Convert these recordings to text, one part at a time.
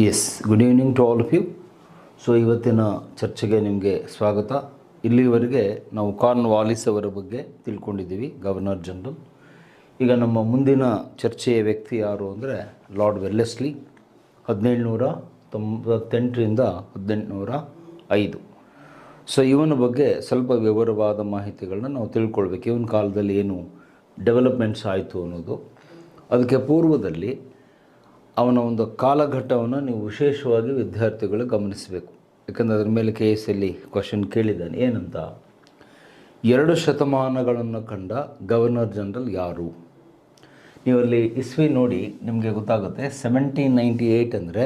S, good evening to all of you. So ಇವತ್ತಿನ ಚರ್ಚೆಗೆ ನಿಮಗೆ ಸ್ವಾಗತ. ಇಲ್ಲಿವರೆಗೆ ನಾವು ಕಾರ್ನ್ ವಾಲಿಸ್ ಅವರ ಬಗ್ಗೆ ತಿಳ್ಕೊಂಡಿದ್ದೀವಿ, ಗವರ್ನರ್ ಜನರಲ್. ಈಗ ನಮ್ಮ ಮುಂದಿನ ಚರ್ಚೆಯ ವ್ಯಕ್ತಿ ಯಾರು ಅಂದರೆ ಲಾರ್ಡ್ ವೆಲ್ಲೆಸ್ಲಿ, 1798ರಿಂದ 1805. ಸೊ ಇವನ ಬಗ್ಗೆ ಸ್ವಲ್ಪ ವಿವರವಾದ ಮಾಹಿತಿಗಳನ್ನ ನಾವು ತಿಳ್ಕೊಳ್ಬೇಕು. ಇವನ ಕಾಲದಲ್ಲಿ ಏನು ಡೆವಲಪ್ಮೆಂಟ್ಸ್ ಆಯಿತು ಅನ್ನೋದು. ಅದಕ್ಕೆ ಪೂರ್ವದಲ್ಲಿ ಅವನ ಒಂದು ಕಾಲಘಟ್ಟವನ್ನು ನೀವು ವಿಶೇಷವಾಗಿ ವಿದ್ಯಾರ್ಥಿಗಳು ಗಮನಿಸಬೇಕು. ಯಾಕಂದರೆ ಅದರ ಮೇಲೆ KS ಕ್ವಶನ್ ಕೇಳಿದ್ದಾನೆ. ಏನಂತ, 2 ಶತಮಾನಗಳನ್ನು ಕಂಡ ಗವರ್ನರ್ ಜನರಲ್ ಯಾರು? ನೀವಲ್ಲಿ ಇಸ್ವಿ ನೋಡಿ ನಿಮಗೆ ಗೊತ್ತಾಗುತ್ತೆ. 1798 ಅಂದರೆ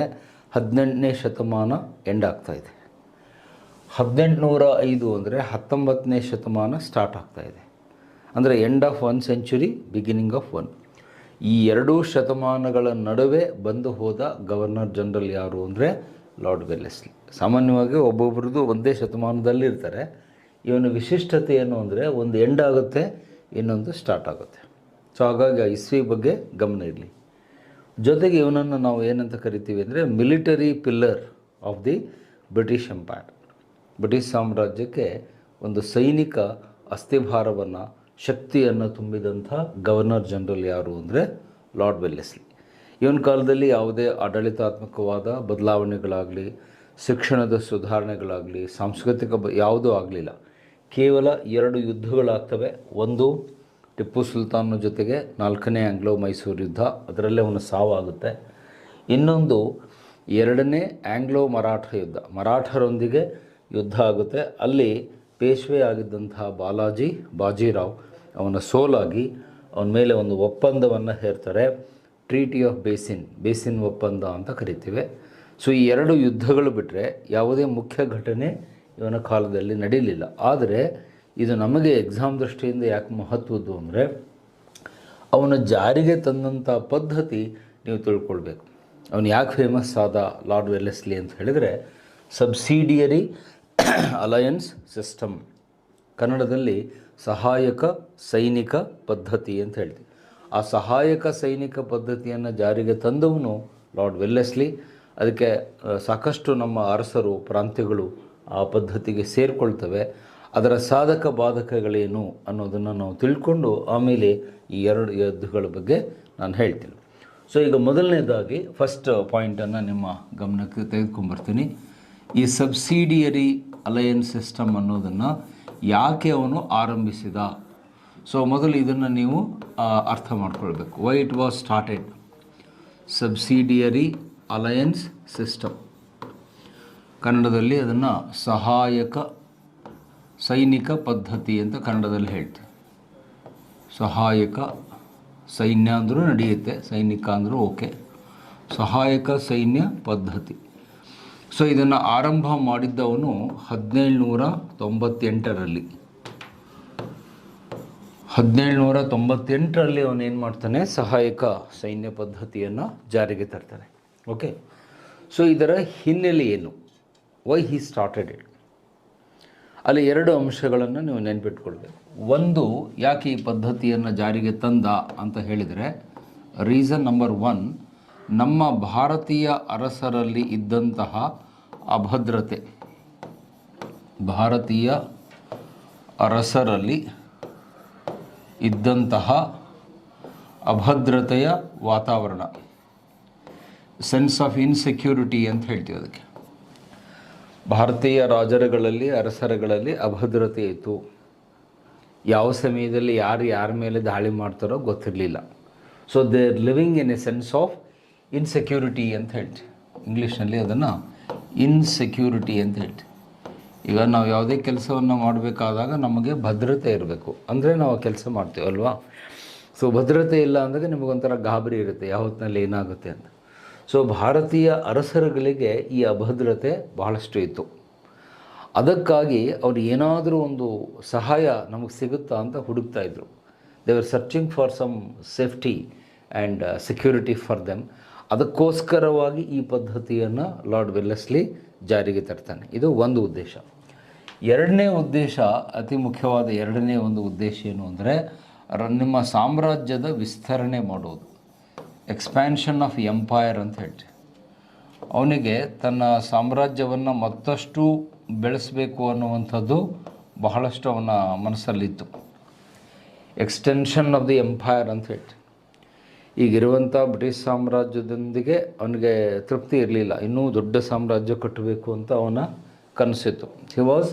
18ನೇ ಶತಮಾನ ಎಂಡ್ ಆಗ್ತಾಯಿದೆ. 1805 ಅಂದರೆ 19ನೇ ಶತಮಾನ ಸ್ಟಾರ್ಟ್ ಆಗ್ತಾಯಿದೆ. ಅಂದರೆ end of 1 century, beginning of 1. ಈ 2 ಶತಮಾನಗಳ ನಡುವೆ ಬಂದು ಹೋದ ಗವರ್ನರ್ ಜನರಲ್ ಯಾರು ಅಂದರೆ ಲಾರ್ಡ್ ವೆಲ್ಲೆಸ್ಲಿ. ಸಾಮಾನ್ಯವಾಗಿ ಒಬ್ಬೊಬ್ರದ್ದು ಒಂದೇ ಶತಮಾನದಲ್ಲಿ ಇರ್ತಾರೆ. ಇವನ ವಿಶಿಷ್ಟತೆ ಏನು ಅಂದರೆ ಒಂದು ಎಂಡ್ ಆಗುತ್ತೆ, ಇನ್ನೊಂದು ಸ್ಟಾರ್ಟ್ ಆಗುತ್ತೆ. ಸೊ ಹಾಗಾಗಿ ಆ ಇಸ್ವಿ ಬಗ್ಗೆ ಗಮನ ಇರಲಿ. ಜೊತೆಗೆ ಇವನನ್ನು ನಾವು ಏನಂತ ಕರಿತೀವಿ ಅಂದರೆ military pillar of the British empire. ಬ್ರಿಟಿಷ್ ಸಾಮ್ರಾಜ್ಯಕ್ಕೆ ಒಂದು ಸೈನಿಕ ಅಸ್ಥಿಭಾರವನ್ನು, ಶಕ್ತಿಯನ್ನು ತುಂಬಿದಂಥ ಗವರ್ನರ್ ಜನರಲ್ ಯಾರು ಅಂದರೆ ಲಾರ್ಡ್ ವೆಲ್ಲೆಸ್ಲಿ. ಇವನ ಕಾಲದಲ್ಲಿ ಯಾವುದೇ ಆಡಳಿತಾತ್ಮಕವಾದ ಬದಲಾವಣೆಗಳಾಗಲಿ, ಶಿಕ್ಷಣದ ಸುಧಾರಣೆಗಳಾಗಲಿ, ಸಾಂಸ್ಕೃತಿಕ ಯಾವುದೂ ಆಗಲಿಲ್ಲ. ಕೇವಲ 2 ಯುದ್ಧಗಳಾಗ್ತವೆ. ಒಂದು ಟಿಪ್ಪು ಸುಲ್ತಾನ್ನ ಜೊತೆಗೆ 4ನೇ ಆಂಗ್ಲೋ ಮೈಸೂರು ಯುದ್ಧ, ಅದರಲ್ಲೇ ಅವನ ಸಾವಾಗುತ್ತೆ. ಇನ್ನೊಂದು 2ನೇ ಆಂಗ್ಲೋ ಮರಾಠ ಯುದ್ಧ, ಮರಾಠರೊಂದಿಗೆ ಯುದ್ಧ ಆಗುತ್ತೆ. ಅಲ್ಲಿ ಪೇಶ್ವೆ ಆಗಿದ್ದಂತಹ ಬಾಜಿರಾವ್ ಅವನ ಸೋಲಾಗಿ ಅವನ ಮೇಲೆ ಒಂದು ಒಪ್ಪಂದವನ್ನು ಹೇರ್ತಾರೆ. ಟ್ರೀಟಿ ಆಫ್ ಬೇಸಿನ್ ಒಪ್ಪಂದ ಅಂತ ಕರಿತೀವಿ. ಸೊ ಈ 2 ಯುದ್ಧಗಳು ಬಿಟ್ಟರೆ ಯಾವುದೇ ಮುಖ್ಯ ಘಟನೆ ಇವನ ಕಾಲದಲ್ಲಿ ನಡೀಲಿಲ್ಲ. ಆದರೆ ಇದು ನಮಗೆ ಎಕ್ಸಾಮ್ ದೃಷ್ಟಿಯಿಂದ ಯಾಕೆ ಮಹತ್ವದ್ದು ಅಂದರೆ ಅವನ ಜಾರಿಗೆ ತಂದಂಥ ಪದ್ಧತಿ ನೀವು ತಿಳ್ಕೊಳ್ಬೇಕು. ಅವನು ಯಾಕೆ ಫೇಮಸ್ ಆದ ಲಾರ್ಡ್ ವೆಲ್ಲೆಸ್ಲಿ ಅಂತ ಹೇಳಿದರೆ ಸಬ್ಸಿಡಿಯರಿ ಅಲಯನ್ಸ್ ಸಿಸ್ಟಮ್, ಕನ್ನಡದಲ್ಲಿ ಸಹಾಯಕ ಸೈನಿಕ ಪದ್ಧತಿ ಅಂತ ಹೇಳ್ತೀವಿ. ಆ ಸಹಾಯಕ ಸೈನಿಕ ಪದ್ಧತಿಯನ್ನು ಜಾರಿಗೆ ತಂದವನು ಲಾರ್ಡ್ ವೆಲ್ಲೆಸ್ಲಿ. ಅದಕ್ಕೆ ಸಾಕಷ್ಟು ನಮ್ಮ ಅರಸರು, ಪ್ರಾಂತ್ಯಗಳು ಆ ಪದ್ಧತಿಗೆ ಸೇರಿಕೊಳ್ತವೆ. ಅದರ ಸಾಧಕ ಬಾಧಕಗಳೇನು ಅನ್ನೋದನ್ನು ನಾವು ತಿಳ್ಕೊಂಡು ಆಮೇಲೆ ಈ 2 ಯುದ್ಧಗಳ ಬಗ್ಗೆ ನಾನು ಹೇಳ್ತೀನಿ. ಸೊ ಈಗ ಮೊದಲನೇದಾಗಿ ಫಸ್ಟ್ ಪಾಯಿಂಟನ್ನು ನಿಮ್ಮ ಗಮನಕ್ಕೆ ತೆಗೆದುಕೊಂಡ್ಬರ್ತೀನಿ. ಈ ಸಬ್ಸಿಡಿಯರಿ ಅಲಯನ್ಸ್ ಸಿಸ್ಟಮ್ ಅನ್ನೋದನ್ನು ಯಾಕೆ ಅವನು ಆರಂಭಿಸಿದ? ಸೊ ಮೊದಲು ಇದನ್ನು ನೀವು ಅರ್ಥ ಮಾಡ್ಕೊಳ್ಬೇಕು. Why it was started subsidiary alliance system. ಕನ್ನಡದಲ್ಲಿ ಅದನ್ನು ಸಹಾಯಕ ಸೈನಿಕ ಪದ್ಧತಿ ಅಂತ ಕನ್ನಡದಲ್ಲಿ ಹೇಳ್ತೀವಿ. ಸಹಾಯಕ ಸೈನ್ಯ ಅಂದರೂ ನಡೆಯುತ್ತೆ, ಸೈನಿಕ ಅಂದರೂ ಓಕೆ. ಸಹಾಯಕ ಸೈನ್ಯ ಪದ್ಧತಿ. ಸೊ ಇದನ್ನು ಆರಂಭ ಮಾಡಿದ್ದವನು 1798ರಲ್ಲಿ. 1798ರಲ್ಲಿ ಅವನೇನು ಮಾಡ್ತಾನೆ, ಸಹಾಯಕ ಸೈನ್ಯ ಪದ್ಧತಿಯನ್ನು ಜಾರಿಗೆ ತರ್ತಾನೆ. ಓಕೆ. ಸೊ ಇದರ ಹಿನ್ನೆಲೆ ಏನು? Why he started it? ಅಲ್ಲಿ 2 ಅಂಶಗಳನ್ನು ನೀವು ನೆನಪಿಟ್ಕೊಳ್ಬೇಕು. ಒಂದು, ಯಾಕೆ ಈ ಪದ್ಧತಿಯನ್ನು ಜಾರಿಗೆ ತಂದ ಅಂತ ಹೇಳಿದರೆ, ರೀಸನ್ ನಂಬರ್ 1, ನಮ್ಮ ಭಾರತೀಯ ಅರಸರಲ್ಲಿ ಇದ್ದಂತಹ ಅಭದ್ರತೆ, ಭಾರತೀಯ ಅರಸರಲ್ಲಿ ಇದ್ದಂತಹ ಅಭದ್ರತೆಯ ವಾತಾವರಣ, ಸೆನ್ಸ್ ಆಫ್ ಇನ್ಸೆಕ್ಯೂರಿಟಿ ಅಂತ ಹೇಳ್ತೀವಿ ಅದಕ್ಕೆ. ಭಾರತೀಯ ರಾಜರುಗಳಲ್ಲಿ, ಅರಸರುಗಳಲ್ಲಿ ಅಭದ್ರತೆ ಇತ್ತು. ಯಾವ ಸಮಯದಲ್ಲಿ ಯಾರ ಮೇಲೆ ದಾಳಿ ಮಾಡ್ತಾರೋ ಗೊತ್ತಿರಲಿಲ್ಲ. So they are living in a sense of insecurity ಅಂತ ಹೇಳ್ತೀವಿ. ಇಂಗ್ಲೀಷ್ನಲ್ಲಿ ಅದನ್ನು ಇನ್ಸೆಕ್ಯೂರಿಟಿ ಅಂತ ಹೇಳ್ತೀವಿ. ಈಗ ನಾವು ಯಾವುದೇ ಕೆಲಸವನ್ನು ಮಾಡಬೇಕಾದಾಗ ನಮಗೆ ಭದ್ರತೆ ಇರಬೇಕು, ಅಂದರೆ ನಾವು ಕೆಲಸ ಮಾಡ್ತೀವಿ ಅಲ್ವಾ. ಸೊ ಭದ್ರತೆ ಇಲ್ಲ ಅಂದಾಗ ನಿಮಗೊಂಥರ ಗಾಬರಿ ಇರುತ್ತೆ, ಯಾವತ್ತಿನಲ್ಲಿ ಏನಾಗುತ್ತೆ ಅಂತ. ಸೊ ಭಾರತೀಯ ಅರಸರುಗಳಿಗೆ ಈ ಅಭದ್ರತೆ ಬಹಳಷ್ಟು ಇತ್ತು. ಅದಕ್ಕಾಗಿ ಅವ್ರು ಏನಾದರೂ ಒಂದು ಸಹಾಯ ನಮಗೆ ಸಿಗುತ್ತಾ ಅಂತ ಹುಡುಕ್ತಾಯಿದ್ರು. They are searching for some safety and security for them. ಅದಕ್ಕೋಸ್ಕರವಾಗಿ ಈ ಪದ್ಧತಿಯನ್ನು ಲಾರ್ಡ್ ವೆಲ್ಲೆಸ್ಲಿ ಜಾರಿಗೆ ತರ್ತಾನೆ. ಇದು ಒಂದು ಉದ್ದೇಶ. 2ನೇ ಉದ್ದೇಶ, ಅತಿ ಮುಖ್ಯವಾದ 2ನೇ ಒಂದು ಉದ್ದೇಶ ಏನು ಅಂದರೆ ನಿಮ್ಮ ಸಾಮ್ರಾಜ್ಯದ ವಿಸ್ತರಣೆ ಮಾಡೋದು, ಎಕ್ಸ್ಪ್ಯಾನ್ಷನ್ ಆಫ್ ಎಂಪೈರ್ ಅಂತ ಹೇಳ್ತೀವಿ. ಅವನಿಗೆ ತನ್ನ ಸಾಮ್ರಾಜ್ಯವನ್ನು ಮತ್ತಷ್ಟು ಬೆಳೆಸಬೇಕು ಅನ್ನುವಂಥದ್ದು ಬಹಳಷ್ಟು ಅವನ ಮನಸ್ಸಲ್ಲಿತ್ತು. ಎಕ್ಸ್ಟೆನ್ಷನ್ ಆಫ್ ದಿ ಎಂಪೈರ್ ಅಂತ ಹೇಳ್ತೀವಿ. ಈಗಿರುವಂಥ ಬ್ರಿಟಿಷ್ ಸಾಮ್ರಾಜ್ಯದೊಂದಿಗೆ ಅವನಿಗೆ ತೃಪ್ತಿ ಇರಲಿಲ್ಲ, ಇನ್ನೂ ದೊಡ್ಡ ಸಾಮ್ರಾಜ್ಯ ಕಟ್ಟಬೇಕು ಅಂತ ಅವನ ಕನಸಿತ್ತು. ಹಿ ವಾಸ್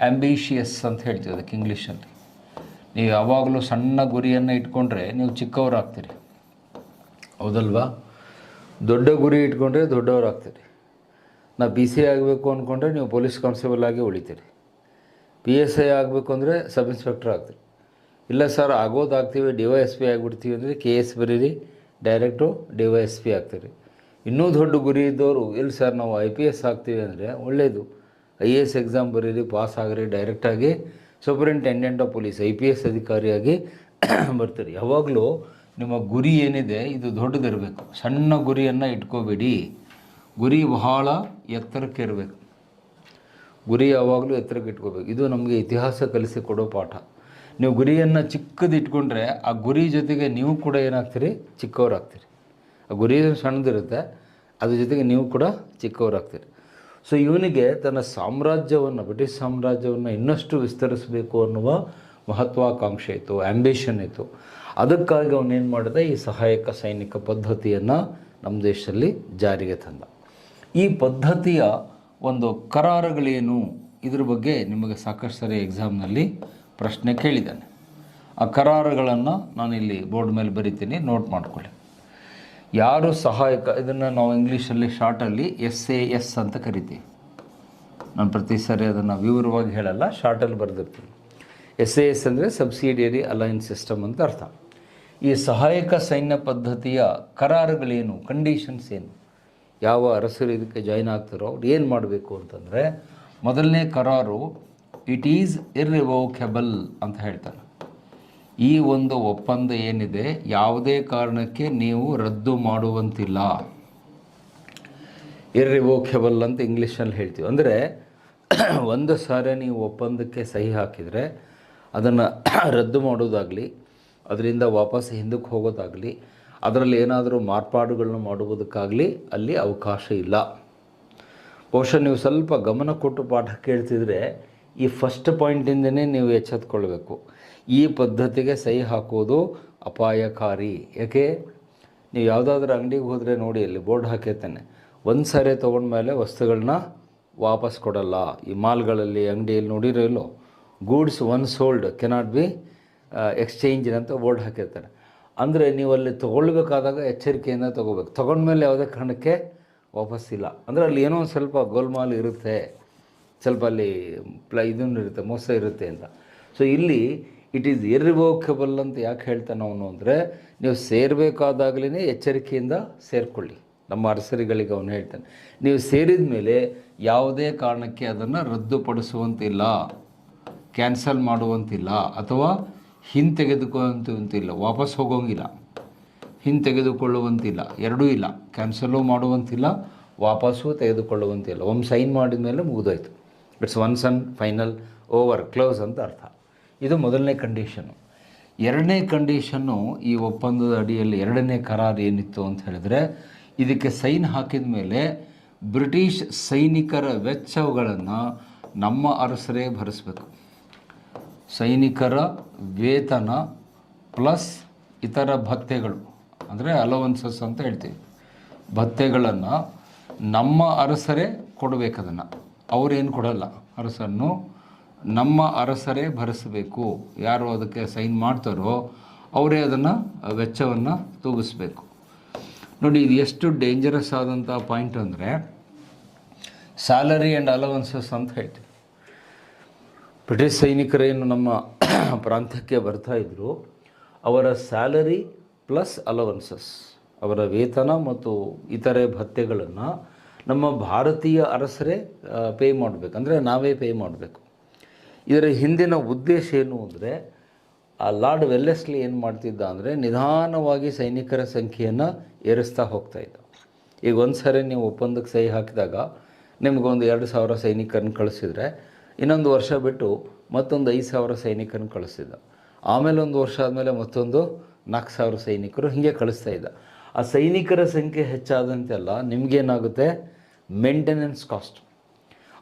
ಆ್ಯಂಬಿಷಿಯಸ್ ಅಂತ ಹೇಳ್ತೀವಿ ಅದಕ್ಕೆ ಇಂಗ್ಲೀಷಲ್ಲಿ. ನೀವು ಯಾವಾಗಲೂ ಸಣ್ಣ ಗುರಿಯನ್ನು ಇಟ್ಕೊಂಡ್ರೆ ನೀವು ಚಿಕ್ಕವರಾಗ್ತೀರಿ, ಹೌದಲ್ವಾ? ದೊಡ್ಡ ಗುರಿ ಇಟ್ಕೊಂಡ್ರೆ ದೊಡ್ಡವರಾಗ್ತೀರಿ. ನಾವು BCA ಆಗಬೇಕು ಅಂದ್ಕೊಂಡ್ರೆ ನೀವು ಪೊಲೀಸ್ ಕಾನ್ಸ್ಟೇಬಲ್ ಆಗಿ ಉಳಿತೀರಿ. PSI ಆಗಬೇಕು ಅಂದರೆ ಸಬ್ ಇನ್ಸ್ಪೆಕ್ಟರ್ ಆಗ್ತೀರಿ. ಇಲ್ಲ ಸರ್ ಆಗೋದಾಗ್ತೀವಿ DYSP ಆಗಿಬಿಡ್ತೀವಿ ಅಂದರೆ KS ಬರೀರಿ, ಡೈರೆಕ್ಟು DYSP ಆಗ್ತೀರಿ. ಇನ್ನೂ ದೊಡ್ಡ ಗುರಿ ಇದ್ದವರು ಇಲ್ಲ ಸರ್ ನಾವು IPS ಆಗ್ತೀವಿ ಅಂದರೆ ಒಳ್ಳೆಯದು, IAS ಎಕ್ಸಾಮ್ ಬರೀರಿ, ಪಾಸ್ ಆಗಿರಿ, ಡೈರೆಕ್ಟಾಗಿ ಸೂಪರಿಂಟೆಂಡೆಂಟ್ ಆಫ್ ಪೊಲೀಸ್ IPS ಅಧಿಕಾರಿಯಾಗಿ ಬರ್ತೀರಿ. ಯಾವಾಗಲೂ ನಿಮ್ಮ ಗುರಿ ಏನಿದೆ ಇದು ದೊಡ್ಡದಿರಬೇಕು. ಸಣ್ಣ ಗುರಿಯನ್ನು ಇಟ್ಕೋಬೇಡಿ, ಗುರಿ ಬಹಳ ಎತ್ತರಕ್ಕೆ ಇರಬೇಕು. ಗುರಿ ಯಾವಾಗಲೂ ಎತ್ತರಕ್ಕೆ ಇಟ್ಕೋಬೇಕು. ಇದು ನಮಗೆ ಇತಿಹಾಸ ಕಲಿಸಿಕೊಡೋ ಪಾಠ. ನೀವು ಗುರಿಯನ್ನು ಚಿಕ್ಕದು ಇಟ್ಕೊಂಡ್ರೆ ಆ ಗುರಿ ಜೊತೆಗೆ ನೀವು ಕೂಡ ಏನಾಗ್ತೀರಿ, ಚಿಕ್ಕವರಾಗ್ತೀರಿ. ಆ ಗುರಿ ಸಣ್ಣದಿರುತ್ತೆ, ಅದ್ರ ಜೊತೆಗೆ ನೀವು ಕೂಡ ಚಿಕ್ಕವರಾಗ್ತೀರಿ. ಸೊ ಇವನಿಗೆ ತನ್ನ ಸಾಮ್ರಾಜ್ಯವನ್ನು, ಬ್ರಿಟಿಷ್ ಸಾಮ್ರಾಜ್ಯವನ್ನು ಇನ್ನಷ್ಟು ವಿಸ್ತರಿಸಬೇಕು ಅನ್ನುವ ಮಹತ್ವಾಕಾಂಕ್ಷೆ ಇತ್ತು, ಆ್ಯಂಬಿಷನ್ ಇತ್ತು. ಅದಕ್ಕಾಗಿ ಅವನೇನು ಮಾಡಿದ, ಈ ಸಹಾಯಕ ಸೈನಿಕ ಪದ್ಧತಿಯನ್ನು ನಮ್ಮ ದೇಶದಲ್ಲಿ ಜಾರಿಗೆ ತಂದ. ಈ ಪದ್ಧತಿಯ ಒಂದು ಕರಾರುಗಳೇನು, ಇದ್ರ ಬಗ್ಗೆ ನಿಮಗೆ ಸಾಕಷ್ಟು ಸರಿ ಎಕ್ಸಾಮ್ನಲ್ಲಿ ಪ್ರಶ್ನೆ ಕೇಳಿದ್ದಾನೆ. ಆ ಕರಾರುಗಳನ್ನು ನಾನಿಲ್ಲಿ ಬೋರ್ಡ್ ಮೇಲೆ ಬರಿತೀನಿ, ನೋಟ್ ಮಾಡ್ಕೊಳ್ಳಿ. ಯಾರು ಸಹಾಯಕ, ಇದನ್ನು ನಾವು ಇಂಗ್ಲೀಷಲ್ಲಿ ಶಾರ್ಟಲ್ಲಿ SAS ಅಂತ ಕರಿತೀವಿ. ನಾನು ಪ್ರತಿ ಸರಿ ಅದನ್ನು ವಿವರವಾಗಿ ಹೇಳಲ್ಲ, ಶಾರ್ಟಲ್ಲಿ ಬರೆದಿರ್ತೀನಿ. SAS ಅಂದರೆ ಸಬ್ಸಿಡಿಯರಿ ಅಲೈನ್ಸ್ ಸಿಸ್ಟಮ್ ಅಂತ ಅರ್ಥ. ಈ ಸಹಾಯಕ ಸೈನ್ಯ ಪದ್ಧತಿಯ ಕರಾರುಗಳೇನು, ಕಂಡೀಷನ್ಸ್ ಏನು, ಯಾವ ಅರಸರು ಇದಕ್ಕೆ ಜಾಯ್ನ್ ಆಗ್ತಾರೋ ಅವ್ರು ಏನು ಮಾಡಬೇಕು ಅಂತಂದರೆ, ಮೊದಲನೇ ಕರಾರು ಇಟ್ ಈಸ್ ಇರ್ರಿವೋಕೆಬಲ್ ಅಂತ ಹೇಳ್ತಾನೆ. ಈ ಒಂದು ಒಪ್ಪಂದ ಏನಿದೆ ಯಾವುದೇ ಕಾರಣಕ್ಕೆ ನೀವು ರದ್ದು ಮಾಡುವಂತಿಲ್ಲ. ಇರ್ರಿವೋಕೆಬಲ್ ಅಂತ ಇಂಗ್ಲೀಷಲ್ಲಿ ಹೇಳ್ತೀವಿ. ಅಂದರೆ ಒಂದು ಸಾರಿ ನೀವು ಒಪ್ಪಂದಕ್ಕೆ ಸಹಿ ಹಾಕಿದರೆ ಅದನ್ನು ರದ್ದು ಮಾಡೋದಾಗಲಿ, ಅದರಿಂದ ವಾಪಸ್ ಹಿಂದಕ್ಕೆ ಹೋಗೋದಾಗಲಿ, ಅದರಲ್ಲಿ ಏನಾದರೂ ಮಾರ್ಪಾಡುಗಳನ್ನ ಮಾಡುವುದಕ್ಕಾಗಲಿ ಅಲ್ಲಿ ಅವಕಾಶ ಇಲ್ಲ. ಬಹುಶಃ ನೀವು ಸ್ವಲ್ಪ ಗಮನ ಕೊಟ್ಟು ಪಾಠ ಕೇಳ್ತಿದ್ರೆ ಈ ಫಸ್ಟ್ ಪಾಯಿಂಟಿಂದನೇ ನೀವು ಎಚ್ಚೆತ್ಕೊಳ್ಬೇಕು. ಈ ಪದ್ಧತಿಗೆ ಸಹಿ ಹಾಕೋದು ಅಪಾಯಕಾರಿ. ಯಾಕೆ, ನೀವು ಯಾವುದಾದ್ರೂ ಅಂಗಡಿಗೆ ಹೋದರೆ ನೋಡಿ, ಅಲ್ಲಿ ಬೋರ್ಡ್ ಹಾಕಿರ್ತಾನೆ, ಒಂದು ಸಾರಿ ತೊಗೊಂಡ್ಮೇಲೆ ವಸ್ತುಗಳನ್ನ ವಾಪಸ್ ಕೊಡಲ್ಲ. ಈ ಮಾಲ್ಗಳಲ್ಲಿ, ಅಂಗಡಿಯಲ್ಲಿ ನೋಡಿರೋ ಇಲ್ಲೋ, goods one sold cannot be exchange ಅಂತ ಬೋರ್ಡ್ ಹಾಕಿರ್ತಾರೆ. ಅಂದರೆ ನೀವು ಅಲ್ಲಿ ತೊಗೊಳ್ಬೇಕಾದಾಗ ಎಚ್ಚರಿಕೆಯಿಂದ ತೊಗೋಬೇಕು. ತೊಗೊಂಡ್ಮೇಲೆ ಯಾವುದೇ ಕಾರಣಕ್ಕೆ ವಾಪಸ್ಸಿಲ್ಲ. ಅಂದರೆ ಅಲ್ಲಿ ಏನೋ ಒಂದು ಸ್ವಲ್ಪ ಗೋಲ್ಮಾಲ್ ಇರುತ್ತೆ, ಸ್ವಲ್ಪ ಅಲ್ಲಿ ಇದನ್ನು ಇರುತ್ತೆ, ಮೋಸ ಇರುತ್ತೆ ಅಂತ. ಸೊ ಇಲ್ಲಿ ಇಟ್ ಈಸ್ ಇರ್ರಿವೋಕೆಬಲ್ ಅಂತ ಯಾಕೆ ಹೇಳ್ತಾನೆ ಅವನು ಅಂದರೆ, ನೀವು ಸೇರಬೇಕಾದಾಗಲೇ ಎಚ್ಚರಿಕೆಯಿಂದ ಸೇರಿಕೊಳ್ಳಿ. ನಮ್ಮ ಅರಸರಿಗಳಿಗೆ ಅವನು ಹೇಳ್ತಾನೆ, ನೀವು ಸೇರಿದ ಮೇಲೆ ಯಾವುದೇ ಕಾರಣಕ್ಕೆ ಅದನ್ನು ರದ್ದುಪಡಿಸುವಂತಿಲ್ಲ, ಕ್ಯಾನ್ಸಲ್ ಮಾಡುವಂತಿಲ್ಲ, ಅಥವಾ ಹಿಂತೆಗೆದುಕೊಳ್ಳುವಂತಿಲ್ಲ, ವಾಪಸ್ ಹೋಗೋಂಗಿಲ್ಲ, ಹಿಂತೆಗೆದುಕೊಳ್ಳುವಂತಿಲ್ಲ, ಎರಡೂ ಇಲ್ಲ. ಕ್ಯಾನ್ಸಲು ಮಾಡುವಂತಿಲ್ಲ, ವಾಪಸ್ಸು ತೆಗೆದುಕೊಳ್ಳುವಂತಿಲ್ಲ. ಒಮ್ಮೆ ಸೈನ್ ಮಾಡಿದ ಮೇಲೆ ಮುಗಿದೋಯ್ತು. It's once and final, over, close ಅಂತ ಅರ್ಥ. ಇದು ಮೊದಲನೇ ಕಂಡೀಷನ್ನು. ಎರಡನೇ ಕಂಡೀಷನ್ನು, ಈ ಒಪ್ಪಂದದ ಅಡಿಯಲ್ಲಿ ಎರಡನೇ ಕರಾರು ಏನಿತ್ತು ಅಂತ ಹೇಳಿದ್ರೆ, ಇದಕ್ಕೆ ಸೈನ್ ಹಾಕಿದ ಮೇಲೆ ಬ್ರಿಟಿಷ್ ಸೈನಿಕರ ವೆಚ್ಚಗಳನ್ನು ನಮ್ಮ ಅರಸರೇ ಭರಿಸಬೇಕು. ಸೈನಿಕರ ವೇತನ ಪ್ಲಸ್ ಇತರ ಭತ್ಯೆಗಳು, ಅಂದರೆ ಅಲವನ್ಸಸ್ ಅಂತ ಹೇಳ್ತೀವಿ, ಭತ್ಯೆಗಳನ್ನು ನಮ್ಮ ಅರಸರೇ ಕೊಡಬೇಕದನ್ನು. ಅವರೇನು ಕೊಡಲ್ಲ, ಅರಸನ್ನು ನಮ್ಮ ಅರಸರೇ ಭರಿಸಬೇಕು. ಯಾರು ಅದಕ್ಕೆ ಸೈನ್ ಮಾಡ್ತಾರೋ ಅವರೇ ಅದನ್ನು ವೆಚ್ಚವನ್ನು ತೂಗಿಸ್ಬೇಕು. ನೋಡಿ, ಇದು ಎಷ್ಟು ಡೇಂಜರಸ್ ಆದಂಥ ಪಾಯಿಂಟ್ ಅಂದರೆ, ಸ್ಯಾಲರಿ ಆ್ಯಂಡ್ ಅಲವನ್ಸಸ್ ಅಂತ ಹೇಳ್ತೀವಿ. ಬ್ರಿಟಿಷ್ ಸೈನಿಕರೇನು ನಮ್ಮ ಪ್ರಾಂತ್ಯಕ್ಕೆ ಬರ್ತಾಯಿದ್ರು, ಅವರ ಸ್ಯಾಲರಿ ಪ್ಲಸ್ ಅಲವನ್ಸಸ್, ಅವರ ವೇತನ ಮತ್ತು ಇತರೆ ಭತ್ಯೆಗಳನ್ನು ನಮ್ಮ ಭಾರತೀಯ ಅರಸರೇ ಪೇ ಮಾಡಬೇಕು, ಅಂದರೆ ನಾವೇ ಪೇ ಮಾಡಬೇಕು. ಇದರ ಹಿಂದಿನ ಉದ್ದೇಶ ಏನು ಅಂದರೆ, ಆ ಲಾರ್ಡ್ ವೆಲ್ಲೆಸ್ಲಿ ಏನು ಮಾಡ್ತಿದ್ದ ಅಂದರೆ, ನಿಧಾನವಾಗಿ ಸೈನಿಕರ ಸಂಖ್ಯೆಯನ್ನು ಏರಿಸ್ತಾ ಹೋಗ್ತಾಯಿದ್ದ. ಈಗ ಒಂದು ಸಾರಿ ನೀವು ಒಪ್ಪಂದಕ್ಕೆ ಸಹಿ ಹಾಕಿದಾಗ ನಿಮಗೊಂದು 2,000 ಸೈನಿಕರನ್ನು ಕಳಿಸಿದರೆ, ಇನ್ನೊಂದು ವರ್ಷ ಬಿಟ್ಟು ಮತ್ತೊಂದು 5,000 ಸೈನಿಕರನ್ನು ಕಳಿಸಿದ್ದ. ಆಮೇಲೆ ಒಂದು ವರ್ಷ ಆದಮೇಲೆ ಮತ್ತೊಂದು 4,000 ಸೈನಿಕರು ಹೀಗೆ ಕಳಿಸ್ತಾ ಇದ್ದ. ಆ ಸೈನಿಕರ ಸಂಖ್ಯೆ ಹೆಚ್ಚಾದಂತೆಲ್ಲ ನಿಮಗೇನಾಗುತ್ತೆ, ಮೇಂಟೆನೆನ್ಸ್ ಕಾಸ್ಟ್,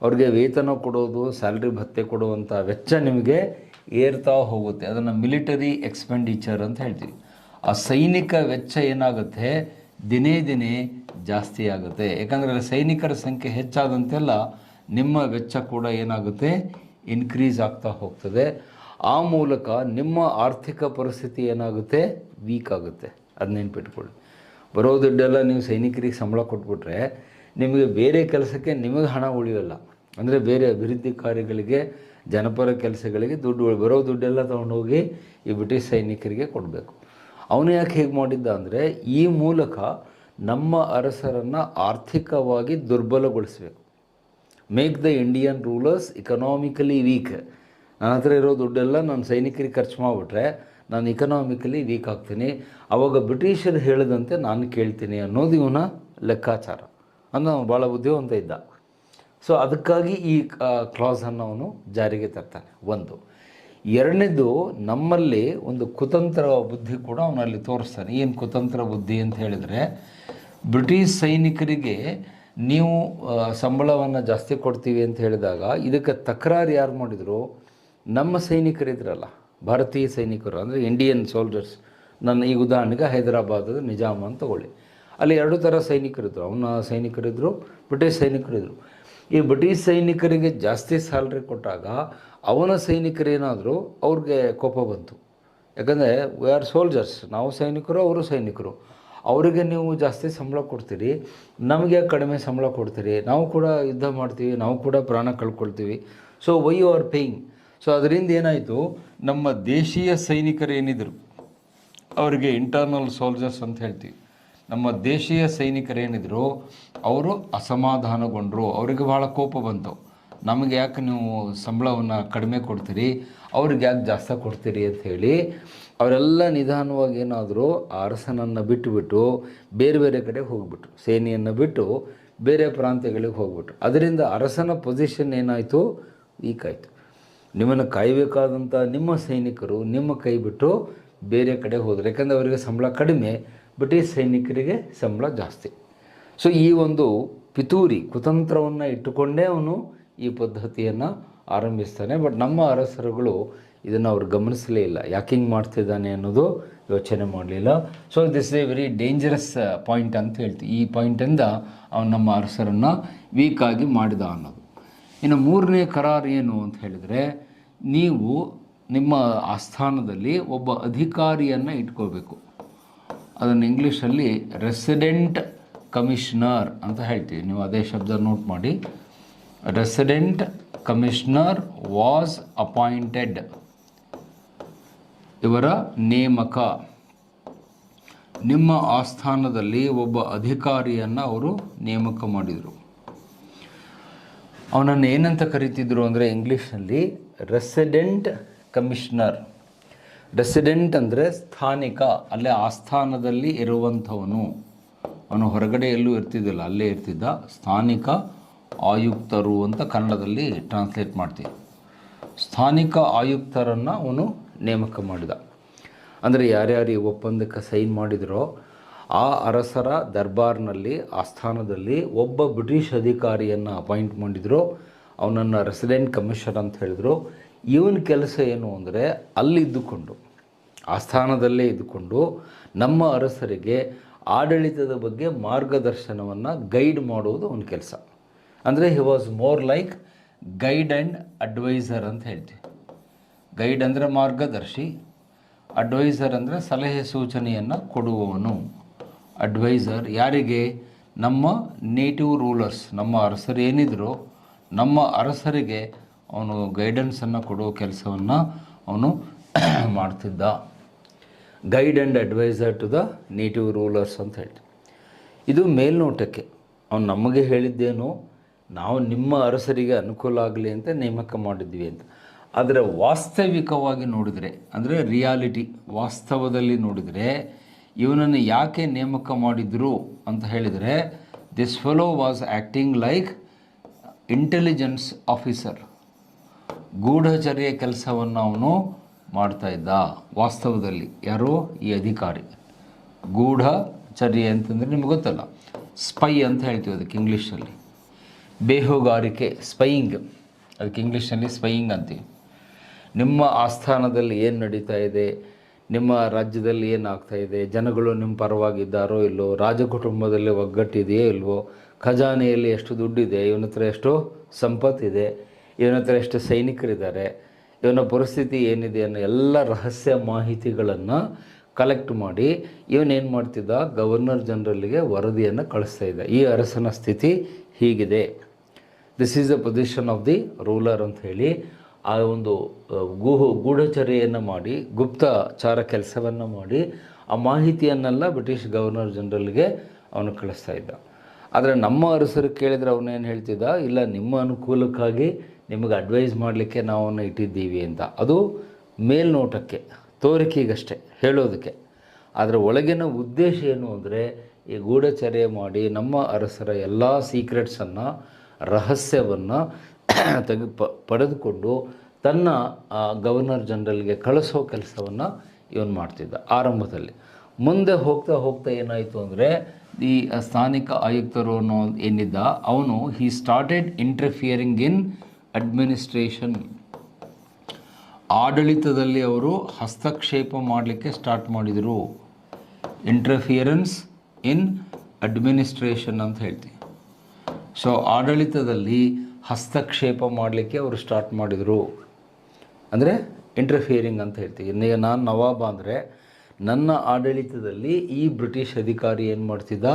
ಅವ್ರಿಗೆ ವೇತನ ಕೊಡೋದು, ಸ್ಯಾಲ್ರಿ ಭತ್ಯೆ ಕೊಡುವಂಥ ವೆಚ್ಚ ನಿಮಗೆ ಏರ್ತಾ ಹೋಗುತ್ತೆ. ಅದನ್ನು ಮಿಲಿಟರಿ ಎಕ್ಸ್ಪೆಂಡಿಚರ್ ಅಂತ ಹೇಳ್ತೀವಿ. ಆ ಸೈನಿಕ ವೆಚ್ಚ ಏನಾಗುತ್ತೆ, ದಿನೇ ದಿನೇ ಜಾಸ್ತಿ ಆಗುತ್ತೆ. ಯಾಕಂದರೆ ಸೈನಿಕರ ಸಂಖ್ಯೆ ಹೆಚ್ಚಾದಂತೆಲ್ಲ ನಿಮ್ಮ ವೆಚ್ಚ ಕೂಡ ಏನಾಗುತ್ತೆ, ಇನ್ಕ್ರೀಸ್ ಆಗ್ತಾ ಹೋಗ್ತದೆ. ಆ ಮೂಲಕ ನಿಮ್ಮ ಆರ್ಥಿಕ ಪರಿಸ್ಥಿತಿ ಏನಾಗುತ್ತೆ, ವೀಕ್ ಆಗುತ್ತೆ. ಅದು ನೆನ್ಪಿಟ್ಕೊಳ್ಳಿ. ಬರೋ ದುಡ್ಡೆಲ್ಲ ನೀವು ಸೈನಿಕರಿಗೆ ಸಂಬಳ ಕೊಟ್ಬಿಟ್ರೆ ನಿಮಗೆ ಬೇರೆ ಕೆಲಸಕ್ಕೆ ನಿಮಗೆ ಹಣ ಉಳಿಯೋಲ್ಲ. ಅಂದರೆ ಬೇರೆ ಅಭಿವೃದ್ಧಿ ಕಾರ್ಯಗಳಿಗೆ, ಜನಪರ ಕೆಲಸಗಳಿಗೆ ಬರೋ ದುಡ್ಡೆಲ್ಲ ತೊಗೊಂಡೋಗಿ ಈ ಬ್ರಿಟಿಷ್ ಸೈನಿಕರಿಗೆ ಕೊಡಬೇಕು. ಅವನು ಯಾಕೆ ಹೇಗೆ ಮಾಡಿದ್ದ ಅಂದರೆ, ಈ ಮೂಲಕ ನಮ್ಮ ಅರಸರನ್ನು ಆರ್ಥಿಕವಾಗಿ ದುರ್ಬಲಗೊಳಿಸಬೇಕು. Make the Indian rulers economically weak. ನನ್ನ ಹತ್ರ ಇರೋ ದುಡ್ಡೆಲ್ಲ ನಾನು ಸೈನಿಕರಿಗೆ ಖರ್ಚು ಮಾಡಿಬಿಟ್ರೆ ನಾನು ಇಕನಾಮಿಕಲಿ ವೀಕ್ ಆಗ್ತೀನಿ. ಆವಾಗ ಬ್ರಿಟಿಷರು ಹೇಳಿದಂತೆ ನಾನು ಕೇಳ್ತೀನಿ ಅನ್ನೋದು ಇವನ ಲೆಕ್ಕಾಚಾರ. ಅನ್ನೋ ಭಾಳ ಬುದ್ಧಿವಂತ ಇದ್ದ. ಸೊ ಅದಕ್ಕಾಗಿ ಈ ಕ್ಲಾಸನ್ನು ಅವನು ಜಾರಿಗೆ ತರ್ತಾನೆ. ಒಂದು. ಎರಡನೇದು, ನಮ್ಮಲ್ಲಿ ಒಂದು ಕುತಂತ್ರ ಬುದ್ಧಿ ಕೂಡ ಅವನಲ್ಲಿ ತೋರಿಸ್ತಾನೆ. ಏನು ಕುತಂತ್ರ ಬುದ್ಧಿ ಅಂತ ಹೇಳಿದರೆ, ಬ್ರಿಟಿಷ್ ಸೈನಿಕರಿಗೆ ನೀವು ಸಂಬಳವನ್ನು ಜಾಸ್ತಿ ಕೊಡ್ತೀವಿ ಅಂತ ಹೇಳಿದಾಗ ಇದಕ್ಕೆ ತಕರಾರು ಯಾರು ಮಾಡಿದರು, ನಮ್ಮ ಸೈನಿಕರಿದ್ರಲ್ಲ, ಭಾರತೀಯ ಸೈನಿಕರು, ಅಂದರೆ ಇಂಡಿಯನ್ ಸೋಲ್ಜರ್ಸ್. ನನ್ನ ಈಗ ಉದಾಹರಣೆಗೆ ಹೈದರಾಬಾದದ ನಿಜಾಮ ಅಂತ ತಗೊಳ್ಳಿ. ಅಲ್ಲಿ ಎರಡು ಥರ ಸೈನಿಕರಿದ್ದರು. ಅವನ ಸೈನಿಕರಿದ್ದರು, ಬ್ರಿಟಿಷ್ ಸೈನಿಕರಿದ್ದರು. ಈ ಬ್ರಿಟಿಷ್ ಸೈನಿಕರಿಗೆ ಜಾಸ್ತಿ ಸ್ಯಾಲ್ರಿ ಕೊಟ್ಟಾಗ ಅವನ ಸೈನಿಕರೇನಾದರೂ ಅವ್ರಿಗೆ ಕೋಪ ಬಂತು. ಯಾಕಂದರೆ ವಿ ಆರ್ ಸೋಲ್ಜರ್ಸ್, ನಾವು ಸೈನಿಕರು, ಅವರು ಸೈನಿಕರು. ಅವರಿಗೆ ನೀವು ಜಾಸ್ತಿ ಸಂಬಳ ಕೊಡ್ತೀರಿ, ನಮಗೆ ಕಡಿಮೆ ಸಂಬಳ ಕೊಡ್ತೀರಿ, ನಾವು ಕೂಡ ಯುದ್ಧ ಮಾಡ್ತೀವಿ, ನಾವು ಕೂಡ ಪ್ರಾಣ ಕಳ್ಕೊಳ್ತೀವಿ. So why you are paying. So ಅದರಿಂದ ಏನಾಯಿತು, ನಮ್ಮ ದೇಶೀಯ ಸೈನಿಕರು ಏನಿದ್ರು ಅವರಿಗೆ ಇಂಟರ್ನಲ್ ಸೋಲ್ಜರ್ಸ್ ಅಂತ ಹೇಳ್ತೀವಿ. ನಮ್ಮ ದೇಶೀಯ ಸೈನಿಕರೇನಿದ್ರು ಅವರು ಅಸಮಾಧಾನಗೊಂಡರು. ಅವರಿಗೆ ಭಾಳ ಕೋಪ ಬಂತು. ನಮಗೆ ಯಾಕೆ ನೀವು ಸಂಬಳವನ್ನು ಕಡಿಮೆ ಕೊಡ್ತೀರಿ, ಅವ್ರಿಗೆ ಯಾಕೆ ಜಾಸ್ತಿ ಕೊಡ್ತೀರಿ ಅಂತ ಹೇಳಿ ಅವರೆಲ್ಲ ನಿಧಾನವಾಗಿ ಏನಾದರೂ ಆ ಅರಸನನ್ನು ಬಿಟ್ಟುಬಿಟ್ಟು ಬೇರೆ ಬೇರೆ ಕಡೆ ಹೋಗ್ಬಿಟ್ರು. ಸೇನೆಯನ್ನು ಬಿಟ್ಟು ಬೇರೆ ಪ್ರಾಂತ್ಯಗಳಿಗೆ ಹೋಗ್ಬಿಟ್ರು. ಅದರಿಂದ ಅರಸನ ಪೊಸಿಷನ್ ಏನಾಯಿತು, ವೀಕ್ ಆಯಿತು. ನಿಮ್ಮನ್ನು ಕಾಯಬೇಕಾದಂಥ ನಿಮ್ಮ ಸೈನಿಕರು ನಿಮ್ಮ ಕೈ ಬಿಟ್ಟು ಬೇರೆ ಕಡೆ ಹೋದರು. ಯಾಕಂದರೆ ಅವರಿಗೆ ಸಂಬಳ ಕಡಿಮೆ, ಬ್ರಿಟಿಷ್ ಸೈನಿಕರಿಗೆ ಸಂಬಳ ಜಾಸ್ತಿ. ಸೊ ಈ ಒಂದು ಪಿತೂರಿ ಕುತಂತ್ರವನ್ನು ಇಟ್ಟುಕೊಂಡೇ ಅವನು ಈ ಪದ್ಧತಿಯನ್ನು ಆರಂಭಿಸ್ತಾನೆ. ಬಟ್ ನಮ್ಮ ಅರಸರುಗಳು ಇದನ್ನು ಅವ್ರು ಗಮನಿಸಲೇ ಇಲ್ಲ. ಯಾಕೆ ಹಿಂಗೆ ಮಾಡ್ತಿದ್ದಾನೆ ಅನ್ನೋದು ಯೋಚನೆ ಮಾಡಲಿಲ್ಲ. So this A very dangerous point ಅಂತ ಹೇಳ್ತೀವಿ. ಈ ಪಾಯಿಂಟಿಂದ ಅವನು ನಮ್ಮ ಅರಸರನ್ನು ವೀಕಾಗಿ ಮಾಡಿದ ಅನ್ನೋದು. ಇನ್ನು ಮೂರನೇ ಕರಾರು ಏನು ಅಂತ ಹೇಳಿದರೆ, ನೀವು ನಿಮ್ಮ ಆಸ್ಥಾನದಲ್ಲಿ ಒಬ್ಬ ಅಧಿಕಾರಿಯನ್ನು ಇಟ್ಕೋಬೇಕು. ಅದನ್ನು ಇಂಗ್ಲೀಷಲ್ಲಿ ರೆಸಿಡೆಂಟ್ ಕಮಿಷನರ್ ಅಂತ ಹೇಳ್ತೀವಿ. ನೀವು ಅದೇ ಶಬ್ದ ನೋಟ್ ಮಾಡಿ. Resident commissioner was appointed. ಇವರ ನೇಮಕ. ನಿಮ್ಮ ಆಸ್ಥಾನದಲ್ಲಿ ಒಬ್ಬ ಅಧಿಕಾರಿಯನ್ನು ಅವರು ನೇಮಕ ಮಾಡಿದರು. ಅವನನ್ನು ಏನಂತ ಕರೀತಿದ್ರು ಅಂದರೆ ಇಂಗ್ಲೀಷ್ನಲ್ಲಿ ರೆಸಿಡೆಂಟ್ ಕಮಿಷನರ್. ರೆಸಿಡೆಂಟ್ ಅಂದರೆ ಸ್ಥಾನಿಕ, ಅಲ್ಲೇ ಆಸ್ಥಾನದಲ್ಲಿ ಇರುವಂಥವನು. ಅವನು ಹೊರಗಡೆ ಎಲ್ಲೂ ಇರ್ತಿದ್ದಿಲ್ಲ, ಅಲ್ಲೇ ಇರ್ತಿದ್ದ. ಸ್ಥಾನಿಕ ಆಯುಕ್ತರು ಅಂತ ಕನ್ನಡದಲ್ಲಿ ಟ್ರಾನ್ಸ್ಲೇಟ್ ಮಾಡ್ತೀವಿ. ಸ್ಥಾನಿಕ ಆಯುಕ್ತರನ್ನು ಅವನು ನೇಮಕ ಮಾಡಿದ. ಅಂದರೆ ಯಾರ್ಯಾರು ಈ ಒಪ್ಪಂದಕ್ಕೆ ಸೈನ್ ಮಾಡಿದರೋ ಆ ಅರಸರ ದರ್ಬಾರ್ನಲ್ಲಿ ಆಸ್ಥಾನದಲ್ಲಿ ಒಬ್ಬ ಬ್ರಿಟಿಷ್ ಅಧಿಕಾರಿಯನ್ನು ಅಪಾಯಿಂಟ್ ಮಾಡಿದ್ರು. ಅವನನ್ನು ರೆಸಿಡೆಂಟ್ ಕಮಿಷನರ್ ಅಂತ ಹೇಳಿದರು. ಇವನ ಕೆಲಸ ಏನು ಅಂದರೆ ಅಲ್ಲಿದ್ದುಕೊಂಡು, ಆಸ್ಥಾನದಲ್ಲೇ ಇದ್ದುಕೊಂಡು ನಮ್ಮ ಅರಸರಿಗೆ ಆಡಳಿತದ ಬಗ್ಗೆ ಮಾರ್ಗದರ್ಶನವನ್ನು ಗೈಡ್ ಮಾಡುವುದು ಅವನ ಕೆಲಸ. ಅಂದರೆ he was more like guide and adviser ಅಂತ ಹೇಳ್ತೀವಿ. ಗೈಡ್ ಅಂದರೆ ಮಾರ್ಗದರ್ಶಿ, ಅಡ್ವೈಸರ್ ಅಂದರೆ ಸಲಹೆ ಸೂಚನೆಯನ್ನು ಕೊಡುವವನು. ಅಡ್ವೈಸರ್ ಯಾರಿಗೆ? ನಮ್ಮ ನೇಟಿವ್ ರೂಲರ್ಸ್, ನಮ್ಮ ಅರಸರು ಏನಿದ್ರು ನಮ್ಮ ಅರಸರಿಗೆ ಅವನು ಗೈಡೆನ್ಸನ್ನು ಕೊಡುವ ಕೆಲಸವನ್ನು ಅವನು ಮಾಡ್ತಿದ್ದ. Guide and adviser to the native rulers ಅಂತ ಹೇಳ್ತೀವಿ. ಇದು ಮೇಲ್ನೋಟಕ್ಕೆ ಅವನು ನಮಗೆ ಹೇಳಿದ್ದೇನು, ನಾವು ನಿಮ್ಮ ಅರಸರಿಗೆ ಅನುಕೂಲ ಆಗಲಿ ಅಂತ ನೇಮಕ ಮಾಡಿದ್ವಿ ಅಂತ. ಆದರೆ ವಾಸ್ತವಿಕವಾಗಿ ನೋಡಿದರೆ, ಅಂದರೆ ರಿಯಾಲಿಟಿ, ವಾಸ್ತವದಲ್ಲಿ ನೋಡಿದರೆ ಇವನನ್ನು ಯಾಕೆ ನೇಮಕ ಮಾಡಿದರು ಅಂತ ಹೇಳಿದರೆ, this fellow was acting like intelligence officer. ಗೂಢಚರ್ಯ ಕೆಲಸವನ್ನು ಅವನು ಮಾಡ್ತಾ ಇದ್ದ ವಾಸ್ತವದಲ್ಲಿ. ಯಾರೋ ಈ ಅಧಿಕಾರಿ ಚರ್ಯೆ ಅಂತಂದರೆ ನಿಮ್ಗೆ ಗೊತ್ತಲ್ಲ, ಸ್ಪೈ ಅಂತ ಹೇಳ್ತೀವಿ ಅದಕ್ಕೆ ಇಂಗ್ಲೀಷಲ್ಲಿ. ಬೇಹುಗಾರಿಕೆ, ಸ್ಪೈಯಿಂಗ್, ಅದಕ್ಕೆ ಇಂಗ್ಲೀಷಲ್ಲಿ ಸ್ಪೈಯಿಂಗ್ ಅಂತೀವಿ. ನಿಮ್ಮ ಆಸ್ಥಾನದಲ್ಲಿ ಏನು ನಡೀತಾ ಇದೆ, ನಿಮ್ಮ ರಾಜ್ಯದಲ್ಲಿ ಏನಾಗ್ತಾ ಇದೆ, ಜನಗಳು ನಿಮ್ಮ ಪರವಾಗಿದ್ದಾರೋ ಇಲ್ಲೋ, ರಾಜಕುಟುಂಬದಲ್ಲಿ ಒಗ್ಗಟ್ಟಿದೆಯೋ ಇಲ್ವೋ, ಖಜಾನೆಯಲ್ಲಿ ಎಷ್ಟು ದುಡ್ಡಿದೆ, ಇವನ ಹತ್ರ ಎಷ್ಟು ಸಂಪತ್ತಿದೆ, ಇವನ ಹತ್ರ ಎಷ್ಟು ಸೈನಿಕರಿದ್ದಾರೆ, ಇವನ ಪರಿಸ್ಥಿತಿ ಏನಿದೆ ಅನ್ನೋ ಎಲ್ಲ ರಹಸ್ಯ ಮಾಹಿತಿಗಳನ್ನು ಕಲೆಕ್ಟ್ ಮಾಡಿ ಇವನೇನು ಮಾಡ್ತಿದ್ದ, ಗವರ್ನರ್ ಜನರಲ್ಗೆ ವರದಿಯನ್ನು ಕಳಿಸ್ತಾ ಇದ್ದ. ಈ ಅರಸನ ಸ್ಥಿತಿ ಹೀಗಿದೆ, this is the position of the ruler ಅಂತ ಹೇಳಿ ಆ ಒಂದು ಗೂಢಚರ್ಯೆಯನ್ನು ಮಾಡಿ, ಗುಪ್ತಚಾರ ಕೆಲಸವನ್ನು ಮಾಡಿ ಆ ಮಾಹಿತಿಯನ್ನೆಲ್ಲ ಬ್ರಿಟಿಷ್ ಗವರ್ನರ್ ಜನರಲ್ಗೆ ಅವನು ಕಳಿಸ್ತಾ ಇದ್ದ. ಆದರೆ ನಮ್ಮ ಅರಸರು ಕೇಳಿದರೆ ಅವನೇನು ಹೇಳ್ತಿದ್ದ, ಇಲ್ಲ ನಿಮ್ಮ ಅನುಕೂಲಕ್ಕಾಗಿ ನಿಮಗೆ ಅಡ್ವೈಸ್ ಮಾಡಲಿಕ್ಕೆ ನಾವು ಅವನ್ನ ಇಟ್ಟಿದ್ದೀವಿ ಅಂತ. ಅದು ಮೇಲ್ನೋಟಕ್ಕೆ, ತೋರಿಕೆಗಷ್ಟೇ, ಹೇಳೋದಕ್ಕೆ. ಅದರ ಒಳಗಿನ ಉದ್ದೇಶ ಏನು ಅಂದರೆ, ಈ ಗೂಢಚರ್ಯೆ ಮಾಡಿ ನಮ್ಮ ಅರಸರ ಎಲ್ಲ ಸೀಕ್ರೆಟ್ಸನ್ನು, ರಹಸ್ಯವನ್ನು ಪಡೆದುಕೊಂಡು ತನ್ನ ಗವರ್ನರ್ ಜನರಲ್ಗೆ ಕಳಿಸೋ ಕೆಲಸವನ್ನು ಇವನು ಮಾಡ್ತಿದ್ದ ಆರಂಭದಲ್ಲಿ. ಮುಂದೆ ಹೋಗ್ತಾ ಹೋಗ್ತಾ ಏನಾಯಿತು ಅಂದರೆ, ಈ ಸ್ಥಾನಿಕ ಆಯುಕ್ತರು ಅನ್ನೋ ಏನಿದ್ದ ಅವನು he started interfering in administration. ಆಡಳಿತದಲ್ಲಿ ಅವರು ಹಸ್ತಕ್ಷೇಪ ಮಾಡಲಿಕ್ಕೆ ಸ್ಟಾರ್ಟ್ ಮಾಡಿದರು. ಇಂಟರ್ಫಿಯರೆನ್ಸ್ ಇನ್ ಅಡ್ಮಿನಿಸ್ಟ್ರೇಷನ್ ಅಂತ ಹೇಳ್ತೀವಿ. ಸೊ ಆಡಳಿತದಲ್ಲಿ ಹಸ್ತಕ್ಷೇಪ ಮಾಡಲಿಕ್ಕೆ ಅವರು ಸ್ಟಾರ್ಟ್ ಮಾಡಿದರು. ಅಂದರೆ ಇಂಟರ್ಫಿಯರಿಂಗ್ ಅಂತ ಹೇಳ್ತೀವಿ. ಈಗ ನಾನು ನವಾಬ ಅಂದರೆ ನನ್ನ ಆಡಳಿತದಲ್ಲಿ ಈ ಬ್ರಿಟಿಷ್ ಅಧಿಕಾರಿ ಏನು ಮಾಡ್ತಿದ್ದ,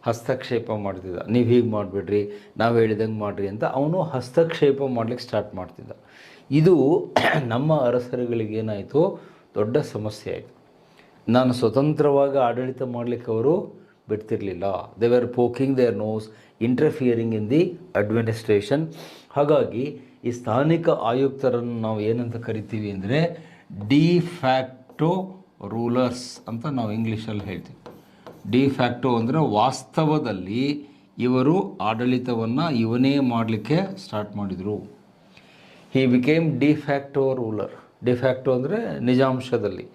ಹಸ್ತಕ್ಷೇಪ ಮಾಡ್ತಿದ್ದ. ನೀವು ಹೀಗೆ ಮಾಡಿಬಿಡ್ರಿ, ನಾವು ಹೇಳಿದಂಗೆ ಮಾಡಿರಿ ಅಂತ ಅವನು ಹಸ್ತಕ್ಷೇಪ ಮಾಡಲಿಕ್ಕೆ ಸ್ಟಾರ್ಟ್ ಮಾಡ್ತಿದ್ದ. ಇದು ನಮ್ಮ ಅರಸರುಗಳಿಗೇನಾಯಿತು, ದೊಡ್ಡ ಸಮಸ್ಯೆ ಆಯಿತು. ನಾನು ಸ್ವತಂತ್ರವಾಗಿ ಆಡಳಿತ ಮಾಡಲಿಕ್ಕೆ ಅವರು ಬಿಡ್ತಿರಲಿಲ್ಲ. They were poking their nose, interfering in the administration. ಹಾಗಾಗಿ ಈ ಸ್ಥಾನಿಕ ಆಯುಕ್ತರನ್ನು ನಾವು ಏನಂತ ಕರಿತೀವಿ ಅಂದರೆ ಡಿ ಫ್ಯಾಕ್ಟೋ ರೂಲರ್ಸ್ ಅಂತ ನಾವು ಇಂಗ್ಲೀಷಲ್ಲಿ ಹೇಳ್ತೀವಿ. ಡಿ ಫ್ಯಾಕ್ಟೋ ಅಂದರೆ ವಾಸ್ತವದಲ್ಲಿ ಇವರು ಆಡಳಿತವನ್ನು ಇವನೇ ಮಾಡಲಿಕ್ಕೆ ಸ್ಟಾರ್ಟ್ ಮಾಡಿದರು. ಹಿ became D facto ruler. D facto ಅಂದರೆ ನಿಜಾಂಶದಲ್ಲಿ,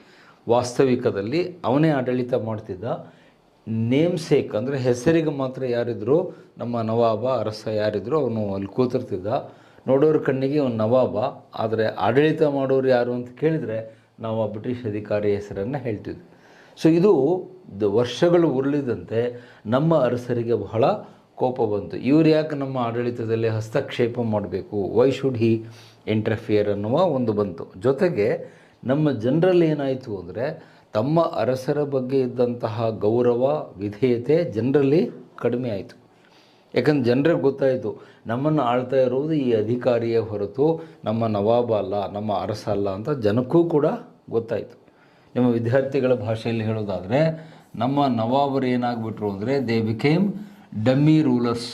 ವಾಸ್ತವಿಕದಲ್ಲಿ ಅವನೇ ಆಡಳಿತ ಮಾಡ್ತಿದ್ದ. ನೇಮ್ ಸೇಕ್ ಅಂದರೆ ಹೆಸರಿಗೆ ಮಾತ್ರ ಯಾರಿದ್ರು, ನಮ್ಮ ನವಾಬ ಅರಸ ಯಾರಿದ್ರು ಅವನು ಅಲ್ಲಿ ಕೂತಿರ್ತಿದ್ದ. ನೋಡೋರ ಕಣ್ಣಿಗೆ ಅವನು ನವಾಬ, ಆದರೆ ಆಡಳಿತ ಮಾಡೋರು ಯಾರು ಅಂತ ಕೇಳಿದರೆ ನಾವು ಆ ಬ್ರಿಟಿಷ್ ಅಧಿಕಾರಿ ಹೆಸರನ್ನು ಹೇಳ್ತಿದ್ವಿ. ಸೊ ಇದು ವರ್ಷಗಳು ಉರುಳಿದಂತೆ ನಮ್ಮ ಅರಸರಿಗೆ ಬಹಳ ಕೋಪ ಬಂತು. ಇವ್ರು ಯಾಕೆ ನಮ್ಮ ಆಡಳಿತದಲ್ಲಿ ಹಸ್ತಕ್ಷೇಪ ಮಾಡಬೇಕು, ವೈ ಶುಡ್ ಹಿ ಇಂಟರ್ಫಿಯರ್ ಅನ್ನುವ ಒಂದು ಬಂತು. ಜೊತೆಗೆ ನಮ್ಮ ಜನರಲ್ಲಿ ಏನಾಯಿತು ಅಂದರೆ, ತಮ್ಮ ಅರಸರ ಬಗ್ಗೆ ಇದ್ದಂತಹ ಗೌರವ, ವಿಧೇಯತೆ ಜನರಲ್ಲಿ ಕಡಿಮೆ ಆಯಿತು. ಯಾಕಂದ್ರೆ ಜನರಿಗೆ ಗೊತ್ತಾಯಿತು, ನಮ್ಮನ್ನು ಆಳ್ತಾ ಇರುವುದು ಈ ಅಧಿಕಾರಿಯೇ ಹೊರತು ನಮ್ಮ ನವಾಬ ಅಲ್ಲ, ನಮ್ಮ ಅರಸ ಅಲ್ಲ ಅಂತ ಜನಕ್ಕೂ ಕೂಡ ಗೊತ್ತಾಯಿತು. ನಿಮ್ಮ ವಿದ್ಯಾರ್ಥಿಗಳ ಭಾಷೆಯಲ್ಲಿ ಹೇಳೋದಾದರೆ, ನಮ್ಮ ನವಾಬರು ಏನಾಗ್ಬಿಟ್ರು ಅಂದರೆ ದೇ ಬಿಕೇಮ್ ಡಮ್ಮಿ ರೂಲರ್ಸ್.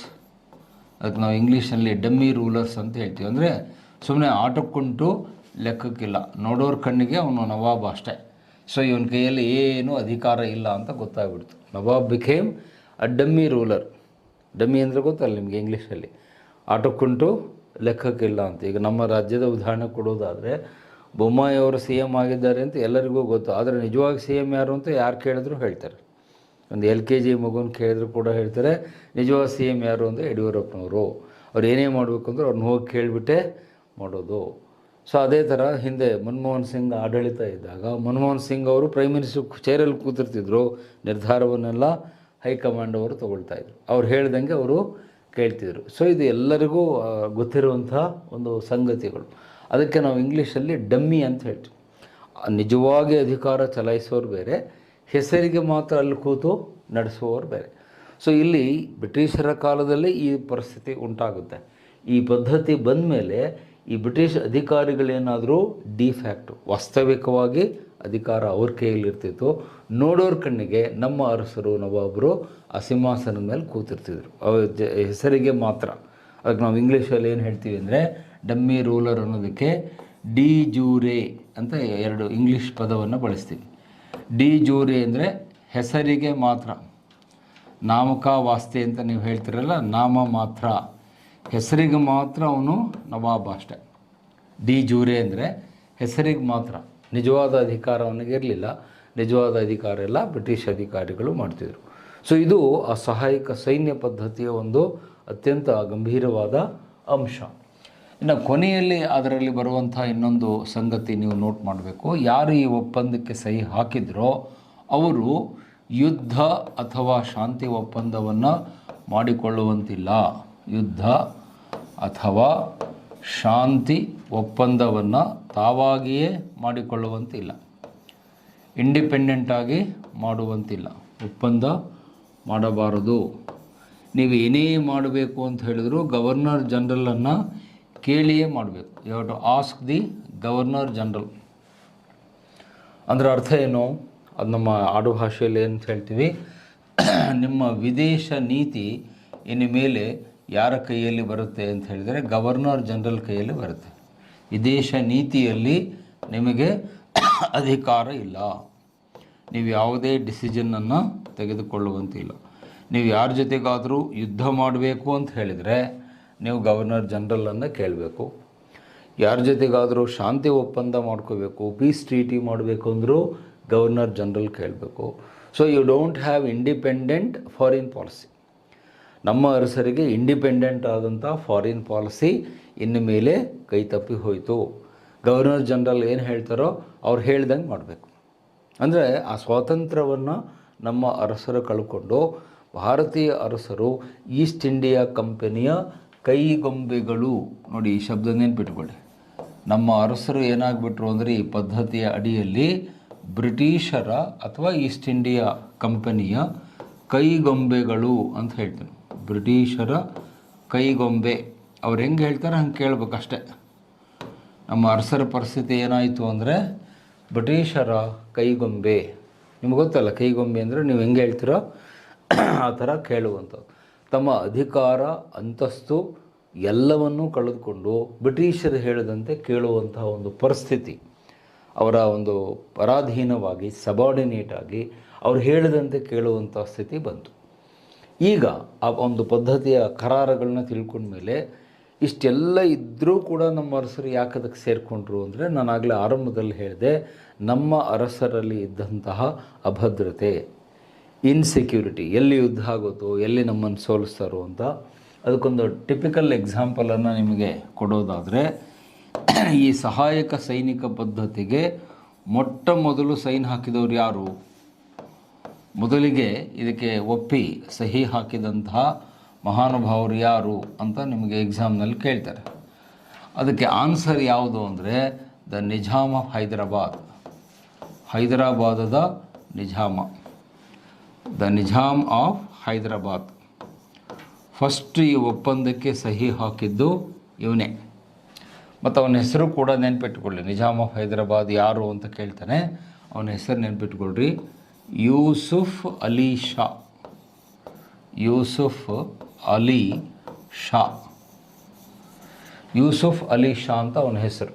ಅದಕ್ಕೆ ನಾವು ಇಂಗ್ಲೀಷಲ್ಲಿ ಡಮ್ಮಿ ರೂಲರ್ಸ್ ಅಂತ ಹೇಳ್ತೀವಿ. ಅಂದರೆ ಸುಮ್ಮನೆ ಆಟಕ್ಕುಂಟು ಲೆಕ್ಕಕ್ಕಿಲ್ಲ, ನೋಡೋರ ಕಣ್ಣಿಗೆ ಅವನು ನವಾಬ ಅಷ್ಟೇ. ಸೊ ಇವನ ಕೈಯಲ್ಲಿ ಏನೂ ಅಧಿಕಾರ ಇಲ್ಲ ಅಂತ ಗೊತ್ತಾಗ್ಬಿಡ್ತು. Nawab became a dummy ruler. Dummy ಅಂದರೆ ಗೊತ್ತಲ್ಲ ನಿಮಗೆ ಇಂಗ್ಲೀಷಲ್ಲಿ, ಆಟಕ್ಕುಂಟು ಲೆಕ್ಕಕ್ಕಿಲ್ಲ ಅಂತ. ಈಗ ನಮ್ಮ ರಾಜ್ಯದ ಉದಾಹರಣೆ ಕೊಡೋದಾದರೆ, ಬೊಮ್ಮಾಯಿ ಅವರು ಸಿ ಎಮ್ ಆಗಿದ್ದಾರೆ ಅಂತ ಎಲ್ಲರಿಗೂ ಗೊತ್ತು, ಆದರೆ ನಿಜವಾಗಿ ಸಿ ಎಮ್ ಯಾರು ಅಂತ ಯಾರು ಕೇಳಿದ್ರು ಹೇಳ್ತಾರೆ. ಒಂದು LKG ಮಗುನ ಕೇಳಿದ್ರು ಕೂಡ ಹೇಳ್ತಾರೆ ನಿಜವಾಗಿ ಸಿ ಎಮ್ ಯಾರು ಅಂದರೆ ಯಡಿಯೂರಪ್ಪನವರು. ಅವ್ರು ಏನೇ ಮಾಡಬೇಕು ಅಂದ್ರೆ ಅವ್ರನ್ನ ಹೋಗಿ ಕೇಳಿಬಿಟ್ಟೆ ಮಾಡೋದು. ಸೊ ಅದೇ ಥರ ಹಿಂದೆ ಮನಮೋಹನ್ ಸಿಂಗ್ ಆಡಳಿತ ಇದ್ದಾಗ ಮನಮೋಹನ್ ಸಿಂಗ್ ಅವರು ಪ್ರೈಮ್ ಮಿನಿಸ್ಟರ್ ಚೇರಲ್ಲಿ ಕೂತಿರ್ತಿದ್ರು, ನಿರ್ಧಾರವನ್ನೆಲ್ಲ ಹೈಕಮಾಂಡ್ ಅವರು ತೊಗೊಳ್ತಾಯಿದ್ರು, ಅವ್ರು ಹೇಳ್ದಂಗೆ ಅವರು ಕೇಳ್ತಿದ್ರು. ಸೊ ಇದು ಎಲ್ಲರಿಗೂ ಗೊತ್ತಿರುವಂಥ ಒಂದು ಸಂಗತಿಗಳು. ಅದಕ್ಕೆ ನಾವು ಇಂಗ್ಲೀಷಲ್ಲಿ ಡಮ್ಮಿ ಅಂತ ಹೇಳ್ತೀವಿ. ನಿಜವಾಗಿ ಅಧಿಕಾರ ಚಲಾಯಿಸೋರು ಬೇರೆ, ಹೆಸರಿಗೆ ಮಾತ್ರ ಅಲ್ಲಿ ಕೂತು ನಡೆಸುವವರು ಬೇರೆ. ಸೊ ಇಲ್ಲಿ ಬ್ರಿಟಿಷರ ಕಾಲದಲ್ಲಿ ಈ ಪರಿಸ್ಥಿತಿ ಉಂಟಾಗುತ್ತೆ. ಈ ಪದ್ಧತಿ ಬಂದ ಮೇಲೆ ಈ ಬ್ರಿಟಿಷ್ ಅಧಿಕಾರಿಗಳೇನಾದರೂ ಡಿ ಫ್ಯಾಕ್ಟು, ವಾಸ್ತವಿಕವಾಗಿ ಅಧಿಕಾರ ಅವ್ರ ಕೈಯಲ್ಲಿರ್ತಿತ್ತು. ನೋಡೋರ ಕಣ್ಣಿಗೆ ನಮ್ಮ ಅರಸರು, ನವಾಬರು ಆ ಸಿಂಹಾಸನದ ಮೇಲೆ ಕೂತಿರ್ತಿದ್ರು, ಹೆಸರಿಗೆ ಮಾತ್ರ. ಅದಕ್ಕೆ ನಾವು ಇಂಗ್ಲೀಷಲ್ಲಿ ಏನು ಹೇಳ್ತೀವಿ ಅಂದರೆ ಡಮ್ಮಿ ರೂಲರ್ ಅನ್ನೋದಕ್ಕೆ ಡಿ ಜೂರೆ ಅಂತ ಎರಡು ಇಂಗ್ಲೀಷ್ ಪದವನ್ನು ಬಳಸ್ತೀವಿ. ಡಿ ಜೂರೆ ಅಂದರೆ ಹೆಸರಿಗೆ ಮಾತ್ರ, ನಾಮಕ ವಾಸ್ತೆ ಅಂತ ನೀವು ಹೇಳ್ತಿರಲ್ಲ, ನಾಮ ಮಾತ್ರ, ಹೆಸರಿಗೆ ಮಾತ್ರ ಅವನು ನವಾಬ ಅಷ್ಟೆ. ಡಿ ಜೂರೆ ಅಂದರೆ ಹೆಸರಿಗೆ ಮಾತ್ರ, ನಿಜವಾದ ಅಧಿಕಾರ ಅವನಿಗಿರಲಿಲ್ಲ. ನಿಜವಾದ ಅಧಿಕಾರ ಎಲ್ಲ ಬ್ರಿಟಿಷ್ ಅಧಿಕಾರಿಗಳು ಮಾಡ್ತಿದ್ರು. ಸೊ ಇದು ಆ ಸಹಾಯಕ ಸೈನ್ಯ ಪದ್ಧತಿಯ ಒಂದು ಅತ್ಯಂತ ಗಂಭೀರವಾದ ಅಂಶ. ಇನ್ನು ಕೊನೆಯಲ್ಲಿ ಅದರಲ್ಲಿ ಬರುವಂಥ ಇನ್ನೊಂದು ಸಂಗತಿ ನೀವು ನೋಟ್ ಮಾಡಬೇಕು. ಯಾರು ಈ ಒಪ್ಪಂದಕ್ಕೆ ಸಹಿ ಹಾಕಿದ್ರೋ ಅವರು ಯುದ್ಧ ಅಥವಾ ಶಾಂತಿ ಒಪ್ಪಂದವನ್ನು ಮಾಡಿಕೊಳ್ಳುವಂತಿಲ್ಲ. ಯುದ್ಧ ಅಥವಾ ಶಾಂತಿ ಒಪ್ಪಂದವನ್ನು ತಾವಾಗಿಯೇ ಮಾಡಿಕೊಳ್ಳುವಂತಿಲ್ಲ, ಇಂಡಿಪೆಂಡೆಂಟಾಗಿ ಮಾಡುವಂತಿಲ್ಲ, ಒಪ್ಪಂದ ಮಾಡಬಾರದು. ನೀವು ಏನೇ ಮಾಡಬೇಕು ಅಂತ ಹೇಳಿದ್ರು ಗವರ್ನರ್ ಜನರಲನ್ನು ಕೇಳಿಯೇ ಮಾಡಬೇಕು. You have to ask the governor general. ಅದರ ಅರ್ಥ ಏನು? ಅದು ನಮ್ಮ ಆಡು ಭಾಷೆಯಲ್ಲಿ ಏನು ಹೇಳ್ತೀವಿ, ನಿಮ್ಮ ವಿದೇಶ ನೀತಿ ಇನ್ನು ಮೇಲೆ ಯಾರ ಕೈಯಲ್ಲಿ ಬರುತ್ತೆ ಅಂತ ಹೇಳಿದರೆ ಗವರ್ನರ್ ಜನರಲ್ ಕೈಯಲ್ಲಿ ಬರುತ್ತೆ. ವಿದೇಶ ನೀತಿಯಲ್ಲಿ ನಿಮಗೆ ಅಧಿಕಾರ ಇಲ್ಲ. ನೀವು ಯಾವುದೇ ಡಿಸಿಷನನ್ನು ತೆಗೆದುಕೊಳ್ಳುವಂತಿಲ್ಲ. ನೀವು ಯಾರ ಜೊತೆಗಾದರೂ ಯುದ್ಧ ಮಾಡಬೇಕು ಅಂತ ಹೇಳಿದರೆ ನೀವು ಗವರ್ನರ್ ಜನರಲನ್ನು ಕೇಳಬೇಕು. ಯಾರ ಜೊತೆಗಾದರೂ ಶಾಂತಿ ಒಪ್ಪಂದ ಮಾಡ್ಕೋಬೇಕು, ಪೀಸ್ ಟ್ರೀಟಿ ಮಾಡಬೇಕು ಅಂದರೂ ಗವರ್ನರ್ ಜನರಲ್ ಕೇಳಬೇಕು. So you don't have independent foreign policy. ನಮ್ಮ ಅರಸರಿಗೆ ಇಂಡಿಪೆಂಡೆಂಟ್ ಆದಂಥ ಫಾರಿನ್ ಪಾಲಿಸಿ ಇನ್ನು ಮೇಲೆ ಕೈ ತಪ್ಪಿ ಹೋಯಿತು. ಗವರ್ನರ್ ಜನರಲ್ ಏನು ಹೇಳ್ತಾರೋ ಅವ್ರು ಹೇಳ್ದಂಗೆ ಮಾಡಬೇಕು. ಅಂದರೆ ಆ ಸ್ವಾತಂತ್ರ್ಯವನ್ನು ನಮ್ಮ ಅರಸರು ಕಳ್ಕೊಂಡು ಭಾರತೀಯ ಅರಸರು ಈಸ್ಟ್ ಇಂಡಿಯಾ ಕಂಪನಿಯ ಕೈಗೊಂಬೆಗಳು. ನೋಡಿ, ಈ ಶಬ್ದ ನೆನ್ಪಿಟ್ಕೊಳ್ಳಿ. ನಮ್ಮ ಅರಸರು ಏನಾಗ್ಬಿಟ್ರು ಅಂದರೆ ಈ ಪದ್ಧತಿಯ ಅಡಿಯಲ್ಲಿ ಬ್ರಿಟಿಷರ ಅಥವಾ ಈಸ್ಟ್ ಇಂಡಿಯಾ ಕಂಪನಿಯ ಕೈಗೊಂಬೆಗಳು ಅಂತ ಹೇಳ್ತಾರೆ. ಬ್ರಿಟಿಷರ ಕೈಗೊಂಬೆ. ಅವ್ರು ಹೆಂಗೆ ಹೇಳ್ತಾರೆ ಹಂಗೆ ಕೇಳಬೇಕಷ್ಟೆ. ನಮ್ಮ ಅರಸರ ಪರಿಸ್ಥಿತಿ ಏನಾಯಿತು ಅಂದರೆ ಬ್ರಿಟಿಷರ ಕೈಗೊಂಬೆ. ನಿಮ್ಗೆ ಗೊತ್ತಲ್ಲ ಕೈಗೊಂಬೆ ಅಂದರೆ ನೀವು ಹೆಂಗೆ ಹೇಳ್ತೀರೋ ಆ ಥರ ಕೇಳುವಂಥದ್ದು. ತಮ್ಮ ಅಧಿಕಾರ, ಅಂತಸ್ತು ಎಲ್ಲವನ್ನೂ ಕಳೆದುಕೊಂಡು ಬ್ರಿಟಿಷರು ಹೇಳಿದಂತೆ ಕೇಳುವಂತಹ ಒಂದು ಪರಿಸ್ಥಿತಿ, ಅವರ ಒಂದು ಪರಾಧೀನವಾಗಿ ಸಬಾರ್ಡಿನೇಟ್ ಆಗಿ ಅವ್ರು ಹೇಳಿದಂತೆ ಕೇಳುವಂಥ ಸ್ಥಿತಿ ಬಂತು. ಈಗ ಆ ಒಂದು ಪದ್ಧತಿಯ ಕರಾರುಗಳನ್ನ ತಿಳ್ಕೊಂಡ್ಮೇಲೆ ಇಷ್ಟೆಲ್ಲ ಇದ್ದರೂ ಕೂಡ ನಮ್ಮ ಅರಸರು ಯಾಕೆ ಅದಕ್ಕೆ ಸೇರಿಕೊಂಡ್ರು ಅಂದರೆ, ನಾನಾಗಲೇ ಆರಂಭದಲ್ಲಿ ಹೇಳಿದೆ, ನಮ್ಮ ಅರಸರಲ್ಲಿ ಇದ್ದಂತಹ ಅಭದ್ರತೆ, ಇನ್ಸೆಕ್ಯೂರಿಟಿ, ಎಲ್ಲಿ ಯುದ್ಧ ಆಗುತ್ತೋ, ಎಲ್ಲಿ ನಮ್ಮನ್ನು ಸೋಲಿಸ್ತಾರೋ ಅಂತ. ಅದಕ್ಕೊಂದು ಟಿಪಿಕಲ್ ಎಕ್ಸಾಂಪಲನ್ನು ನಿಮಗೆ ಕೊಡೋದಾದರೆ, ಈ ಸಹಾಯಕ ಸೈನಿಕ ಪದ್ಧತಿಗೆ ಮೊಟ್ಟ ಮೊದಲು ಸೈನ್ ಹಾಕಿದವರು ಯಾರು? ಮೊದಲಿಗೆ ಇದಕ್ಕೆ ಒಪ್ಪಿ ಸಹಿ ಹಾಕಿದಂತಹ ಮಹಾನುಭಾವರು ಯಾರು ಅಂತ ನಿಮಗೆ ಎಕ್ಸಾಮ್ನಲ್ಲಿ ಕೇಳ್ತಾರೆ. ಅದಕ್ಕೆ ಆನ್ಸರ್ ಯಾವುದು ಅಂದರೆ ದ ನಿಜಾಮ್ ಆಫ್ ಹೈದರಾಬಾದ್. ಹೈದರಾಬಾದದ ನಿಜಾಮ, the Nizam of Hyderabad. First ಈ ಒಪ್ಪಂದಕ್ಕೆ ಸಹಿ ಹಾಕಿದ್ದು ಇವನೇ. ಮತ್ತು ಅವನ ಹೆಸರು ಕೂಡ ನೆನ್ಪಿಟ್ಕೊಳ್ಳಿ. ನಿಜಾಮ್ ಆಫ್ ಹೈದರಾಬಾದ್ ಯಾರು ಅಂತ ಕೇಳ್ತಾನೆ, ಅವನ ಹೆಸರು ನೆನ್ಪಿಟ್ಕೊಳ್ರಿ, ಯೂಸುಫ್ ಅಲಿ ಶಾ. ಯೂಸುಫ್ ಅಲಿ ಶಾ. ಯೂಸುಫ್ ಅಲಿ ಶಾ ಅಂತ ಅವನ ಹೆಸರು.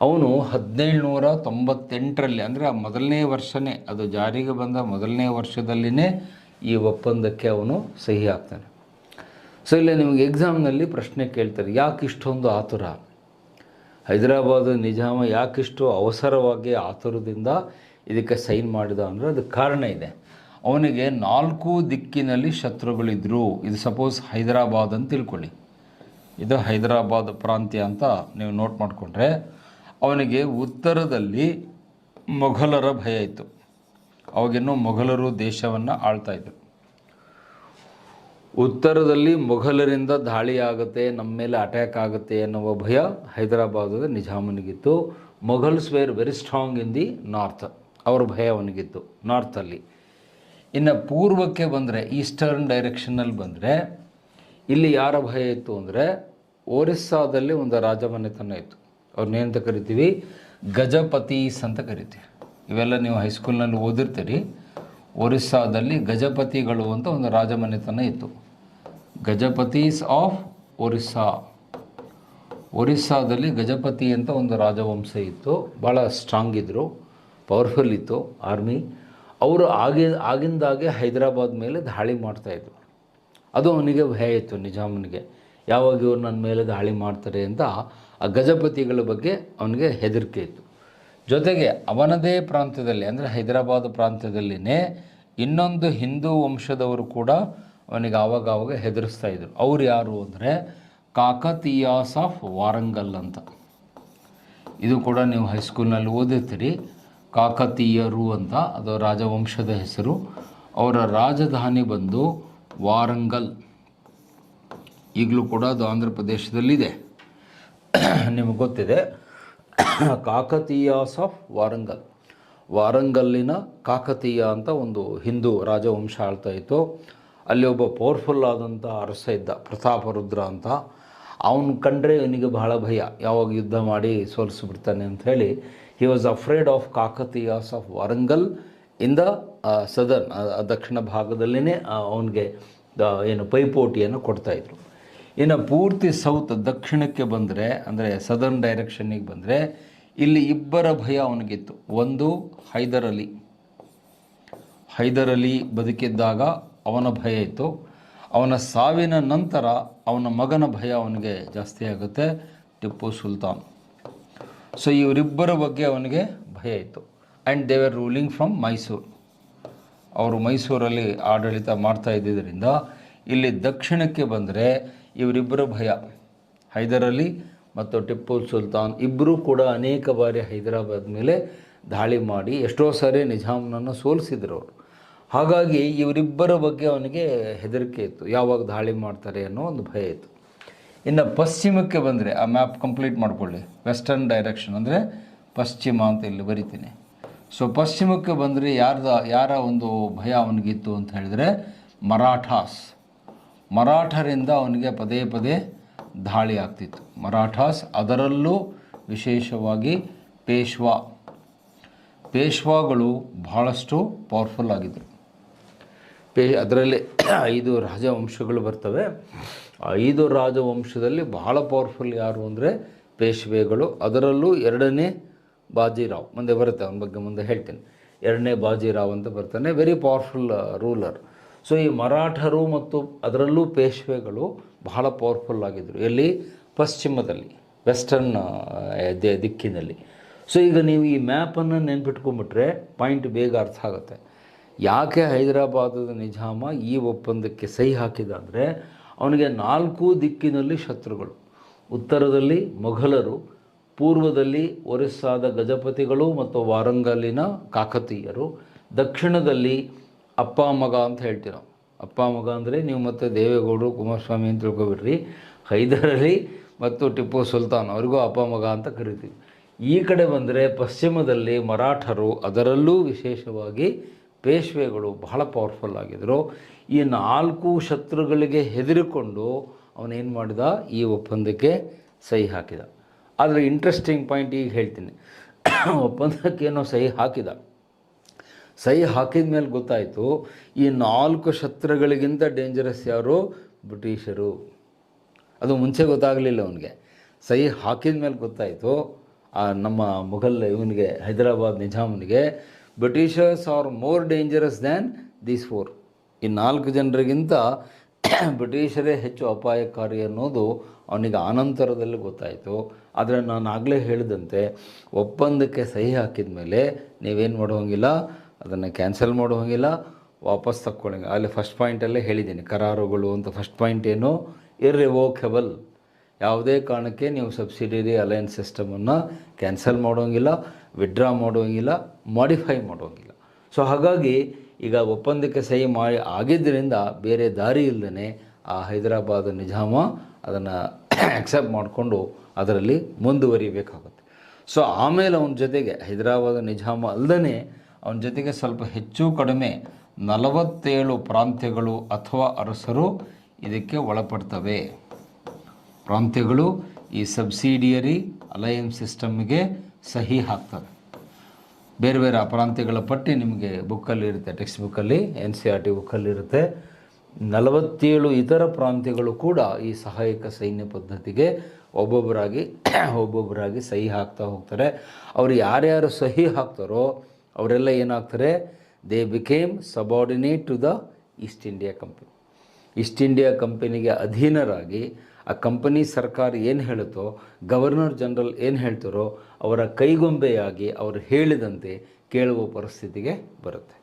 ಅವನು 1798ರಲ್ಲಿ, ಅಂದರೆ ಆ ಮೊದಲನೇ ವರ್ಷನೇ, ಅದು ಜಾರಿಗೆ ಬಂದ ಮೊದಲನೇ ವರ್ಷದಲ್ಲಿನೇ ಈ ಒಪ್ಪಂದಕ್ಕೆ ಅವನು ಸಹಿ ಹಾಕ್ತಾನೆ. ಸೊ ಇಲ್ಲಿ ನಿಮಗೆ ಎಕ್ಸಾಮ್ನಲ್ಲಿ ಪ್ರಶ್ನೆ ಕೇಳ್ತಾರೆ, ಯಾಕೆ ಇಷ್ಟೊಂದು ಆತುರ? ಹೈದರಾಬಾದ್ ನಿಜಾಮ ಯಾಕಿಷ್ಟು ಅವಸರವಾಗಿ ಆತುರದಿಂದ ಇದಕ್ಕೆ ಸೈನ್ ಮಾಡಿದ ಅಂದರೆ ಅದಕ್ಕೆ ಕಾರಣ ಇದೆ. ಅವನಿಗೆ 4 ದಿಕ್ಕಿನಲ್ಲಿ ಶತ್ರುಗಳಿದ್ದರು. ಇದು ಸಪೋಸ್ ಹೈದರಾಬಾದ್ ಅಂತ ತಿಳ್ಕೊಳ್ಳಿ, ಇದು ಹೈದರಾಬಾದ್ ಪ್ರಾಂತ್ಯ ಅಂತ ನೀವು ನೋಟ್ ಮಾಡಿಕೊಂಡ್ರೆ, ಅವನಿಗೆ ಉತ್ತರದಲ್ಲಿ ಮೊಘಲರ ಭಯ ಇತ್ತು. ಅವಾಗಿನ್ನೂ ಮೊಘಲರು ದೇಶವನ್ನು ಆಳ್ತಾಯಿದ್ರು. ಉತ್ತರದಲ್ಲಿ ಮೊಘಲರಿಂದ ದಾಳಿ ಆಗುತ್ತೆ, ನಮ್ಮ ಮೇಲೆ ಅಟ್ಯಾಕ್ ಆಗುತ್ತೆ ಅನ್ನುವ ಭಯ ಹೈದರಾಬಾದದ ನಿಜಾಮನಿಗಿತ್ತು. Mughals were very strong in the north. ಅವ್ರ ಭಯ ಅವನಿಗಿತ್ತು ನಾರ್ತಲ್ಲಿ. ಇನ್ನು ಪೂರ್ವಕ್ಕೆ ಬಂದರೆ, ಈಸ್ಟರ್ನ್ ಡೈರೆಕ್ಷನ್ನಲ್ಲಿ ಬಂದರೆ, ಇಲ್ಲಿ ಯಾರ ಭಯ ಇತ್ತು ಅಂದರೆ ಒರಿಸ್ಸಾದಲ್ಲಿ ಒಂದು ರಾಜಮನೆತನ ಇತ್ತು. ಅವ್ರನ್ನೇನಂತ ಕರಿತೀವಿ? ಗಜಪತೀಸ್ ಅಂತ ಕರಿತೀವಿ. ಇವೆಲ್ಲ ನೀವು ಹೈಸ್ಕೂಲ್ನಲ್ಲಿ ಓದಿರ್ತೀರಿ. ಒರಿಸ್ಸಾದಲ್ಲಿ ಗಜಪತಿಗಳು ಅಂತ ಒಂದು ರಾಜಮನೆತನ ಇತ್ತು. ಗಜಪತೀಸ್ ಆಫ್ ಒರಿಸ್ಸಾ. ಒರಿಸ್ಸಾದಲ್ಲಿ ಗಜಪತಿ ಅಂತ ಒಂದು ರಾಜವಂಶ ಇತ್ತು. ಭಾಳ ಸ್ಟ್ರಾಂಗ್ ಇದ್ದರು, ಪವರ್ಫುಲ್ ಇತ್ತು ಆರ್ಮಿ. ಅವರು ಆಗಿಂದಾಗೆ ಹೈದರಾಬಾದ್ ಮೇಲೆ ದಾಳಿ ಮಾಡ್ತಾಯಿದ್ರು. ಅದು ಅವನಿಗೆ ಭಯ ಇತ್ತು ನಿಜಾಮನಿಗೆ, ಯಾವಾಗ ಇವ್ರು ನನ್ನ ಮೇಲೆ ದಾಳಿ ಮಾಡ್ತಾರೆ ಅಂತ. ಆ ಗಜಪತಿಗಳ ಬಗ್ಗೆ ಅವನಿಗೆ ಹೆದರಿಕೆ ಇತ್ತು. ಜೊತೆಗೆ ಅವನದೇ ಪ್ರಾಂತ್ಯದಲ್ಲಿ, ಅಂದರೆ ಹೈದರಾಬಾದ್ ಪ್ರಾಂತ್ಯದಲ್ಲಿನೇ ಇನ್ನೊಂದು ಹಿಂದೂ ವಂಶದವರು ಕೂಡ ಅವನಿಗೆ ಆವಾಗ ಹೆದರಿಸ್ತಾ ಇದ್ರು. ಅವ್ರು ಯಾರು ಅಂದರೆ ಕಾಕತೀಯಾಸ್ ಆಫ್ ವಾರಂಗಲ್ ಅಂತ. ಇದು ಕೂಡ ನೀವು ಹೈಸ್ಕೂಲ್ನಲ್ಲಿ ಓದಿರ್ತೀರಿ. ಕಾಕತೀಯರು ಅಂತ, ಅದು ರಾಜವಂಶದ ಹೆಸರು. ಅವರ ರಾಜಧಾನಿ ಬಂದು ವಾರಂಗಲ್. ಈಗಲೂ ಕೂಡ ಅದು ಆಂಧ್ರ ಪ್ರದೇಶದಲ್ಲಿದೆ, ನಿಮಗೆ ಗೊತ್ತಿದೆ. ಕಾಕತೀಯಾಸ್ ಆಫ್ ವಾರಂಗಲ್, ವಾರಂಗಲ್ಲಿನ ಕಾಕತೀಯ ಅಂತ ಒಂದು ಹಿಂದೂ ರಾಜವಂಶ ಆಳ್ತಾ ಇತ್ತು. ಅಲ್ಲಿ ಒಬ್ಬ ಪವರ್ಫುಲ್ ಆದಂಥ ಅರಸ ಇದ್ದ, ಪ್ರತಾಪರುದ್ರ ಅಂತ. ಅವನು ಕಂಡ್ರೆ ಇವನಿಗೆ ಬಹಳ ಭಯ, ಯಾವಾಗ ಯುದ್ಧ ಮಾಡಿ ಸೋಲಿಸ್ಬಿಡ್ತಾನೆ ಅಂಥೇಳಿ. He was afraid of Kakatiyas of Warangal in the southern, ದಕ್ಷಿಣ ಭಾಗದಲ್ಲಿನೇ ಅವನಿಗೆ ಏನು ಪೈಪೋಟಿಯನ್ನು ಕೊಡ್ತಾಯಿದ್ರು. ಇನ್ನು ಪೂರ್ತಿ ಸೌತ್, ದಕ್ಷಿಣಕ್ಕೆ ಬಂದರೆ, ಅಂದರೆ ಸದರ್ನ್ ಡೈರೆಕ್ಷನ್ನಿಗೆ ಬಂದರೆ, ಇಲ್ಲಿ ಇಬ್ಬರ ಭಯ ಅವನಿಗಿತ್ತು. ಒಂದು ಹೈದರ್ ಅಲಿ ಬದುಕಿದ್ದಾಗ ಅವನ ಭಯ ಇತ್ತು. ಅವನ ಸಾವಿನ ನಂತರ ಅವನ ಮಗನ ಭಯ ಅವನಿಗೆ ಜಾಸ್ತಿ ಆಗುತ್ತೆ, ಟಿಪ್ಪು ಸುಲ್ತಾನ್. ಸೊ ಇವರಿಬ್ಬರ ಬಗ್ಗೆ ಅವನಿಗೆ ಭಯ ಇತ್ತು. And they were ruling from Mysuru. ಅವರು ಮೈಸೂರಲ್ಲಿ ಆಡಳಿತ ಮಾಡ್ತಾ ಇದ್ದಿದ್ದರಿಂದ ಇಲ್ಲಿ ದಕ್ಷಿಣಕ್ಕೆ ಬಂದರೆ ಇವರಿಬ್ಬರ ಭಯ, ಹೈದರ್ ಅಲಿ ಮತ್ತು ಟಿಪ್ಪು ಸುಲ್ತಾನ್. ಇಬ್ಬರೂ ಕೂಡ ಅನೇಕ ಬಾರಿ ಹೈದರಾಬಾದ್ ಮೇಲೆ ದಾಳಿ ಮಾಡಿ ಎಷ್ಟೋ ಸಾರಿ ನಿಜಾಮ್ನನ್ನು ಸೋಲಿಸಿದ್ರು ಅವರು. ಹಾಗಾಗಿ ಇವರಿಬ್ಬರ ಬಗ್ಗೆ ಅವನಿಗೆ ಹೆದರಿಕೆ ಇತ್ತು, ಯಾವಾಗ ದಾಳಿ ಮಾಡ್ತಾರೆ ಅನ್ನೋ ಒಂದು ಭಯ ಇತ್ತು. ಇನ್ನು ಪಶ್ಚಿಮಕ್ಕೆ ಬಂದರೆ, ಆ ಮ್ಯಾಪ್ ಕಂಪ್ಲೀಟ್ ಮಾಡ್ಕೊಳ್ಳಿ, ವೆಸ್ಟರ್ನ್ ಡೈರೆಕ್ಷನ್ ಅಂದರೆ ಪಶ್ಚಿಮ ಅಂತ ಇಲ್ಲಿ ಬರಿತೀನಿ. ಸೊ ಪಶ್ಚಿಮಕ್ಕೆ ಬಂದರೆ ಯಾರ ಒಂದು ಭಯ ಅವನಿಗಿತ್ತು ಅಂತ ಹೇಳಿದರೆ ಮರಾಠರಿಂದ ಅವನಿಗೆ ಪದೇ ಪದೇ ದಾಳಿ ಆಗ್ತಿತ್ತು. ಮರಾಠಾಸ್, ಅದರಲ್ಲೂ ವಿಶೇಷವಾಗಿ ಪೇಶ್ವಾಗಳು ಬಹಳಷ್ಟು ಪವರ್ಫುಲ್ ಆಗಿದ್ದರು. ಅದರಲ್ಲಿ 5 ರಾಜವಂಶಗಳು ಬರ್ತವೆ. 5 ರಾಜವಂಶದಲ್ಲಿ ಬಹಳ ಪವರ್ಫುಲ್ ಯಾರು ಅಂದರೆ ಪೇಶ್ವೆಗಳು. ಅದರಲ್ಲೂ 2ನೇ ಬಾಜಿರಾವ್ ಮುಂದೆ ಬರುತ್ತೆ, ಅವನ ಬಗ್ಗೆ ಮುಂದೆ ಹೇಳ್ತೀನಿ. 2ನೇ ಬಾಜಿರಾವ್ ಅಂತ ಬರ್ತಾನೆ, ವೆರಿ ಪವರ್ಫುಲ್ ರೂಲರ್. ಸೊ ಈ ಮರಾಠರು ಮತ್ತು ಅದರಲ್ಲೂ ಪೇಶ್ವೆಗಳು ಬಹಳ ಪವರ್ಫುಲ್ ಆಗಿದ್ದರು. ಎಲ್ಲಿ? ಪಶ್ಚಿಮದಲ್ಲಿ, ವೆಸ್ಟರ್ನ್ ದಿಕ್ಕಿನಲ್ಲಿ. ಸೊ ಈಗ ನೀವು ಈ ಮ್ಯಾಪನ್ನು ನೆನ್ಪಿಟ್ಕೊಂಡ್ಬಿಟ್ರೆ ಪಾಯಿಂಟ್ ಬೇಗ ಅರ್ಥ ಆಗುತ್ತೆ. ಯಾಕೆ ಹೈದರಾಬಾದದ ನಿಜಾಮ ಈ ಒಪ್ಪಂದಕ್ಕೆ ಸಹಿ ಹಾಕಿದ ಅಂದರೆ, ಅವನಿಗೆ 4 ದಿಕ್ಕಿನಲ್ಲಿ ಶತ್ರುಗಳು. ಉತ್ತರದಲ್ಲಿ ಮೊಘಲರು, ಪೂರ್ವದಲ್ಲಿ ಒರಿಸ್ಸಾದ ಗಜಪತಿಗಳು ಮತ್ತು ವಾರಂಗಲ್ಲಿನ ಕಾಕತೀಯರು, ದಕ್ಷಿಣದಲ್ಲಿ ಅಪ್ಪ ಮಗ ಅಂತ ಹೇಳ್ತೀವಿ ನಾವು. ಅಪ್ಪ ಮಗ ಅಂದರೆ ನೀವು ಮತ್ತೆ ದೇವೇಗೌಡರು, ಕುಮಾರಸ್ವಾಮಿ ಅಂತ ತಿಳ್ಕೊಬಿಡ್ರಿ. ಹೈದರ್ ಅಲಿ ಮತ್ತು ಟಿಪ್ಪು ಸುಲ್ತಾನ್ ಅವರಿಗೂ ಅಪ್ಪ ಮಗ ಅಂತ ಕರಿತೀವಿ. ಈ ಕಡೆ ಬಂದರೆ ಪಶ್ಚಿಮದಲ್ಲಿ ಮರಾಠರು, ಅದರಲ್ಲೂ ವಿಶೇಷವಾಗಿ ಪೇಶ್ವೆಗಳು ಬಹಳ ಪವರ್ಫುಲ್ ಆಗಿದ್ದರು. ಈ 4 ಶತ್ರುಗಳಿಗೆ ಹೆದರಿಕೊಂಡು ಅವನೇನು ಮಾಡಿದ, ಈ ಒಪ್ಪಂದಕ್ಕೆ ಸಹಿ ಹಾಕಿದ. ಆದರೆ ಇಂಟ್ರೆಸ್ಟಿಂಗ್ ಪಾಯಿಂಟ್ ಈಗ ಹೇಳ್ತೀನಿ. ಒಪ್ಪಂದಕ್ಕೇನೋ ಸಹಿ ಹಾಕಿದ ಮೇಲೆ ಗೊತ್ತಾಯಿತು, ಈ 4 ಶತ್ರುಗಳಿಗಿಂತ ಡೇಂಜರಸ್ ಯಾರು? ಬ್ರಿಟಿಷರು. ಅದು ಮುಂಚೆ ಗೊತ್ತಾಗಲಿಲ್ಲ ಅವನಿಗೆ. ಸಹಿ ಹಾಕಿದ ಮೇಲೆ ಗೊತ್ತಾಯಿತು ನಮ್ಮ ಇವನಿಗೆ, ಹೈದರಾಬಾದ್ ನಿಜಾಮನಿಗೆ, Britishers are more dangerous than these 4. ಈ 4 ಜನರಿಗಿಂತ ಬ್ರಿಟಿಷರೇ ಹೆಚ್ಚು ಅಪಾಯಕಾರಿ ಅನ್ನೋದು ಅವನಿಗೆ ಆನಂತರದಲ್ಲಿ ಗೊತ್ತಾಯಿತು. ಆದರೆ ನಾನು ಆಗಲೇ ಹೇಳಿದಂತೆ, ಒಪ್ಪಂದಕ್ಕೆ ಸಹಿ ಹಾಕಿದ ಮೇಲೆ ನೀವೇನು ಮಾಡೋಂಗಿಲ್ಲ, ಅದನ್ನು ಕ್ಯಾನ್ಸಲ್ ಮಾಡೋಂಗಿಲ್ಲ, ವಾಪಸ್ ತಕ್ಕೊಳ್ಳೋಂಗಿಲ್ಲ. ಅಲ್ಲಿ ಫಸ್ಟ್ ಪಾಯಿಂಟಲ್ಲೇ ಹೇಳಿದ್ದೀನಿ, ಕರಾರುಗಳು ಅಂತ. ಫಸ್ಟ್ ಪಾಯಿಂಟ್ ಏನು? ಇರ್ರಿವೋಕೆಬಲ್. ಯಾವುದೇ ಕಾರಣಕ್ಕೆ ನೀವು ಸಬ್ಸಿಡಿಯರಿ ಅಲಯನ್ಸ್ ಸಿಸ್ಟಮನ್ನು ಕ್ಯಾನ್ಸಲ್ ಮಾಡೋಂಗಿಲ್ಲ, ವಿಡ್ರಾ ಮಾಡೋಂಗಿಲ್ಲ, ಮಾಡಿಫೈ ಮಾಡೋಂಗಿಲ್ಲ. ಸೊ ಹಾಗಾಗಿ ಈಗ ಒಪ್ಪಂದಕ್ಕೆ ಸಹಿ ಆಗಿದ್ದರಿಂದ ಬೇರೆ ದಾರಿ ಇಲ್ಲದೇ ಆ ಹೈದರಾಬಾದ್ ನಿಜಾಮ ಅದನ್ನು ಆಕ್ಸೆಪ್ಟ್ ಮಾಡಿಕೊಂಡು ಅದರಲ್ಲಿ ಮುಂದುವರಿಬೇಕಾಗುತ್ತೆ. ಸೊ ಆಮೇಲೆ ಅವನ ಜೊತೆಗೆ ಹೈದರಾಬಾದ್ ನಿಜಾಮ ಅಲ್ಲದೇ ಅವನ ಜೊತೆಗೆ ಸ್ವಲ್ಪ ಹೆಚ್ಚು ಕಡಿಮೆ 47 ಪ್ರಾಂತ್ಯಗಳು ಅಥವಾ ಅರಸರು ಇದಕ್ಕೆ ಒಳಪಡ್ತವೆ. ಪ್ರಾಂತ್ಯಗಳು ಈ ಸಬ್ಸಿಡಿಯರಿ ಅಲಯನ್ಸ್ ಸಿಸ್ಟಮ್ಗೆ ಸಹಿ ಹಾಕ್ತವೆ. ಬೇರೆ ಬೇರೆ ಪ್ರಾಂತ್ಯಗಳ ಪಟ್ಟಿ ನಿಮಗೆ ಬುಕ್ಕಲ್ಲಿ ಇರುತ್ತೆ, ಟೆಕ್ಸ್ಟ್ ಬುಕ್ಕಲ್ಲಿ, NCERT ಬುಕ್ಕಲ್ಲಿ ಇರುತ್ತೆ. 47 ಇತರ ಪ್ರಾಂತ್ಯಗಳು ಕೂಡ ಈ ಸಹಾಯಕ ಸೈನ್ಯ ಪದ್ಧತಿಗೆ ಒಬ್ಬೊಬ್ಬರಾಗಿ ಸಹಿ ಹಾಕ್ತಾ ಹೋಗ್ತಾರೆ. ಅವರು ಯಾರ್ಯಾರು ಸಹಿ ಹಾಕ್ತಾರೋ ಅವರೆಲ್ಲ ಏನಾಗ್ತಾರೆ? They became subordinate to the East India Company. East India ಕಂಪನಿಗೆ ಅಧೀನರಾಗಿ ಆ ಕಂಪನಿ ಸರ್ಕಾರ ಏನು ಹೇಳುತ್ತೋ, ಗವರ್ನರ್ ಜನರಲ್ ಏನು ಹೇಳ್ತಾರೋ ಅವರ ಕೈಗೊಂಬೆಯಾಗಿ ಅವರು ಹೇಳಿದಂತೆ ಕೇಳುವ ಪರಿಸ್ಥಿತಿಗೆ ಬರುತ್ತೆ.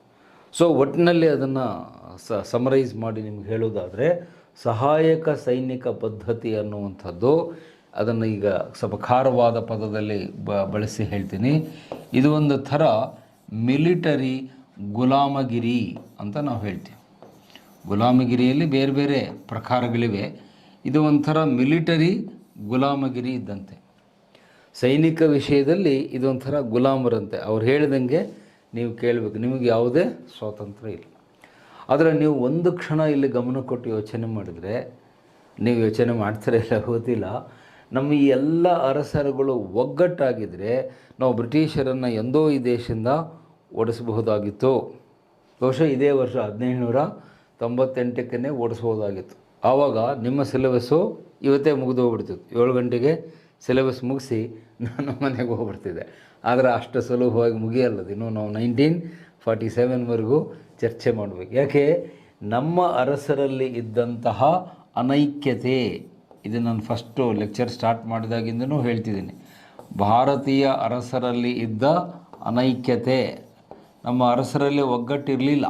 ಸೊ ಒಟ್ಟಿನಲ್ಲಿ ಅದನ್ನು ಸಮರೈಸ್ ಮಾಡಿ ನಿಮ್ಗೆ ಹೇಳೋದಾದರೆ ಸಹಾಯಕ ಸೈನಿಕ ಪದ್ಧತಿ ಅನ್ನುವಂಥದ್ದು, ಅದನ್ನು ಈಗ ಸ್ವಲ್ಪ ಖಾರವಾದ ಪದದಲ್ಲಿ ಬಳಸಿ ಹೇಳ್ತೀನಿ, ಇದು ಒಂದು ಥರ ಮಿಲಿಟರಿ ಗುಲಾಮಗಿರಿ ಅಂತ ನಾವು ಹೇಳ್ತೀವಿ. ಗುಲಾಮಗಿರಿಯಲ್ಲಿ ಬೇರೆ ಬೇರೆ ಪ್ರಕಾರಗಳಿವೆ. ಇದು ಒಂಥರ ಮಿಲಿಟರಿ ಗುಲಾಮಗಿರಿ ಇದ್ದಂತೆ. ಸೈನಿಕ ವಿಷಯದಲ್ಲಿ ಇದೊಂಥರ ಗುಲಾಮರಂತೆ. ಅವ್ರು ಹೇಳಿದಂಗೆ ನೀವು ಕೇಳಬೇಕು, ನಿಮಗೆ ಯಾವುದೇ ಸ್ವಾತಂತ್ರ್ಯ ಇಲ್ಲ. ಆದರೆ ನೀವು ಒಂದು ಕ್ಷಣ ಇಲ್ಲಿ ಗಮನ ಕೊಟ್ಟು ಯೋಚನೆ ಮಾಡಿದರೆ, ನೀವು ಯೋಚನೆ ಮಾಡ್ತಾರೆ ಇಲ್ಲ ಗೊತ್ತಿಲ್ಲ, ನಮ್ಮ ಈ ಎಲ್ಲ ಅರಸರುಗಳು ಒಗ್ಗಟ್ಟಾಗಿದ್ದರೆ ನಾವು ಬ್ರಿಟಿಷರನ್ನು ಎಂದೋ ಈ ದೇಶದಿಂದ ಓಡಿಸಬಹುದಾಗಿತ್ತು. ಬಹುಶಃ ಇದೇ ವರ್ಷ 1798ಕ್ಕೇ ಓಡಿಸ್ಬೋದಾಗಿತ್ತು. ಆವಾಗ ನಿಮ್ಮ ಸಿಲೆಬಸ್ಸು ಇವತ್ತೇ ಮುಗಿದು ಹೋಗ್ಬಿಡ್ತಿತ್ತು. 7 ಗಂಟೆಗೆ ಸಿಲೆಬಸ್ ಮುಗಿಸಿ ನಾನು ಮನೆಗೆ ಹೋಗ್ಬಿಡ್ತಿದ್ದೆ. ಆದರೆ ಅಷ್ಟು ಸುಲಭವಾಗಿ ಮುಗಿಯಲ್ಲದು. ಇನ್ನೂ ನಾವು 1947ವರೆಗೂ ಚರ್ಚೆ ಮಾಡಬೇಕು. ಯಾಕೆ? ನಮ್ಮ ಅರಸರಲ್ಲಿ ಇದ್ದಂತಹ ಅನೈಕ್ಯತೆ, ಇದು ನಾನು ಫಸ್ಟು ಲೆಕ್ಚರ್ ಸ್ಟಾರ್ಟ್ ಮಾಡಿದಾಗಿಂದನೂ ಹೇಳ್ತಿದ್ದೀನಿ. ಭಾರತೀಯ ಅರಸರಲ್ಲಿ ಇದ್ದ ಅನೈಕ್ಯತೆ, ನಮ್ಮ ಅರಸರಲ್ಲಿ ಒಗ್ಗಟ್ಟಿರಲಿಲ್ಲ.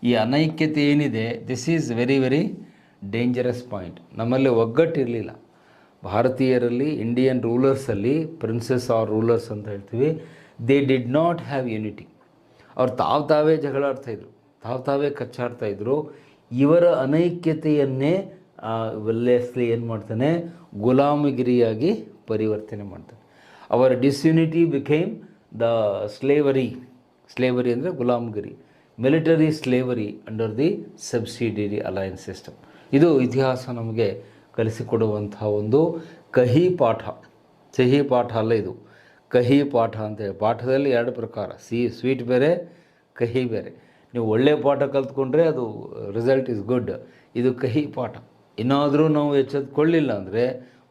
ಈ ಅನೈಕ್ಯತೆ ಏನಿದೆ, this is very very dangerous point. ನಮ್ಮಲ್ಲಿ ಒಗ್ಗಟ್ಟಿರಲಿಲ್ಲ. ಭಾರತೀಯರಲ್ಲಿ, ಇಂಡಿಯನ್ ರೂಲರ್ಸಲ್ಲಿ, ಪ್ರಿನ್ಸಸ್ ಆರ್ ರೂಲರ್ಸ್ ಅಂತ ಹೇಳ್ತೀವಿ, they did not have unity. ಅವ್ರು ತಾವೇ ಜಗಳಾಡ್ತಾಯಿದ್ರು, ತಾವೇ ಕಚ್ಚಾಡ್ತಾಯಿದ್ರು. ಇವರ ಅನೈಕ್ಯತೆಯನ್ನೇ ವೆಲ್ಲೆಸ್ಲಿ ಏನು ಮಾಡ್ತಾನೆ, ಗುಲಾಮಗಿರಿಯಾಗಿ ಪರಿವರ್ತನೆ ಮಾಡ್ತಾನೆ. ಅವರ ಡಿಸ್ಯುನಿಟಿ ಬಿಕೇಮ್ ದ ಸ್ಲೇವರಿ ಅಂದರೆ ಗುಲಾಮಗಿರಿ, military slavery under the subsidiary alliance system. ಇದು ಇತಿಹಾಸ ನಮಗೆ ಕಲಿಸಿಕೊಡುವಂಥ ಒಂದು ಕಹಿ ಪಾಠ. ಸಿಹಿ ಪಾಠ ಅಲ್ಲ, ಇದು ಕಹಿ ಪಾಠ ಅಂತೇಳಿ. ಪಾಠದಲ್ಲಿ 2 ಪ್ರಕಾರ, ಸ್ವೀಟ್ ಬೇರೆ, ಕಹಿ ಬೇರೆ. ನೀವು ಒಳ್ಳೆಯ ಪಾಠ ಕಲ್ತ್ಕೊಂಡ್ರೆ ಅದು ರಿಸಲ್ಟ್ ಈಸ್ ಗುಡ್. ಇದು ಕಹಿ ಪಾಠ. ಇನ್ನಾದರೂ ನಾವು ಎಚ್ಚೆತ್ತುಕೊಳ್ಳಿಲ್ಲ ಅಂದರೆ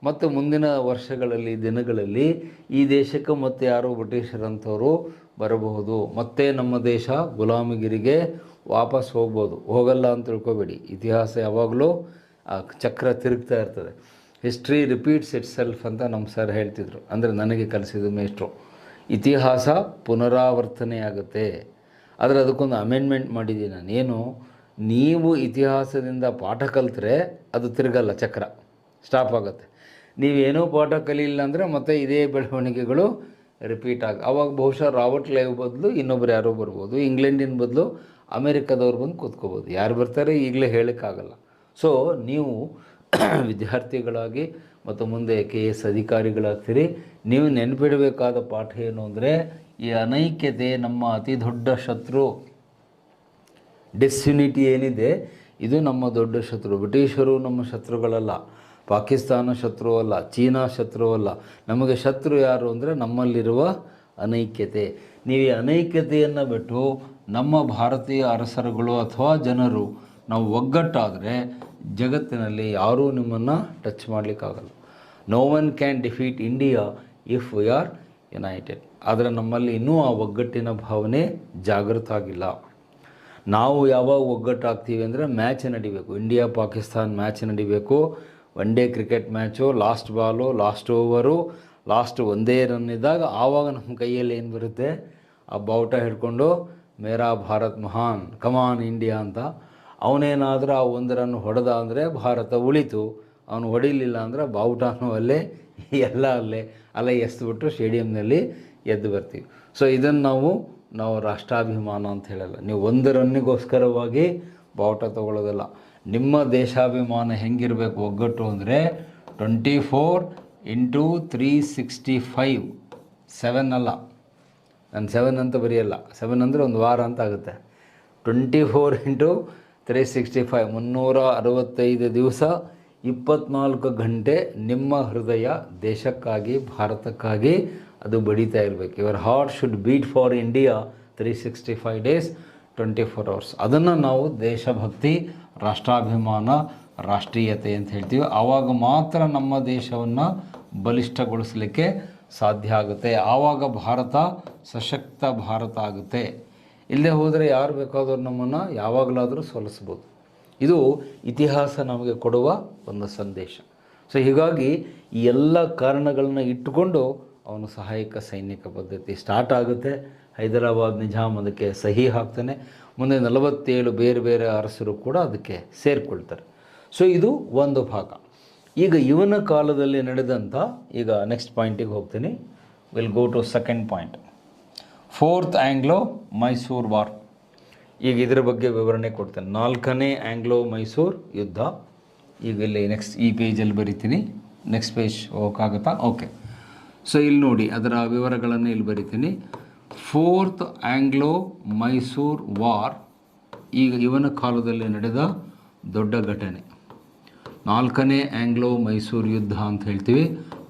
ಮತ್ತು ಮುಂದಿನ ವರ್ಷಗಳಲ್ಲಿ, ದಿನಗಳಲ್ಲಿ ಈ ದೇಶಕ್ಕೆ ಮತ್ತೆ ಯಾರೋ ಬ್ರಿಟಿಷರಂಥವರು ಬರಬಹುದು. ಮತ್ತೆ ನಮ್ಮ ದೇಶ ಗುಲಾಮಗಿರಿಗೆ ವಾಪಸ್ ಹೋಗ್ಬೋದು. ಹೋಗಲ್ಲ ಅಂತ ತಿಳ್ಕೊಬೇಡಿ. ಇತಿಹಾಸ ಯಾವಾಗಲೂ ಚಕ್ರ ತಿರುಗ್ತಾ ಇರ್ತದೆ. ಹಿಸ್ಟ್ರಿ ರಿಪೀಟ್ಸ್ ಇಟ್ ಸೆಲ್ಫ್ ಅಂತ ನಮ್ಮ ಸರ್ ಹೇಳ್ತಿದ್ರು. ಅಂದರೆ ನನಗೆ ಕಲಿಸಿದ ಮೇಷ್ಟ್ರು, ಇತಿಹಾಸ ಪುನರಾವರ್ತನೆ ಆಗುತ್ತೆ. ಆದರೆ ಅದಕ್ಕೊಂದು ಅಮೆಂಡ್ಮೆಂಟ್ ಮಾಡಿದ್ದೀನಿ ನಾನು. ಏನು? ನೀವು ಇತಿಹಾಸದಿಂದ ಪಾಠ ಕಲಿತ್ರೆ ಅದು ತಿರುಗಲ್ಲ, ಚಕ್ರ ಸ್ಟಾಪ್ ಆಗುತ್ತೆ. ನೀವೇನೋ ಪಾಠ ಕಲಿಯಿಲ್ಲ ಅಂದರೆ ಮತ್ತೆ ಇದೇ ಬೆಳವಣಿಗೆಗಳು ರಿಪೀಟ್ ಆವಾಗ ಬಹುಶಃ ರಾಬರ್ಟ್ ಕ್ಲೈವ್ ಬದಲು ಇನ್ನೊಬ್ರು ಯಾರೋ ಬರ್ಬೋದು, ಇಂಗ್ಲೆಂಡಿನ ಬದಲು ಅಮೇರಿಕಾದವ್ರು ಬಂದು ಕೂತ್ಕೋಬೋದು. ಯಾರು ಬರ್ತಾರೆ ಈಗಲೇ ಹೇಳೋಕ್ಕಾಗಲ್ಲ. ಸೊ ನೀವು ವಿದ್ಯಾರ್ಥಿಗಳಾಗಿ ಮತ್ತು ಮುಂದೆ KS ಅಧಿಕಾರಿಗಳಾಗ್ತೀರಿ. ನೀವು ನೆನಪಿಡಬೇಕಾದ ಪಾಠ ಏನು ಅಂದರೆ, ಈ ಅನೈಕ್ಯತೆ ನಮ್ಮ ಅತಿ ದೊಡ್ಡ ಶತ್ರು. ಡಿಸ್ಯುನಿಟಿ ಏನಿದೆ, ಇದು ನಮ್ಮ ದೊಡ್ಡ ಶತ್ರು. ಬ್ರಿಟಿಷರು ನಮ್ಮ ಶತ್ರುಗಳಲ್ಲ, ಪಾಕಿಸ್ತಾನ ಶತ್ರು ಅಲ್ಲ, ಚೀನಾ ಶತ್ರು ಅಲ್ಲ. ನಮಗೆ ಶತ್ರು ಯಾರು ಅಂದರೆ ನಮ್ಮಲ್ಲಿರುವ ಅನೈಕ್ಯತೆ. ನೀವು ಈ ಅನೈಕ್ಯತೆಯನ್ನು ಬಿಟ್ಟು ನಮ್ಮ ಭಾರತೀಯ ಅರಸರುಗಳು ಅಥವಾ ಜನರು ನಾವು ಒಗ್ಗಟ್ಟಾದರೆ ಜಗತ್ತಿನಲ್ಲಿ ಯಾರೂ ನಿಮ್ಮನ್ನು ಟಚ್ ಮಾಡಲಿಕ್ಕಾಗಲ್ಲ. No one can defeat India if we are united. ಆದರೆ ನಮ್ಮಲ್ಲಿ ಇನ್ನೂ ಆ ಒಗ್ಗಟ್ಟಿನ ಭಾವನೆ ಜಾಗೃತ ಆಗಿಲ್ಲ. ನಾವು ಯಾವಾಗ ಒಗ್ಗಟ್ಟಾಗ್ತೀವಿ ಅಂದರೆ ಮ್ಯಾಚ್ ನಡಿಬೇಕು, ಇಂಡಿಯಾ ಪಾಕಿಸ್ತಾನ್ ಮ್ಯಾಚ್ ನಡಿಬೇಕು. 1 day cricket match, last ball, last over, last 1 run ಇದ್ದಾಗ ಆವಾಗ ನಮ್ಮ ಕೈಯಲ್ಲಿ ಏನು ಬರುತ್ತೆ, ಆ ಬಾವುಟ ಹಿಡ್ಕೊಂಡು ಮೇರಾ ಭಾರತ್ ಮಹಾನ್, ಕಮಾನ್ ಇಂಡಿಯಾ ಅಂತ. ಅವನೇನಾದರೂ ಆ 1 ರನ್ ಹೊಡೆದ ಅಂದರೆ ಭಾರತ ಉಳಿತು. ಅವನು ಹೊಡಿಲಿಲ್ಲ ಅಂದರೆ ಬಾವುಟನೂ ಅಲ್ಲೇ, ಎಲ್ಲ ಅಲ್ಲೇ ಎಸ್ದುಬಿಟ್ಟು ಸ್ಟೇಡಿಯಂನಲ್ಲಿ ಎದ್ದು ಬರ್ತೀವಿ. ಸೊ ಇದನ್ನು ನಾವು ರಾಷ್ಟ್ರಾಭಿಮಾನ ಅಂತ ಹೇಳಲ್ಲ. ನೀವು 1 ರನ್ನಿಗೋಸ್ಕರವಾಗಿ ಬಾವುಟ ತೊಗೊಳ್ಳೋದಲ್ಲ. ನಿಮ್ಮ ದೇಶಾಭಿಮಾನ ಹೆಂಗಿರಬೇಕು ಒಗ್ಗಟ್ಟು ಅಂದರೆ 24x365, 7 ಅಲ್ಲ, ನಾನು 7 ಅಂತ ಬರೆಯಲ್ಲ. 7 ಅಂದರೆ ಒಂದು ವಾರ ಅಂತ ಆಗುತ್ತೆ. 24x365, 365 ದಿವಸ 24 ಗಂಟೆ ನಿಮ್ಮ ಹೃದಯ ದೇಶಕ್ಕಾಗಿ, ಭಾರತಕ್ಕಾಗಿ ಅದು ಬಡಿತಾ ಇರಬೇಕು. Your heart should beat for India 365 days 24 hours. ಅದನ್ನು ನಾವು ದೇಶಭಕ್ತಿ, ರಾಷ್ಟ್ರಾಭಿಮಾನ, ರಾಷ್ಟ್ರೀಯತೆ ಅಂತ ಹೇಳ್ತೀವಿ. ಆವಾಗ ಮಾತ್ರ ನಮ್ಮ ದೇಶವನ್ನು ಬಲಿಷ್ಠಗೊಳಿಸಲಿಕ್ಕೆ ಸಾಧ್ಯ ಆಗುತ್ತೆ. ಆವಾಗ ಭಾರತ ಸಶಕ್ತ ಭಾರತ ಆಗುತ್ತೆ. ಇಲ್ಲೇ ಹೋದರೆ ಯಾರು ಬೇಕಾದರೂ ನಮ್ಮನ್ನು ಯಾವಾಗಲಾದರೂ ಸೋಲಿಸ್ಬೋದು. ಇದು ಇತಿಹಾಸ ನಮಗೆ ಕೊಡುವ ಒಂದು ಸಂದೇಶ. ಸೊ ಹೀಗಾಗಿ ಈ ಎಲ್ಲ ಕಾರಣಗಳನ್ನ ಇಟ್ಟುಕೊಂಡು ಅವನು ಸಹಾಯಕ ಸೈನಿಕ ಪದ್ಧತಿ ಸ್ಟಾರ್ಟ್ ಆಗುತ್ತೆ. ಹೈದರಾಬಾದ್ ನಿಜಾಮ್ ಅದಕ್ಕೆ ಸಹಿ ಹಾಕ್ತಾನೆ. ಮುಂದೆ 47 ಬೇರೆ ಬೇರೆ ಅರಸರು ಕೂಡ ಅದಕ್ಕೆ ಸೇರಿಕೊಳ್ತಾರೆ. ಸೊ ಇದು ಒಂದು ಭಾಗ. ಈಗ ಇವನ ಕಾಲದಲ್ಲಿ ನಡೆದಂಥ, ಈಗ ನೆಕ್ಸ್ಟ್ ಪಾಯಿಂಟಿಗೆ ಹೋಗ್ತೀನಿ. Will go to second point, 4th Anglo Mysore war. ಈಗ ಇದರ ಬಗ್ಗೆ ವಿವರಣೆ ಕೊಡ್ತೇನೆ. 4ನೇ ಆಂಗ್ಲೋ ಮೈಸೂರು ಯುದ್ಧ. ಈಗ ಇಲ್ಲಿ ನೆಕ್ಸ್ಟ್ ಈ ಪೇಜಲ್ಲಿ ಬರಿತೀನಿ. ನೆಕ್ಸ್ಟ್ ಪೇಜ್ ಹೋಗೋಕ್ಕಾಗತ್ತಾ? ಓಕೆ. ಸೊ ಇಲ್ಲಿ ನೋಡಿ ಅದರ ವಿವರಗಳನ್ನು ಇಲ್ಲಿ ಬರಿತೀನಿ. 4th ಆಂಗ್ಲೋ ಮೈಸೂರು ವಾರ್ ಈಗ ಇವನ ಕಾಲದಲ್ಲಿ ನಡೆದ ದೊಡ್ಡ ಘಟನೆ. 4ನೇ ಆಂಗ್ಲೋ ಮೈಸೂರು ಯುದ್ಧ ಅಂತ ಹೇಳ್ತೀವಿ.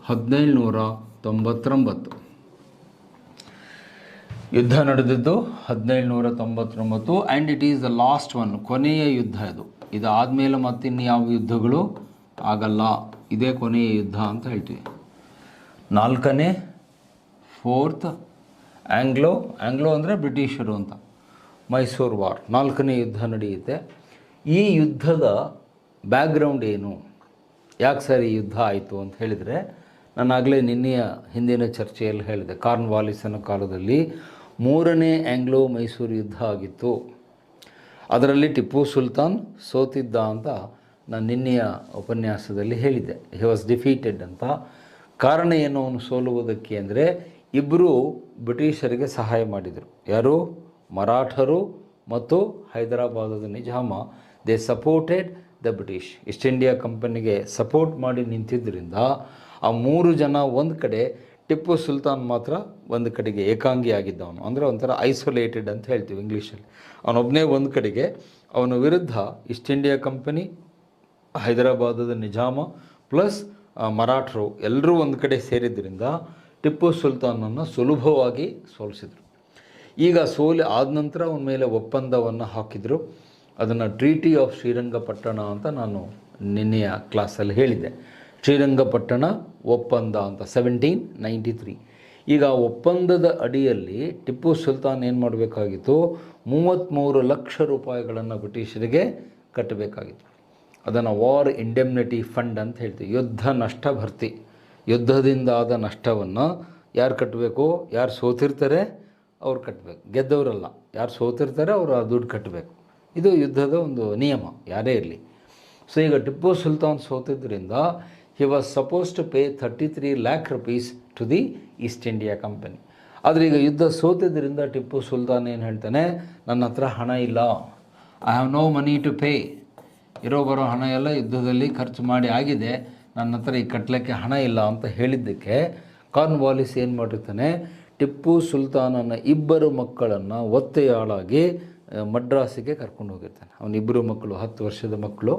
1799 ಯುದ್ಧ ನಡೆದಿದ್ದು 1799. And it is the last one, ಕೊನೆಯ ಯುದ್ಧ ಇದು. ಇದಾದಮೇಲೆ ಮತ್ತಿನ್ನು ಯಾವ ಯುದ್ಧಗಳು ಆಗಲ್ಲ, ಇದೇ ಕೊನೆಯ ಯುದ್ಧ ಅಂತ ಹೇಳ್ತೀವಿ. 4ನೇ 4th ಆಂಗ್ಲೋ ಅಂದರೆ ಬ್ರಿಟಿಷರು ಅಂತ, ಮೈಸೂರು ವಾರ್ 4ನೇ ಯುದ್ಧ ನಡೆಯುತ್ತೆ. ಈ ಯುದ್ಧದ ಬ್ಯಾಕ್ಗ್ರೌಂಡ್ ಏನು, ಯಾಕೆ ಸರ್ ಈ ಯುದ್ಧ ಆಯಿತು ಅಂತ ಹೇಳಿದರೆ, ನಾನಾಗಲೇ ನಿನ್ನೆಯ ಹಿಂದಿನ ಚರ್ಚೆಯಲ್ಲಿ ಹೇಳಿದೆ, ಕಾರ್ನ್ವಾಲಿಸನ ಕಾಲದಲ್ಲಿ 3ನೇ ಆಂಗ್ಲೋ ಮೈಸೂರು ಯುದ್ಧ ಆಗಿತ್ತು. ಅದರಲ್ಲಿ ಟಿಪ್ಪು ಸುಲ್ತಾನ್ ಸೋತಿದ್ದ ಅಂತ ನಾನು ನಿನ್ನೆಯ ಉಪನ್ಯಾಸದಲ್ಲಿ ಹೇಳಿದ್ದೆ. ಹಿ ವಾಸ್ ಡಿಫೀಟೆಡ್ ಅಂತ. ಕಾರಣ ಏನು ಅವನು ಸೋಲುವುದಕ್ಕೆ ಅಂದರೆ, ಇಬ್ಬರು ಬ್ರಿಟಿಷರಿಗೆ ಸಹಾಯ ಮಾಡಿದರು. ಯಾರು? ಮರಾಠರು ಮತ್ತು ಹೈದರಾಬಾದದ ನಿಜಾಮ. They supported the British. East India ಕಂಪನಿಗೆ ಸಪೋರ್ಟ್ ಮಾಡಿ ನಿಂತಿದ್ದರಿಂದ ಆ 3 ಜನ ಒಂದು ಕಡೆ, ಟಿಪ್ಪು ಸುಲ್ತಾನ್ ಮಾತ್ರ ಒಂದು ಕಡೆಗೆ ಏಕಾಂಗಿ ಆಗಿದ್ದವನು. ಅಂದರೆ ಒಂಥರ ಐಸೋಲೇಟೆಡ್ ಅಂತ ಹೇಳ್ತೀವಿ ಇಂಗ್ಲೀಷಲ್ಲಿ. ಅವನೊಬ್ಬನೇ ಒಂದು ಕಡೆಗೆ, ಅವನ ವಿರುದ್ಧ ಈಸ್ಟ್ ಇಂಡಿಯಾ ಕಂಪನಿ, ಹೈದರಾಬಾದದ ನಿಜಾಮ ಪ್ಲಸ್ ಮರಾಠರು ಎಲ್ಲರೂ ಒಂದು ಕಡೆ ಸೇರಿದ್ದರಿಂದ ಟಿಪ್ಪು ಸುಲ್ತಾನನ್ನು ಸುಲಭವಾಗಿ ಸೋಲಿಸಿದರು. ಈಗ ಸೋಲಿ ಆದ ನಂತರ ಅವನ ಮೇಲೆ ಒಪ್ಪಂದವನ್ನು ಹಾಕಿದರು. ಅದನ್ನು ಟ್ರೀಟಿ ಆಫ್ ಶ್ರೀರಂಗಪಟ್ಟಣ ಅಂತ ನಾನು ನಿನ್ನೆಯ ಕ್ಲಾಸಲ್ಲಿ ಹೇಳಿದ್ದೆ. ಶ್ರೀರಂಗಪಟ್ಟಣ ಒಪ್ಪಂದ ಅಂತ 1793. ಈಗ ಒಪ್ಪಂದದ ಅಡಿಯಲ್ಲಿ ಟಿಪ್ಪು ಸುಲ್ತಾನ್ ಏನು ಮಾಡಬೇಕಾಗಿತ್ತು? 33 ಲಕ್ಷ ರೂಪಾಯಿಗಳನ್ನು ಬ್ರಿಟಿಷರಿಗೆ ಕಟ್ಟಬೇಕಾಗಿತ್ತು. ಅದನ್ನು ವಾರ್ ಇಂಡೆಮ್ನಿಟಿ ಫಂಡ್ ಅಂತ ಹೇಳ್ತೀವಿ. ಯುದ್ಧ ನಷ್ಟ ಭರ್ತಿ. ಯುದ್ಧದಿಂದ ಆದ ನಷ್ಟವನ್ನು ಯಾರು ಕಟ್ಟಬೇಕು? ಯಾರು ಸೋತಿರ್ತಾರೆ ಅವ್ರು ಕಟ್ಟಬೇಕು, ಗೆದ್ದವರಲ್ಲ. ಯಾರು ಸೋತಿರ್ತಾರೆ ಅವರು ಆ ದುಡ್ಡು ಕಟ್ಟಬೇಕು. ಇದು ಯುದ್ಧದ ಒಂದು ನಿಯಮ, ಯಾರೇ ಇರಲಿ. ಸೊ ಈಗ ಟಿಪ್ಪು ಸುಲ್ತಾನ್ ಸೋತಿದ್ದರಿಂದ he was supposed to pay 33 lakh rupees to the East India company. ಆದರೆ ಈಗ ಯುದ್ಧ ಸೋತಿದ್ದರಿಂದ ಟಿಪ್ಪು ಸುಲ್ತಾನ್ ಏನು ಹೇಳ್ತಾನೆ, ನನ್ನ ಹತ್ರ ಹಣ ಇಲ್ಲ, I have no money to pay. ಬರೋ ಹಣ ಎಲ್ಲ ಯುದ್ಧದಲ್ಲಿ ಖರ್ಚು ಮಾಡಿ ಆಗಿದೆ, ನನ್ನ ಹತ್ರ ಈ ಕಟ್ಟಲಿಕ್ಕೆ ಹಣ ಇಲ್ಲ ಅಂತ ಹೇಳಿದ್ದಕ್ಕೆ ಕಾರ್ನ್ವಾಲಿಸ್ ಏನು ಮಾಡಿರ್ತಾನೆ, ಟಿಪ್ಪು ಸುಲ್ತಾನನ 2 ಮಕ್ಕಳನ್ನು ಒತ್ತೆಯಾಳಾಗಿ ಮಡ್ರಾಸಿಗೆ ಕರ್ಕೊಂಡು ಹೋಗಿರ್ತಾನೆ. ಅವನ 2 ಮಕ್ಕಳು 10 ವರ್ಷದ ಮಕ್ಕಳು,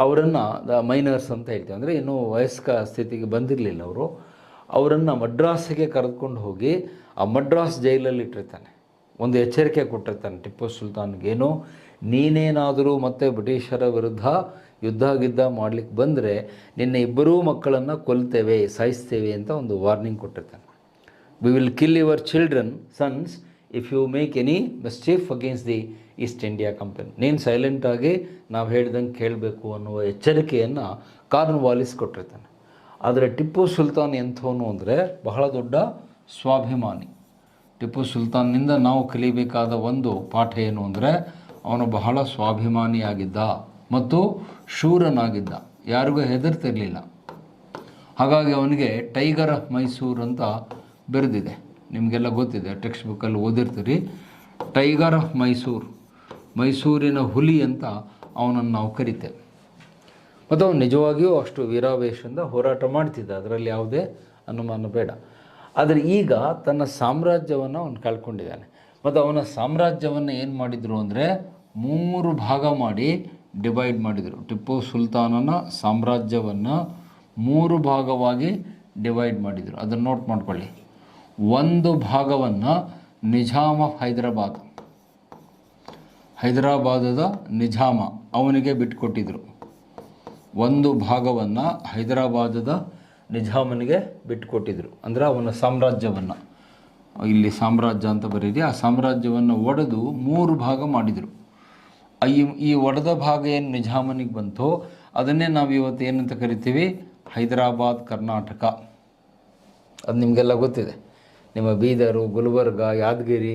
ಅವರನ್ನು ಮೈನರ್ಸ್ ಅಂತ ಹೇಳ್ತೀವಿ, ಅಂದರೆ ಇನ್ನೂ ವಯಸ್ಕ ಸ್ಥಿತಿಗೆ ಬಂದಿರಲಿಲ್ಲ ಅವರು. ಅವರನ್ನು ಮಡ್ರಾಸಿಗೆ ಕರೆದುಕೊಂಡು ಹೋಗಿ ಆ ಮಡ್ರಾಸ್ ಜೈಲಲ್ಲಿ ಇಟ್ಟಿರ್ತಾನೆ. ಒಂದು ಎಚ್ಚರಿಕೆ ಕೊಟ್ಟಿರ್ತಾನೆ ಟಿಪ್ಪು ಸುಲ್ತಾನ್ಗೇನು, ನೀನೇನಾದರೂ ಮತ್ತೆ ಬ್ರಿಟಿಷರ ವಿರುದ್ಧ ಯುದ್ಧ ಮಾಡಲಿಕ್ಕೆ ಬಂದರೆ ನಿನ್ನ 2 ಮಕ್ಕಳನ್ನು ಕೊಲ್ತೇವೆ, ಸಾಯಿಸ್ತೇವೆ ಅಂತ ಒಂದು ವಾರ್ನಿಂಗ್ ಕೊಟ್ಟಿರ್ತಾನೆ. We will kill your children sons if you make any mischief against the East India Company. ನೀನು ಸೈಲೆಂಟಾಗಿ ನಾವು ಹೇಳ್ದಂಗೆ ಕೇಳಬೇಕು ಅನ್ನುವ ಎಚ್ಚರಿಕೆಯನ್ನು ಕಾರ್ನ್ವಾಲಿಸ್ ಕೊಟ್ಟಿರ್ತಾನೆ. ಆದರೆ ಟಿಪ್ಪು ಸುಲ್ತಾನ್ ಎಂಥವನು ಅಂದರೆ ಬಹಳ ದೊಡ್ಡ ಸ್ವಾಭಿಮಾನಿ. ಟಿಪ್ಪು ಸುಲ್ತಾನ್ನಿಂದ ನಾವು ಕಲಿಬೇಕಾದ ಒಂದು ಪಾಠ ಏನು ಅಂದರೆ, ಅವನು ಬಹಳ ಸ್ವಾಭಿಮಾನಿಯಾಗಿದ್ದ ಮತ್ತು ಶೂರನಾಗಿದ್ದ, ಯಾರಿಗೂ ಹೆದರ್ತಿರಲಿಲ್ಲ. ಹಾಗಾಗಿ ಅವನಿಗೆ ಟೈಗರ್ ಆಫ್ ಮೈಸೂರು ಅಂತ ಬರೆದಿದೆ. ನಿಮಗೆಲ್ಲ ಗೊತ್ತಿದೆ, ಟೆಕ್ಸ್ಟ್ ಬುಕ್ಕಲ್ಲಿ ಓದಿರ್ತೀರಿ. ಟೈಗರ್ ಆಫ್ ಮೈಸೂರು, ಮೈಸೂರಿನ ಹುಲಿ ಅಂತ ಅವನನ್ನು ನಾವು ಕರಿತೇವೆ. ಮತ್ತು ಅವನು ನಿಜವಾಗಿಯೂ ಅಷ್ಟು ವೀರಾವೇಶದಿಂದ ಹೋರಾಟ ಮಾಡ್ತಿದ್ದ, ಅದರಲ್ಲಿ ಯಾವುದೇ ಅನುಮಾನ ಬೇಡ. ಆದರೆ ಈಗ ತನ್ನ ಸಾಮ್ರಾಜ್ಯವನ್ನು ಅವನು ಕಳ್ಕೊಂಡಿದ್ದಾನೆ. ಮತ್ತು ಅವನ ಸಾಮ್ರಾಜ್ಯವನ್ನು ಏನು ಮಾಡಿದರು ಅಂದರೆ 3 ಭಾಗ ಮಾಡಿ ಡಿವೈಡ್ ಮಾಡಿದರು. ಟಿಪ್ಪು ಸುಲ್ತಾನನ ಸಾಮ್ರಾಜ್ಯವನ್ನು 3 ಭಾಗವಾಗಿ ಡಿವೈಡ್ ಮಾಡಿದರು. ಅದನ್ನು ನೋಟ್ ಮಾಡ್ಕೊಳ್ಳಿ. ಒಂದು ಭಾಗವನ್ನು ನಿಜಾಮ ಆಫ್ ಹೈದರಾಬಾದದ ನಿಜಾಮ ಅವನಿಗೆ ಬಿಟ್ಟುಕೊಟ್ಟಿದ್ರು. ಒಂದು ಭಾಗವನ್ನು ಹೈದರಾಬಾದದ ನಿಜಾಮನಿಗೆ ಬಿಟ್ಟುಕೊಟ್ಟಿದ್ರು. ಅಂದರೆ ಅವನ ಸಾಮ್ರಾಜ್ಯವನ್ನು, ಇಲ್ಲಿ ಸಾಮ್ರಾಜ್ಯ ಅಂತ ಬರೀರಿ, ಆ ಸಾಮ್ರಾಜ್ಯವನ್ನು ಒಡೆದು 3 ಭಾಗ ಮಾಡಿದರು. ಈ ಒಡೆದ ಭಾಗ ಏನು ನಿಜಾಮನಿಗೆ ಬಂತೋ ಅದನ್ನೇ ನಾವು ಇವತ್ತು ಏನಂತ ಕರಿತೀವಿ, ಹೈದರಾಬಾದ್ ಕರ್ನಾಟಕ. ಅದು ನಿಮಗೆಲ್ಲ ಗೊತ್ತಿದೆ. ನಿಮ್ಮ ಬೀದರು, ಗುಲ್ಬರ್ಗ, ಯಾದಗಿರಿ,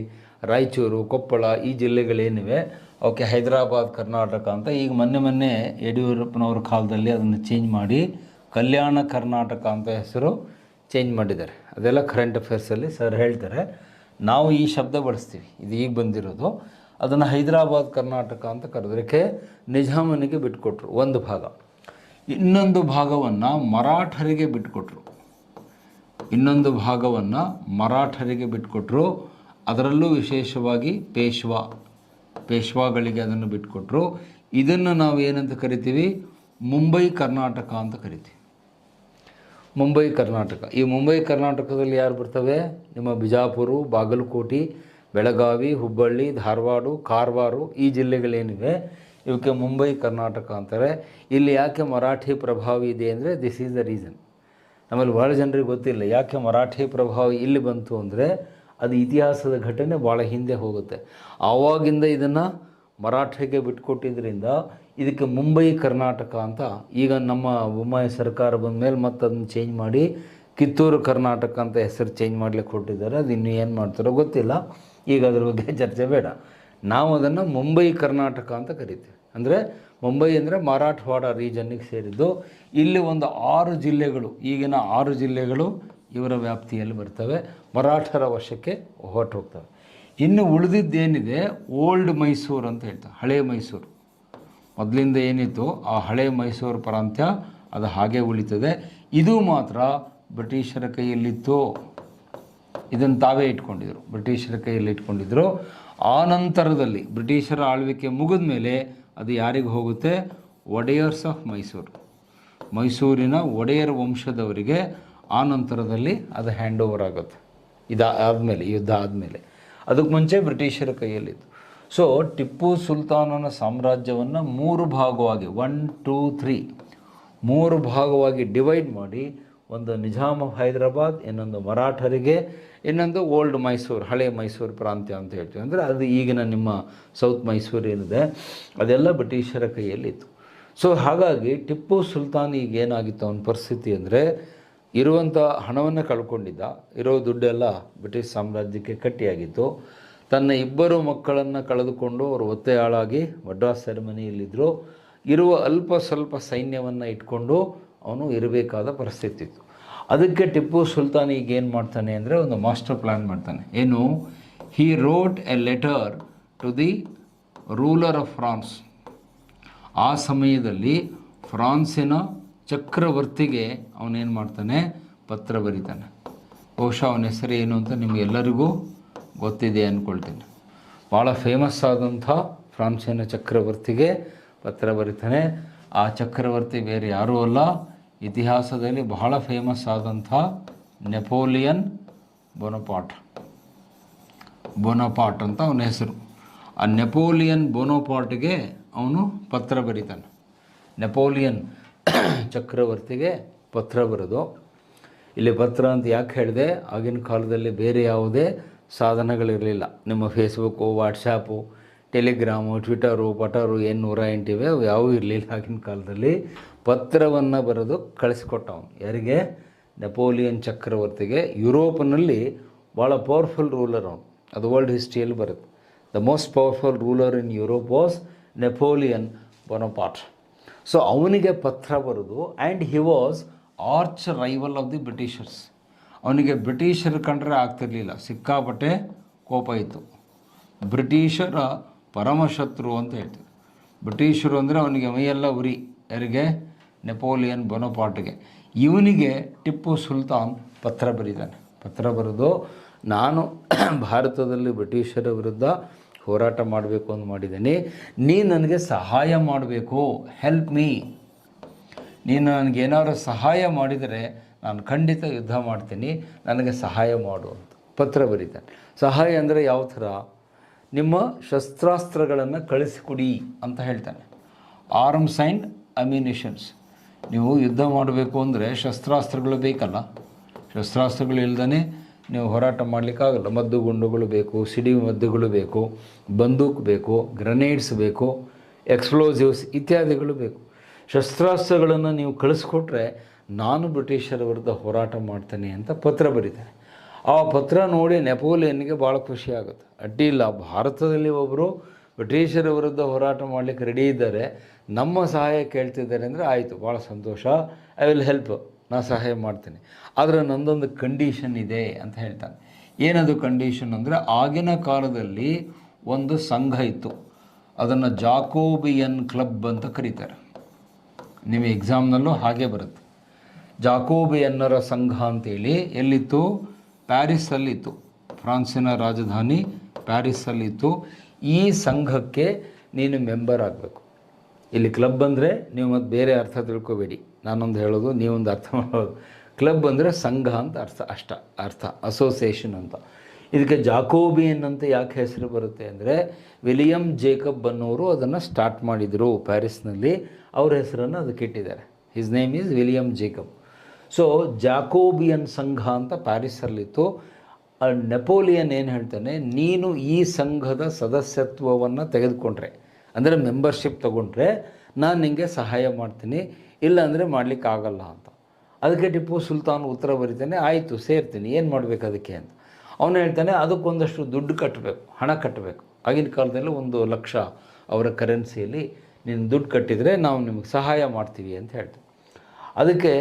ರಾಯಚೂರು, ಕೊಪ್ಪಳ ಈ ಜಿಲ್ಲೆಗಳೇನಿವೆ ಅವಕ್ಕೆ ಹೈದರಾಬಾದ್ ಕರ್ನಾಟಕ ಅಂತ ಈಗ ಮೊನ್ನೆ ಯಡಿಯೂರಪ್ಪನವ್ರ ಕಾಲದಲ್ಲಿ ಅದನ್ನು ಚೇಂಜ್ ಮಾಡಿ ಕಲ್ಯಾಣ ಕರ್ನಾಟಕ ಅಂತ ಹೆಸರು ಚೇಂಜ್ ಮಾಡಿದ್ದಾರೆ. ಅದೆಲ್ಲ ಕರೆಂಟ್ ಅಫೇರ್ಸಲ್ಲಿ ಸರ್ ಹೇಳ್ತಾರೆ. ನಾವು ಈ ಶಬ್ದ ಬಳಸ್ತೀವಿ, ಇದು ಈಗ ಬಂದಿರೋದು. ಅದನ್ನು ಹೈದರಾಬಾದ್ ಕರ್ನಾಟಕ ಅಂತ ಕರೆದಕ್ಕೆ ನಿಜಾಮನಿಗೆ ಬಿಟ್ಕೊಟ್ರು ಒಂದು ಭಾಗ. ಇನ್ನೊಂದು ಭಾಗವನ್ನು ಮರಾಠರಿಗೆ ಬಿಟ್ಕೊಟ್ರು. ಅದರಲ್ಲೂ ವಿಶೇಷವಾಗಿ ಪೇಶ್ವಾಗಳಿಗೆ ಅದನ್ನು ಬಿಟ್ಕೊಟ್ರು. ಇದನ್ನು ನಾವು ಏನಂತ ಕರಿತೀವಿ? ಮುಂಬೈ ಕರ್ನಾಟಕ ಅಂತ ಕರಿತೀವಿ. ಮುಂಬೈ ಕರ್ನಾಟಕ. ಈ ಮುಂಬೈ ಕರ್ನಾಟಕದಲ್ಲಿ ಯಾರು ಬರ್ತವೆ? ನಿಮ್ಮ ಬಿಜಾಪುರ, ಬಾಗಲಕೋಟೆ, ಬೆಳಗಾವಿ, ಹುಬ್ಬಳ್ಳಿ, ಧಾರವಾಡ, ಕಾರವಾರ ಈ ಜಿಲ್ಲೆಗಳೇನಿವೆ ಇವಕ್ಕೆ ಮುಂಬೈ ಕರ್ನಾಟಕ ಅಂತಾರೆ. ಇಲ್ಲಿ ಯಾಕೆ ಮರಾಠಿ ಪ್ರಭಾವ ಇದೆ ಅಂದರೆ ದಿಸ್ ಈಸ್ ದ ರೀಸನ್. ನಮ್ಮಲ್ಲಿ ಭಾಳ ಜನರಿಗೆ ಗೊತ್ತಿಲ್ಲ ಯಾಕೆ ಮರಾಠಿ ಪ್ರಭಾವ ಇಲ್ಲಿ ಬಂತು ಅಂದರೆ ಅದು ಇತಿಹಾಸದ ಘಟನೆ ಭಾಳ ಹಿಂದೆ ಹೋಗುತ್ತೆ. ಆವಾಗಿಂದ ಇದನ್ನು ಮರಾಠಿಗೆ ಬಿಟ್ಕೊಟ್ಟಿದ್ದರಿಂದ ಇದಕ್ಕೆ ಮುಂಬೈ ಕರ್ನಾಟಕ ಅಂತ ಈಗ ನಮ್ಮ ಬೊಮ್ಮಾಯಿ ಸರ್ಕಾರ ಬಂದ ಮೇಲೆ ಮತ್ತೆ ಅದನ್ನು ಚೇಂಜ್ ಮಾಡಿ ಕಿತ್ತೂರು ಕರ್ನಾಟಕ ಅಂತ ಹೆಸರು ಚೇಂಜ್ ಮಾಡಲಿಕ್ಕೆ ಕೊಟ್ಟಿದ್ದಾರೆ. ಅದು ಇನ್ನೂ ಏನು ಮಾಡ್ತಾರೋ ಗೊತ್ತಿಲ್ಲ, ಈಗ ಅದ್ರ ಬಗ್ಗೆ ಚರ್ಚೆ ಬೇಡ. ನಾವು ಅದನ್ನು ಮುಂಬೈ ಕರ್ನಾಟಕ ಅಂತ ಕರಿತೀವಿ. ಅಂದರೆ ಮುಂಬೈ ಅಂದರೆ ಮರಾಠವಾಡ ರೀಜನ್ನಿಗೆ ಸೇರಿದ್ದು. ಇಲ್ಲಿ ಒಂದು 6 ಜಿಲ್ಲೆಗಳು, ಈಗಿನ 6 ಜಿಲ್ಲೆಗಳು ಇವರ ವ್ಯಾಪ್ತಿಯಲ್ಲಿ ಬರ್ತವೆ, ಮರಾಠರ ವಶಕ್ಕೆ ಹೊರಟು ಹೋಗ್ತವೆ. ಇನ್ನು ಉಳಿದಿದ್ದೇನಿದೆ ಓಲ್ಡ್ ಮೈಸೂರು ಅಂತ ಹೇಳ್ತಾರೆ, ಹಳೆ ಮೈಸೂರು. ಮೊದಲಿಂದ ಏನಿತ್ತು ಆ ಹಳೆ ಮೈಸೂರು ಪ್ರಾಂತ್ಯ ಅದು ಹಾಗೆ ಉಳಿತದೆ. ಇದು ಮಾತ್ರ ಬ್ರಿಟಿಷರ ಕೈಯಲ್ಲಿತ್ತು. ಇದನ್ನು ತಾವೇ ಇಟ್ಕೊಂಡಿದ್ರು, ಬ್ರಿಟಿಷರ ಕೈಯಲ್ಲಿ ಇಟ್ಕೊಂಡಿದ್ರು. ಆ ನಂತರದಲ್ಲಿ ಬ್ರಿಟಿಷರ ಆಳ್ವಿಕೆ ಮುಗಿದ ಮೇಲೆ ಅದು ಯಾರಿಗೆ ಹೋಗುತ್ತೆ? ಒಡೆಯರ್ಸ್ ಆಫ್ ಮೈಸೂರು, ಮೈಸೂರಿನ ಒಡೆಯರ್ ವಂಶದವರಿಗೆ ಆ ನಂತರದಲ್ಲಿ ಅದು ಹ್ಯಾಂಡ್ ಓವರ್ ಆಗುತ್ತೆ. ಆದಮೇಲೆ ಯುದ್ಧ ಆದಮೇಲೆ. ಅದಕ್ಕೆ ಮುಂಚೆ ಬ್ರಿಟಿಷರ ಕೈಯಲ್ಲಿತ್ತು. ಸೊ ಟಿಪ್ಪು ಸುಲ್ತಾನನ ಸಾಮ್ರಾಜ್ಯವನ್ನು 3 ಭಾಗವಾಗಿ 1, 2, 3 3 ಭಾಗವಾಗಿ ಡಿವೈಡ್ ಮಾಡಿ, ಒಂದು ನಿಜಾಮ್ ಆಫ್ ಹೈದರಾಬಾದ್, ಇನ್ನೊಂದು ಮರಾಠರಿಗೆ, ಇನ್ನೊಂದು ಓಲ್ಡ್ ಮೈಸೂರು, ಹಳೆ ಮೈಸೂರು ಪ್ರಾಂತ್ಯ ಅಂತ ಹೇಳ್ತೀವಿ. ಅಂದರೆ ಅದು ಈಗಿನ ನಿಮ್ಮ ಸೌತ್ ಮೈಸೂರು ಏನಿದೆ ಅದೆಲ್ಲ ಬ್ರಿಟಿಷರ ಕೈಯಲ್ಲಿತ್ತು. ಸೊ ಹಾಗಾಗಿ ಟಿಪ್ಪು ಸುಲ್ತಾನ್ ಈಗ ಏನಾಗಿತ್ತು ಅವನ ಪರಿಸ್ಥಿತಿ ಅಂದರೆ, ಇರುವಂಥ ಹಣವನ್ನು ಕಳ್ಕೊಂಡಿದ್ದ, ಇರೋ ದುಡ್ಡೆಲ್ಲ ಬ್ರಿಟಿಷ್ ಸಾಮ್ರಾಜ್ಯಕ್ಕೆ ಕಟ್ಟಿಯಾಗಿತ್ತು. ತನ್ನ 2 ಮಕ್ಕಳನ್ನು ಕಳೆದುಕೊಂಡು ಅವರು ಒತ್ತೆಯಾಳಾಗಿ ಮಡ್ರಾಸ್ ಸೆರೆಮನಿಯಲ್ಲಿದ್ದರು. ಇರುವ ಅಲ್ಪ ಸ್ವಲ್ಪ ಸೈನ್ಯವನ್ನು ಇಟ್ಕೊಂಡು ಅವನು ಇರಬೇಕಾದ ಪರಿಸ್ಥಿತಿ ಇತ್ತು. ಅದಕ್ಕೆ ಟಿಪ್ಪು ಸುಲ್ತಾನ್ ಈಗ ಏನು ಮಾಡ್ತಾನೆ ಅಂದರೆ ಒಂದು ಮಾಸ್ಟರ್ ಪ್ಲ್ಯಾನ್ ಮಾಡ್ತಾನೆ. ಏನು? He wrote a letter to the ruler of France. ಆ ಸಮಯದಲ್ಲಿ ಫ್ರಾನ್ಸಿನ ಚಕ್ರವರ್ತಿಗೆ ಅವನೇನು ಮಾಡ್ತಾನೆ? ಪತ್ರ ಬರೀತಾನೆ. ಬಹುಶಃ ಅವನ ಹೆಸರು ಏನು ಅಂತ ನಿಮಗೆಲ್ಲರಿಗೂ ಗೊತ್ತಿದೆ ಅಂದ್ಕೊಳ್ತೀನಿ. ಭಾಳ ಫೇಮಸ್ ಆದಂಥ ಫ್ರಾನ್ಸಿನ ಚಕ್ರವರ್ತಿಗೆ ಪತ್ರ ಬರೀತಾನೆ. ಆ ಚಕ್ರವರ್ತಿ ಬೇರೆ ಯಾರೂ ಅಲ್ಲ, ಇತಿಹಾಸದಲ್ಲಿ ಬಹಳ ಫೇಮಸ್ ಆದಂಥ ನೆಪೋಲಿಯನ್ ಬೋನಪಾರ್ಟ್ ಅಂತ ಅವನ ಹೆಸರು. ಆ ನೆಪೋಲಿಯನ್ ಬೋನಪಾರ್ಟ್ಗೆ ಅವನು ಪತ್ರ ಬರೀತಾನೆ. ನೆಪೋಲಿಯನ್ ಚಕ್ರವರ್ತಿಗೆ ಪತ್ರ ಬರೆದು, ಇಲ್ಲಿ ಪತ್ರ ಅಂತ ಯಾಕೆ ಹೇಳಿದೆ, ಆಗಿನ ಕಾಲದಲ್ಲಿ ಬೇರೆ ಯಾವುದೇ ಸಾಧನಗಳಿರಲಿಲ್ಲ. ನಿಮ್ಮ ಫೇಸ್ಬುಕ್ಕು, ವಾಟ್ಸಾಪು, ಟೆಲಿಗ್ರಾಮು, ಟ್ವಿಟರು, ಪಟರು ಏನು 108 ಇವೆ, ಅವು ಯಾವುವು ಇರಲಿಲ್ಲ ಆಗಿನ ಕಾಲದಲ್ಲಿ. ಪತ್ರವನ್ನು ಬರೆದು ಕಳಿಸ್ಕೊಟ್ಟವನು. ಯಾರಿಗೆ? ನೆಪೋಲಿಯನ್ ಚಕ್ರವರ್ತಿಗೆ. ಯುರೋಪ್ನಲ್ಲಿ ಭಾಳ ಪವರ್ಫುಲ್ ರೂಲರ್ ಅವನು. ಅದು ವರ್ಲ್ಡ್ ಹಿಸ್ಟ್ರಿಯಲ್ಲಿ ಬರುತ್ತೆ. The most powerful ruler in Europe was Napoleon Bonaparte. So ಅವನಿಗೆ ಪತ್ರ ಬರೆದು, and he was arch rival of the Britishers. ಅವನಿಗೆ ಬ್ರಿಟಿಷರು ಕಂಡ್ರೆ ಆಗ್ತಿರಲಿಲ್ಲ, ಸಿಕ್ಕಾಪಟ್ಟೆ ಕೋಪ ಇತ್ತು. ಬ್ರಿಟಿಷರ ಪರಮಶತ್ರು ಅಂತ ಹೇಳ್ತೀವಿ. ಬ್ರಿಟಿಷರು ಅಂದರೆ ಅವನಿಗೆ ಮೈಯೆಲ್ಲ ಉರಿ. ಯಾರಿಗೆ? ನೆಪೋಲಿಯನ್ ಬೋನಪಾರ್ಟ್ಗೆ. ಇವನಿಗೆ ಟಿಪ್ಪು ಸುಲ್ತಾನ್ ಪತ್ರ ಬರೀತಾನೆ. ಪತ್ರ ಬರೆದು, ನಾನು ಭಾರತದಲ್ಲಿ ಬ್ರಿಟಿಷರ ವಿರುದ್ಧ ಹೋರಾಟ ಮಾಡಬೇಕು ಅಂತ ಮಾಡಿದ್ದೀನಿ, ನೀನು ನನಗೆ ಸಹಾಯ ಮಾಡಬೇಕು, ಹೆಲ್ಪ್ ಮೀ. ನೀನು ನನಗೇನಾದ್ರು ಸಹಾಯ ಮಾಡಿದರೆ ನಾನು ಖಂಡಿತ ಯುದ್ಧ ಮಾಡ್ತೀನಿ, ನನಗೆ ಸಹಾಯ ಮಾಡು ಅಂತ ಪತ್ರ ಬರೀತಾನೆ. ಸಹಾಯ ಅಂದರೆ ಯಾವ ಥರ? ನಿಮ್ಮ ಶಸ್ತ್ರಾಸ್ತ್ರಗಳನ್ನು ಕಳಿಸಿಕೊಡಿ ಅಂತ ಹೇಳ್ತಾನೆ. Arms and ammunitions. ನೀವು ಯುದ್ಧ ಮಾಡಬೇಕು ಅಂದರೆ ಶಸ್ತ್ರಾಸ್ತ್ರಗಳು ಬೇಕಲ್ಲ. ಶಸ್ತ್ರಾಸ್ತ್ರಗಳು ಇಲ್ಲದೇ ನೀವು ಹೋರಾಟ ಮಾಡಲಿಕ್ಕಾಗಲ್ಲ. ಮದ್ದು ಗುಂಡುಗಳು ಬೇಕು, ಸಿಡಿ ಮದ್ದುಗಳು ಬೇಕು, ಬಂದೂಕು ಬೇಕು, ಗ್ರೆನೇಡ್ಸ್ ಬೇಕು, ಎಕ್ಸ್ಪ್ಲೋಸಿವ್ಸ್ ಇತ್ಯಾದಿಗಳು ಬೇಕು. ಶಸ್ತ್ರಾಸ್ತ್ರಗಳನ್ನು ನೀವು ಕಳಿಸ್ಕೊಟ್ರೆ ನಾನು ಬ್ರಿಟಿಷರ ವಿರುದ್ಧ ಹೋರಾಟ ಮಾಡ್ತೇನೆ ಅಂತ ಪತ್ರ ಬರೀತಾರೆ. ಆ ಪತ್ರ ನೋಡಿ ನೆಪೋಲಿಯನ್ಗೆ ಭಾಳ ಖುಷಿ ಆಗುತ್ತೆ. ಅಡ್ಡಿಲ್ಲ, ಭಾರತದಲ್ಲಿ ಒಬ್ಬರು ಬ್ರಿಟಿಷರ ವಿರುದ್ಧ ಹೋರಾಟ ಮಾಡಲಿಕ್ಕೆ ರೆಡಿ ಇದ್ದಾರೆ, ನಮ್ಮ ಸಹಾಯ ಕೇಳ್ತಿದ್ದಾರೆ ಅಂದರೆ ಆಯಿತು, ಭಾಳ ಸಂತೋಷ, ಐ ವಿಲ್ ಹೆಲ್ಪ್, ನಾನು ಸಹಾಯ ಮಾಡ್ತೀನಿ. ಆದರೆ ನನ್ನದೊಂದು ಕಂಡೀಷನ್ ಇದೆ ಅಂತ ಹೇಳ್ತಾನೆ. ಏನದು ಕಂಡೀಷನ್ ಅಂದರೆ, ಆಗಿನ ಕಾಲದಲ್ಲಿ ಒಂದು ಸಂಘ ಇತ್ತು, ಅದನ್ನು ಜಾಕೋಬಿಯನ್ ಕ್ಲಬ್ ಅಂತ ಕರೀತಾರೆ. ನಿಮ್ಮ ಎಕ್ಸಾಮ್ನಲ್ಲೂ ಹಾಗೆ ಬರುತ್ತೆ. ಜಾಕೋಬಿಯನ್ನರ ಸಂಘ ಅಂತೇಳಿ ಎಲ್ಲಿತ್ತು? ಪ್ಯಾರಿಸ್ಸಲ್ಲಿತ್ತು. ಫ್ರಾನ್ಸಿನ ರಾಜಧಾನಿ ಪ್ಯಾರಿಸ್ಸಲ್ಲಿತ್ತು. ಈ ಸಂಘಕ್ಕೆ ನೀನು ಮೆಂಬರ್ ಆಗಬೇಕು. ಇಲ್ಲಿ ಕ್ಲಬ್ ಅಂದರೆ ನೀವು ಮತ್ತು ಬೇರೆ ಅರ್ಥ ತಿಳ್ಕೊಬೇಡಿ, ನಾನೊಂದು ಹೇಳೋದು ನೀವೊಂದು ಅರ್ಥ ಮಾಡೋದು. ಕ್ಲಬ್ ಅಂದರೆ ಸಂಘ ಅಂತ ಅರ್ಥ, ಅಸೋಸಿಯೇಷನ್ ಅಂತ. ಇದಕ್ಕೆ ಜಾಕೋಬಿಯನ್ ಅಂತ ಯಾಕೆ ಹೆಸರು ಬರುತ್ತೆ ಅಂದರೆ, ವಿಲಿಯಂ ಜೇಕಬ್ ಅನ್ನೋರು ಅದನ್ನು ಸ್ಟಾರ್ಟ್ ಮಾಡಿದರು ಪ್ಯಾರಿಸ್ನಲ್ಲಿ, ಅವ್ರ ಹೆಸರನ್ನು ಅದಕ್ಕೆ ಇಟ್ಟಿದ್ದಾರೆ. His name is William Jacob. So Jacobian ಸಂಘ ಅಂತ ಪ್ಯಾರಿಸ್ಸಲ್ಲಿತ್ತು. ನೆಪೋಲಿಯನ್ ಏನು ಹೇಳ್ತಾನೆ, ನೀನು ಈ ಸಂಘದ ಸದಸ್ಯತ್ವವನ್ನು ತೆಗೆದುಕೊಂಡ್ರೆ, ಅಂದರೆ ಮೆಂಬರ್ಶಿಪ್ ತೊಗೊಂಡ್ರೆ ನಾನು ನಿಮಗೆ ಸಹಾಯ ಮಾಡ್ತೀನಿ, ಇಲ್ಲಾಂದರೆ ಮಾಡಲಿಕ್ಕಾಗಲ್ಲ ಅಂತ. ಅದಕ್ಕೆ ಟಿಪ್ಪು ಸುಲ್ತಾನ್ ಉತ್ತರ ಬರೀತಾನೆ, ಆಯಿತು ಸೇರ್ತೀನಿ, ಏನು ಮಾಡಬೇಕು ಅದಕ್ಕೆ ಅಂತ. ಅವನು ಹೇಳ್ತಾನೆ, ಅದಕ್ಕೊಂದಷ್ಟು ದುಡ್ಡು ಕಟ್ಟಬೇಕು, ಹಣ ಕಟ್ಟಬೇಕು. ಆಗಿನ ಕಾಲದಲ್ಲಿ 1,00,000 ಅವರ ಕರೆನ್ಸಿಯಲ್ಲಿ ನೀನು ದುಡ್ಡು ಕಟ್ಟಿದರೆ ನಾವು ನಿಮಗೆ ಸಹಾಯ ಮಾಡ್ತೀವಿ ಅಂತ ಹೇಳ್ತೀವಿ. ಅದಕ್ಕೆ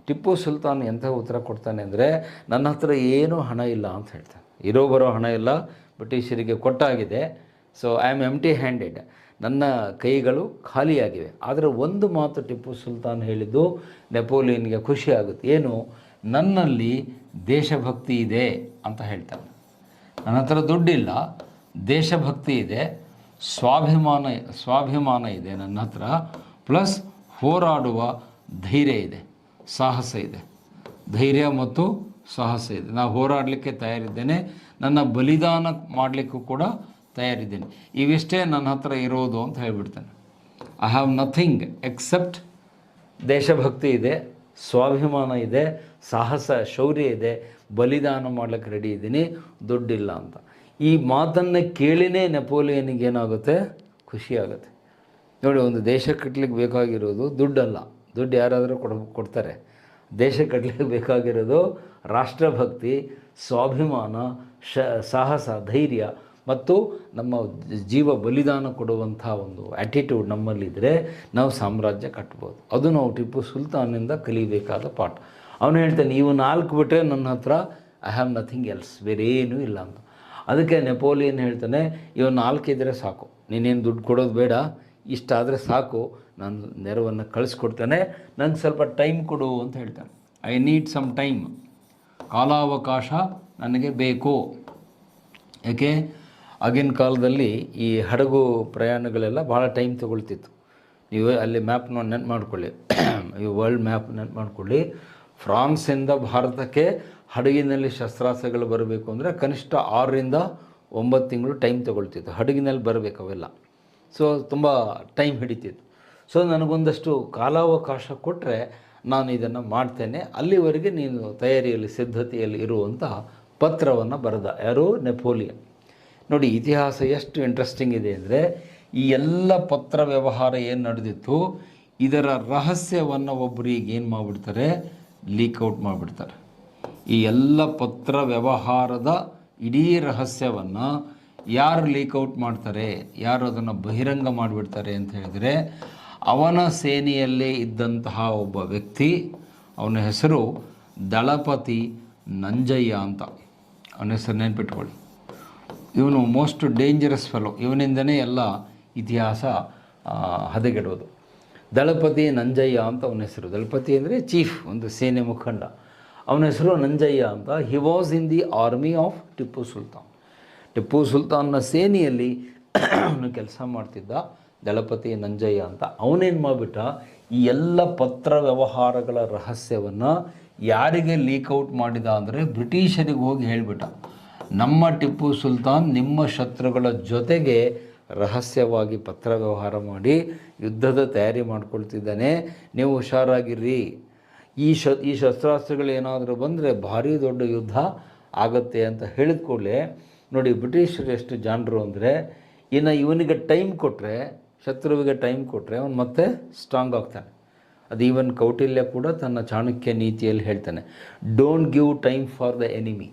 ಟಿಪ್ಪು ಸುಲ್ತಾನ್ ಎಂಥ ಉತ್ತರ ಕೊಡ್ತಾನೆ ಅಂದರೆ, ನನ್ನ ಹತ್ರ ಏನೂ ಹಣ ಇಲ್ಲ ಅಂತ ಹೇಳ್ತಾನೆ. ಇರೋ ಬರೋ ಹಣ ಎಲ್ಲ ಬ್ರಿಟಿಷರಿಗೆ ಕೊಟ್ಟಾಗಿದೆ, so I am empty handed, ನನ್ನ ಕೈಗಳು ಖಾಲಿಯಾಗಿವೆ. ಆದರೆ ಒಂದು ಮಾತು ಟಿಪ್ಪು ಸುಲ್ತಾನ್ ಹೇಳಿದ್ದು ನೆಪೋಲಿಯನ್ಗೆ ಖುಷಿ ಆಗುತ್ತೆ. ಏನು? ನನ್ನಲ್ಲಿ ದೇಶಭಕ್ತಿ ಇದೆ ಅಂತ ಹೇಳ್ತಾನೆ. ನನ್ನ ಹತ್ರ ದುಡ್ಡಿಲ್ಲ, ದೇಶಭಕ್ತಿ ಇದೆ, ಸ್ವಾಭಿಮಾನ ಇದೆ ನನ್ನ ಹತ್ರ, ಪ್ಲಸ್ ಹೋರಾಡುವ ಧೈರ್ಯ ಇದೆ, ಸಾಹಸ ಇದೆ. ಧೈರ್ಯ ಮತ್ತು ಸಾಹಸ ಇದೆ. ನಾನು ಹೋರಾಡಲಿಕ್ಕೆ ತಯಾರಿದ್ದೇನೆ, ನನ್ನ ಬಲಿದಾನ ಮಾಡಲಿಕ್ಕೂ ಕೂಡ ತಯಾರಿದ್ದೇನೆ. ಇವಿಷ್ಟೇ ನನ್ನ ಹತ್ರ ಇರೋದು ಅಂತ ಹೇಳಿಬಿಡ್ತಾನೆ. ಐ ಹ್ಯಾವ್ ನಥಿಂಗ್ ಎಕ್ಸೆಪ್ಟ್ ದೇಶಭಕ್ತಿ ಇದೆ, ಸ್ವಾಭಿಮಾನ ಇದೆ, ಸಾಹಸ ಶೌರ್ಯ ಇದೆ, ಬಲಿದಾನ ಮಾಡ್ಲಿಕ್ಕೆ ರೆಡಿ ಇದ್ದೀನಿ, ದುಡ್ಡಿಲ್ಲ ಅಂತ. ಈ ಮಾತನ್ನು ಕೇಳಿನೇ ನೆಪೋಲಿಯನ್ಗೆ ಏನಾಗುತ್ತೆ? ಖುಷಿಯಾಗುತ್ತೆ. ನೋಡಿ, ಒಂದು ದೇಶ ಕಟ್ಟಲಿಕ್ಕೆ ಬೇಕಾಗಿರೋದು ದುಡ್ಡಲ್ಲ, ದುಡ್ಡು ಯಾರಾದರೂ ಕೊಡ್ತಾರೆ. ದೇಶ ಕಟ್ಟಲಿಕ್ಕೆ ಬೇಕಾಗಿರೋದು ರಾಷ್ಟ್ರಭಕ್ತಿ, ಸ್ವಾಭಿಮಾನ, ಸಾಹಸ, ಧೈರ್ಯ ಮತ್ತು ನಮ್ಮ ಜೀವ ಬಲಿದಾನ ಕೊಡುವಂಥ ಒಂದು ಆ್ಯಟಿಟ್ಯೂಡ್ ನಮ್ಮಲ್ಲಿದ್ದರೆ ನಾವು ಸಾಮ್ರಾಜ್ಯ ಕಟ್ಬೋದು. ಅದು ನಾವು ಟಿಪ್ಪು ಸುಲ್ತಾನಿಂದ ಕಲಿಬೇಕಾದ ಪಾಠ. ಅವನು ಹೇಳ್ತಾನೆ, ಇವು 4 ಬಿಟ್ಟರೆ ನನ್ನ ಹತ್ರ ಐ ಹ್ಯಾವ್ ನಥಿಂಗ್ ಎಲ್ಸ್, ಬೇರೆ ಏನೂ ಇಲ್ಲ ಅಂತ. ಅದಕ್ಕೆ ನೆಪೋಲಿಯನ್ ಹೇಳ್ತಾನೆ, ಇವು 4 ಇದ್ದರೆ ಸಾಕು, ನೀನೇನು ದುಡ್ಡು ಕೊಡೋದು ಬೇಡ, ಇಷ್ಟಾದರೆ ಸಾಕು, ನಾನು ನೆರವನ್ನು ಕಳಿಸ್ಕೊಡ್ತೇನೆ, ನನಗೆ ಸ್ವಲ್ಪ ಟೈಮ್ ಕೊಡು ಅಂತ ಹೇಳ್ತಾನೆ. ಐ ನೀಡ್ ಸಮ್ ಟೈಮ್, ಕಾಲಾವಕಾಶ ನನಗೆ ಬೇಕು. ಯಾಕೆ? ಆಗಿನ ಕಾಲದಲ್ಲಿ ಈ ಹಡಗು ಪ್ರಯಾಣಗಳೆಲ್ಲ ಭಾಳ ಟೈಮ್ ತೊಗೊಳ್ತಿತ್ತು. ನೀವು ಅಲ್ಲಿ ಮ್ಯಾಪ್ನ ನೆನ್ಪು ಮಾಡ್ಕೊಳ್ಳಿ, ಈ ವರ್ಲ್ಡ್ ಮ್ಯಾಪ್ ನೆನ್ಪು ಮಾಡ್ಕೊಳ್ಳಿ. ಫ್ರಾನ್ಸಿಂದ ಭಾರತಕ್ಕೆ ಹಡಗಿನಲ್ಲಿ ಶಸ್ತ್ರಾಸ್ತ್ರಗಳು ಬರಬೇಕು ಅಂದರೆ ಕನಿಷ್ಠ 6ರಿಂದ 9 ತಿಂಗಳು ಟೈಮ್ ತೊಗೊಳ್ತಿತ್ತು, ಹಡಗಿನಲ್ಲಿ ಬರಬೇಕು ಅವೆಲ್ಲ. ಸೊ ತುಂಬ ಟೈಮ್ ಹಿಡಿತಿತ್ತು. ಸೊ ನನಗೊಂದಷ್ಟು ಕಾಲಾವಕಾಶ ಕೊಟ್ಟರೆ ನಾನು ಇದನ್ನು ಮಾಡ್ತೇನೆ, ಅಲ್ಲಿವರೆಗೆ ನೀನು ತಯಾರಿಯಲ್ಲಿ ಸಿದ್ಧತೆಯಲ್ಲಿ ಇರುವಂಥ ಪತ್ರವನ್ನು ಬರೆದ. ಯಾರು? ನೆಪೋಲಿಯನ್. ನೋಡಿ, ಇತಿಹಾಸ ಎಷ್ಟು ಇಂಟ್ರೆಸ್ಟಿಂಗ್ ಇದೆ ಅಂದರೆ, ಈ ಎಲ್ಲ ಪತ್ರ ವ್ಯವಹಾರ ಏನು ನಡೆದಿತ್ತು, ಇದರ ರಹಸ್ಯವನ್ನು ಒಬ್ಬರಿಗೆ ಏನು ಮಾಡಿಬಿಡ್ತಾರೆ? ಲೀಕ್ಔಟ್ ಮಾಡಿಬಿಡ್ತಾರೆ. ಈ ಎಲ್ಲ ಪತ್ರ ವ್ಯವಹಾರದ ಇಡೀ ರಹಸ್ಯವನ್ನು ಯಾರು ಲೀಕ್ಔಟ್ ಮಾಡ್ತಾರೆ, ಯಾರು ಅದನ್ನು ಬಹಿರಂಗ ಮಾಡಿಬಿಡ್ತಾರೆ ಅಂತ ಹೇಳಿದರೆ, ಅವನ ಸೇನೆಯಲ್ಲೇ ಇದ್ದಂತಹ ಒಬ್ಬ ವ್ಯಕ್ತಿ, ಅವನ ಹೆಸರು ದಳಪತಿ ನಂಜಯ್ಯ ಅಂತ. ಅವನ ಹೆಸರು ನೆನ್ಪಿಟ್ಕೊಳ್ಳಿ. ಇವನು ಮೋಸ್ಟ್ ಡೇಂಜರಸ್ ಫೆಲೋ, ಇವನಿಂದನೇ ಎಲ್ಲ ಇತಿಹಾಸ ಹದಗೆಡೋದು. ದಳಪತಿ ನಂಜಯ್ಯ ಅಂತ ಅವನ ಹೆಸರು. ದಳಪತಿ ಅಂದರೆ ಚೀಫ್, ಒಂದು ಸೇನೆ ಮುಖಂಡ. ಅವನ ಹೆಸರು ನಂಜಯ್ಯ ಅಂತ. He was in the army of Tipu Sultan. Tipu ಸುಲ್ತಾನ್ನ ಸೇನೆಯಲ್ಲಿ ಅವನು ಕೆಲಸ ಮಾಡ್ತಿದ್ದ, ದಳಪತಿ ನಂಜಯ್ಯ ಅಂತ. ಅವನೇನು ಮಾಡಿಬಿಟ್ಟ, ಈ ಎಲ್ಲ ಪತ್ರ ವ್ಯವಹಾರಗಳ ರಹಸ್ಯವನ್ನು ಯಾರಿಗೆ ಲೀಕ್ಔಟ್ ಮಾಡಿದ ಅಂದರೆ, ಬ್ರಿಟಿಷರಿಗೆ ಹೋಗಿ ಹೇಳಿಬಿಟ್ಟ, ನಮ್ಮ ಟಿಪ್ಪು ಸುಲ್ತಾನ್ ನಿಮ್ಮ ಶತ್ರುಗಳ ಜೊತೆಗೆ ರಹಸ್ಯವಾಗಿ ಪತ್ರ ವ್ಯವಹಾರ ಮಾಡಿ ಯುದ್ಧದ ತಯಾರಿ ಮಾಡ್ಕೊಳ್ತಿದ್ದಾನೆ, ನೀವು ಹುಷಾರಾಗಿರ್ರಿ. ಈ ಶಸ್ತ್ರಾಸ್ತ್ರಗಳು ಏನಾದರೂ ಬಂದರೆ ಭಾರಿ ದೊಡ್ಡ ಯುದ್ಧ ಆಗತ್ತೆ ಅಂತ ಹೇಳಿದ ಕೂಡಲೇ ನೋಡಿ, ಬ್ರಿಟಿಷರು ಎಷ್ಟು ಜಾಣರು ಅಂದರೆ, ಇನ್ನು ಇವನಿಗೆ ಟೈಮ್ ಕೊಟ್ಟರೆ, ಶತ್ರುವಿಗೆ ಟೈಮ್ ಕೊಟ್ಟರೆ ಅವನು ಮತ್ತೆ ಸ್ಟ್ರಾಂಗ್ ಆಗ್ತಾನೆ. ಅದು ಈವನ್ ಕೌಟಿಲ್ಯ ಕೂಡ ತನ್ನ ಚಾಣಕ್ಯ ನೀತಿಯಲ್ಲಿ ಹೇಳ್ತಾನೆ, don't give time for the enemy.